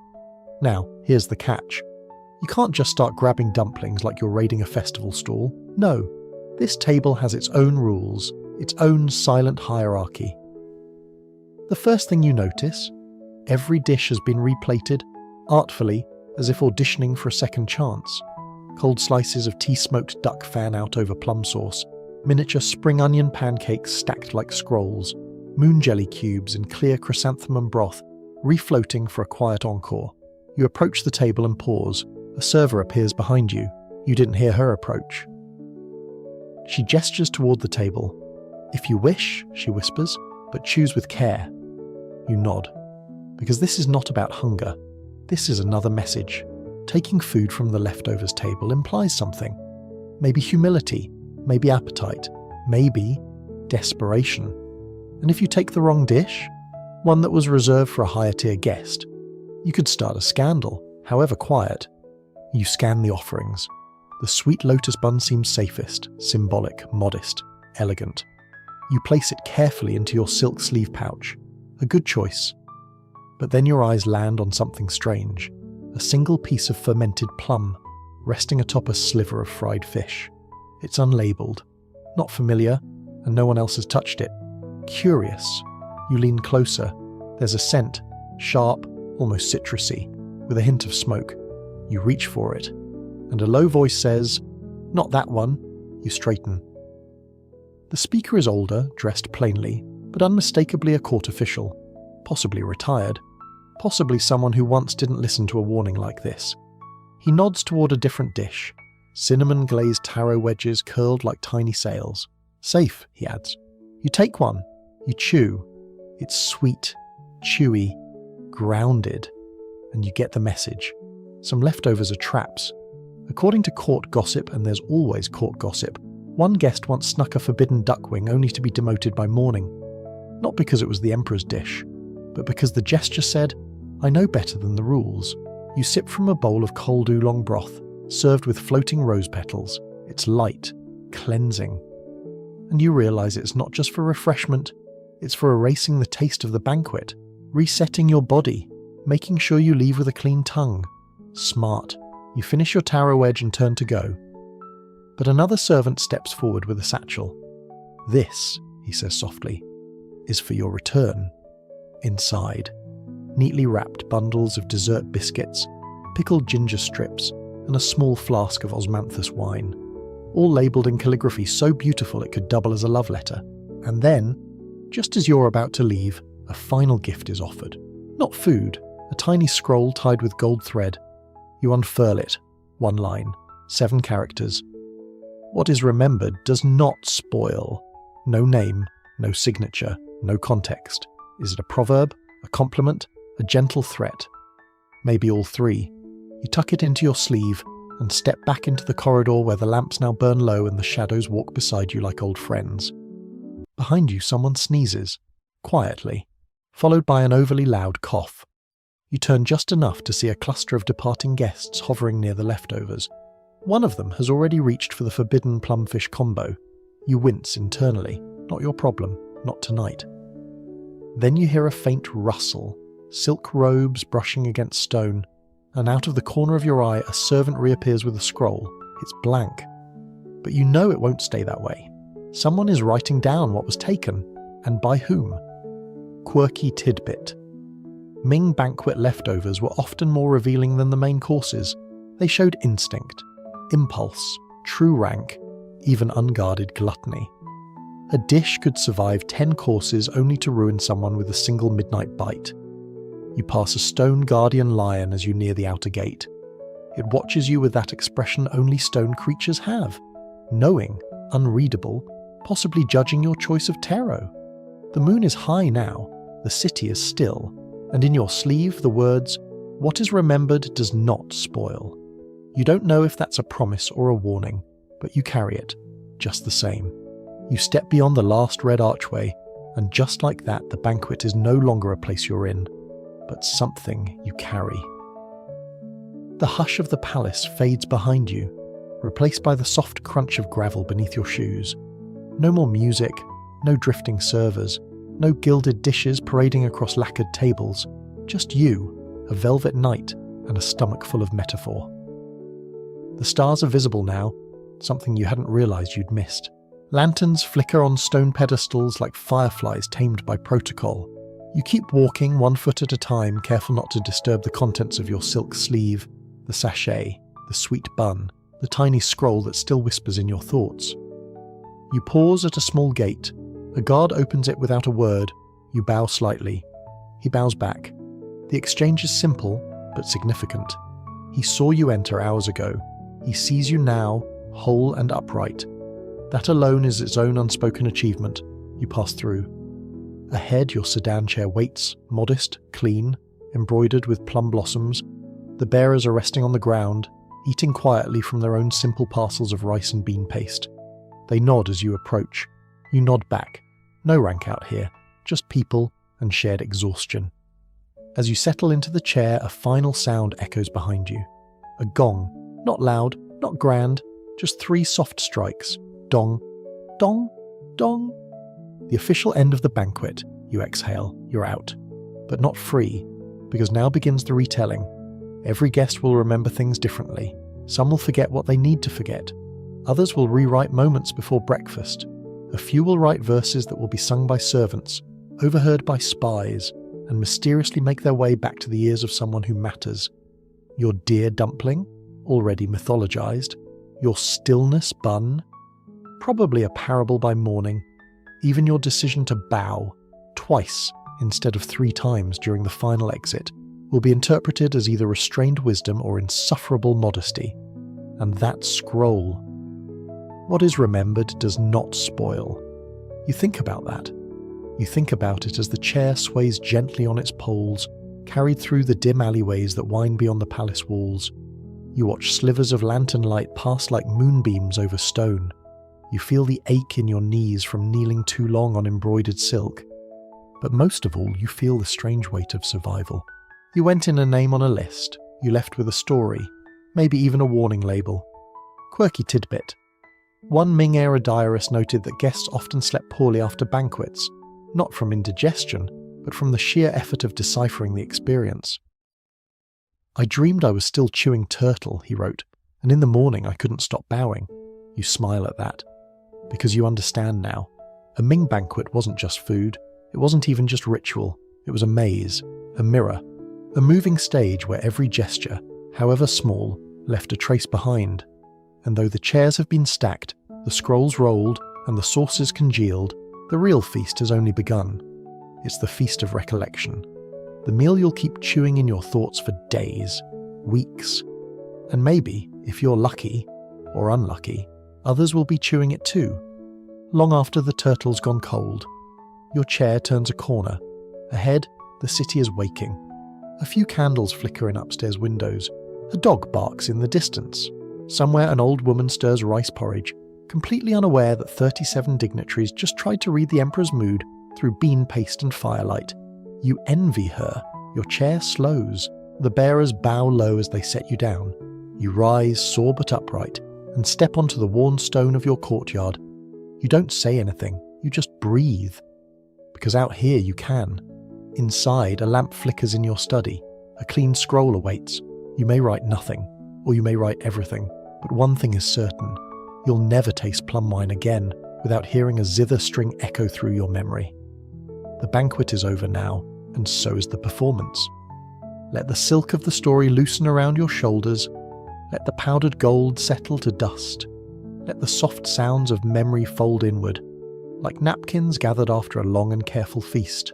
Now, here's the catch. You can't just start grabbing dumplings like you're raiding a festival stall. No, this table has its own rules, its own silent hierarchy. The first thing you notice, every dish has been replated, artfully, as if auditioning for a second chance. Cold slices of tea-smoked duck fan out over plum sauce, miniature spring onion pancakes stacked like scrolls, moon jelly cubes in clear chrysanthemum broth, refloating for a quiet encore. You approach the table and pause. A server appears behind you. You didn't hear her approach. She gestures toward the table. "If you wish," she whispers, "but choose with care." You nod. Because this is not about hunger. This is another message. Taking food from the leftovers table implies something. Maybe humility, maybe appetite, maybe desperation. And if you take the wrong dish, one that was reserved for a higher tier guest, you could start a scandal, however quiet. You scan the offerings. The sweet lotus bun seems safest, symbolic, modest, elegant. You place it carefully into your silk sleeve pouch. A good choice. But then your eyes land on something strange. A single piece of fermented plum, resting atop a sliver of fried fish. It's unlabeled, not familiar, and no one else has touched it. Curious. You lean closer. There's a scent, sharp, almost citrusy, with a hint of smoke. You reach for it, and a low voice says, "Not that one." You straighten. The speaker is older, dressed plainly, but unmistakably a court official, possibly retired, possibly someone who once didn't listen to a warning like this. He nods toward a different dish, cinnamon-glazed taro wedges curled like tiny sails. "Safe," he adds. You take one. You chew. It's sweet, chewy, grounded, and you get the message. Some leftovers are traps. According to court gossip, and there's always court gossip, one guest once snuck a forbidden duck wing only to be demoted by morning. Not because it was the emperor's dish, but because the gesture said, "I know better than the rules." You sip from a bowl of cold oolong broth, served with floating rose petals. It's light, cleansing. And you realize it's not just for refreshment, it's for erasing the taste of the banquet, resetting your body, making sure you leave with a clean tongue. Smart. You finish your taro wedge and turn to go. But another servant steps forward with a satchel. "This," he says softly, "is for your return." Inside, neatly wrapped bundles of dessert biscuits, pickled ginger strips, and a small flask of osmanthus wine, all labelled in calligraphy so beautiful it could double as a love letter. And then, just as you're about to leave, a final gift is offered. Not food, a tiny scroll tied with gold thread. You unfurl it. One line, 7 characters. What is remembered does not spoil. No name, no signature, no context. Is it a proverb, a compliment, a gentle threat? Maybe all three. You tuck it into your sleeve and step back into the corridor where the lamps now burn low and the shadows walk beside you like old friends. Behind you, someone sneezes, quietly, followed by an overly loud cough. You turn just enough to see a cluster of departing guests hovering near the leftovers. One of them has already reached for the forbidden plumfish combo. You wince internally. Not your problem, not tonight. Then you hear a faint rustle, silk robes brushing against stone, and out of the corner of your eye a servant reappears with a scroll. It's blank. But you know it won't stay that way. Someone is writing down what was taken, and by whom. Quirky tidbit. Ming banquet leftovers were often more revealing than the main courses. They showed instinct, impulse, true rank, even unguarded gluttony. A dish could survive 10 courses only to ruin someone with a single midnight bite. You pass a stone guardian lion as you near the outer gate. It watches you with that expression only stone creatures have, knowing, unreadable, possibly judging your choice of taro. The moon is high now, the city is still, and in your sleeve the words, "What is remembered does not spoil." You don't know if that's a promise or a warning, but you carry it, just the same. You step beyond the last red archway, and just like that, the banquet is no longer a place you're in, but something you carry. The hush of the palace fades behind you, replaced by the soft crunch of gravel beneath your shoes. No more music, no drifting servers, no gilded dishes parading across lacquered tables, just you, a velvet night, and a stomach full of metaphor. The stars are visible now, something you hadn't realised you'd missed. Lanterns flicker on stone pedestals like fireflies tamed by protocol. You keep walking 1 foot at a time, careful not to disturb the contents of your silk sleeve, the sachet, the sweet bun, the tiny scroll that still whispers in your thoughts. You pause at a small gate. A guard opens it without a word. You bow slightly. He bows back. The exchange is simple, but significant. He saw you enter hours ago. He sees you now, whole and upright. That alone is its own unspoken achievement. You pass through. Ahead, your sedan chair waits, modest, clean, embroidered with plum blossoms. The bearers are resting on the ground, eating quietly from their own simple parcels of rice and bean paste. They nod as you approach. You nod back. No rank out here, just people and shared exhaustion. As you settle into the chair, a final sound echoes behind you. A gong, not loud, not grand, just 3 soft strikes. Dong, dong, dong. The official end of the banquet. You exhale, you're out. But not free, because now begins the retelling. Every guest will remember things differently. Some will forget what they need to forget. Others will rewrite moments before breakfast. A few will write verses that will be sung by servants, overheard by spies, and mysteriously make their way back to the ears of someone who matters. Your dear dumpling, already mythologized. Your stillness bun, probably a parable by morning. Even your decision to bow, twice instead of 3 times during the final exit, will be interpreted as either restrained wisdom or insufferable modesty. And that scroll. What is remembered does not spoil. You think about that. You think about it as the chair sways gently on its poles, carried through the dim alleyways that wind beyond the palace walls. You watch slivers of lantern light pass like moonbeams over stone. You feel the ache in your knees from kneeling too long on embroidered silk. But most of all, you feel the strange weight of survival. You went in a name on a list. You left with a story, maybe even a warning label. Quirky tidbit. One Ming-era diarist noted that guests often slept poorly after banquets, not from indigestion, but from the sheer effort of deciphering the experience. I dreamed I was still chewing turtle, he wrote, and in the morning I couldn't stop bowing. You smile at that. Because you understand now. A Ming banquet wasn't just food. It wasn't even just ritual. It was a maze, a mirror, a moving stage where every gesture, however small, left a trace behind. And though the chairs have been stacked, the scrolls rolled, and the sauces congealed, the real feast has only begun. It's the feast of recollection. The meal you'll keep chewing in your thoughts for days, weeks. And maybe, if you're lucky, or unlucky, others will be chewing it too. Long after the turtle's gone cold, your chair turns a corner. Ahead, the city is waking. A few candles flicker in upstairs windows. A dog barks in the distance. Somewhere an old woman stirs rice porridge, completely unaware that 37 dignitaries just tried to read the emperor's mood through bean paste and firelight. You envy her. Your chair slows. The bearers bow low as they set you down. You rise, sore but upright, and step onto the worn stone of your courtyard. You don't say anything, you just breathe. Because out here you can. Inside, a lamp flickers in your study. A clean scroll awaits. You may write nothing, or you may write everything, but one thing is certain. You'll never taste plum wine again without hearing a zither string echo through your memory. The banquet is over now, and so is the performance. Let the silk of the story loosen around your shoulders. Let the powdered gold settle to dust. Let the soft sounds of memory fold inward, like napkins gathered after a long and careful feast.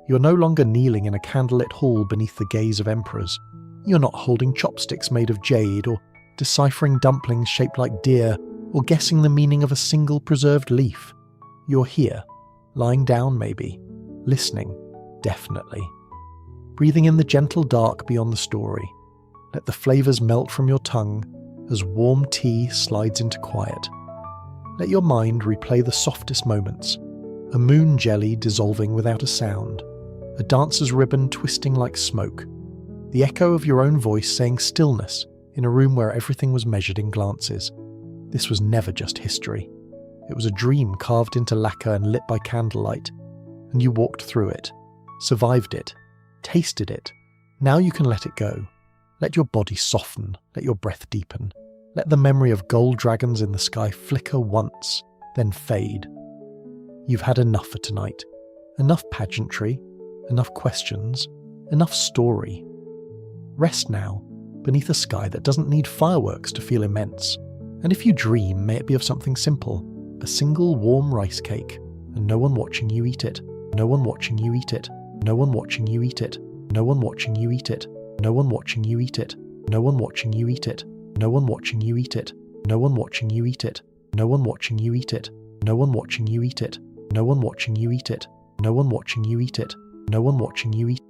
You're no longer kneeling in a candlelit hall beneath the gaze of emperors. You're not holding chopsticks made of jade, or deciphering dumplings shaped like deer, or guessing the meaning of a single preserved leaf. You're here, lying down maybe, listening, definitely. Breathing in the gentle dark beyond the story. Let the flavours melt from your tongue as warm tea slides into quiet. Let your mind replay the softest moments. A moon jelly dissolving without a sound. A dancer's ribbon twisting like smoke. The echo of your own voice saying stillness in a room where everything was measured in glances. This was never just history. It was a dream carved into lacquer and lit by candlelight. And you walked through it, survived it, tasted it. Now you can let it go. Let your body soften, let your breath deepen. Let the memory of gold dragons in the sky flicker once, then fade. You've had enough for tonight. Enough pageantry, enough questions, enough story. Rest now, beneath a sky that doesn't need fireworks to feel immense. And if you dream, may it be of something simple, a single warm rice cake, and no one watching you eat it, no one watching you eat it, no one watching you eat it, no one watching you eat it, no one watching you eat it, no one watching you eat it, no one watching you eat it, no one watching you eat it, no one watching you eat it, no one watching you eat it, no one watching you eat it, no one watching you eat it, no one watching you eat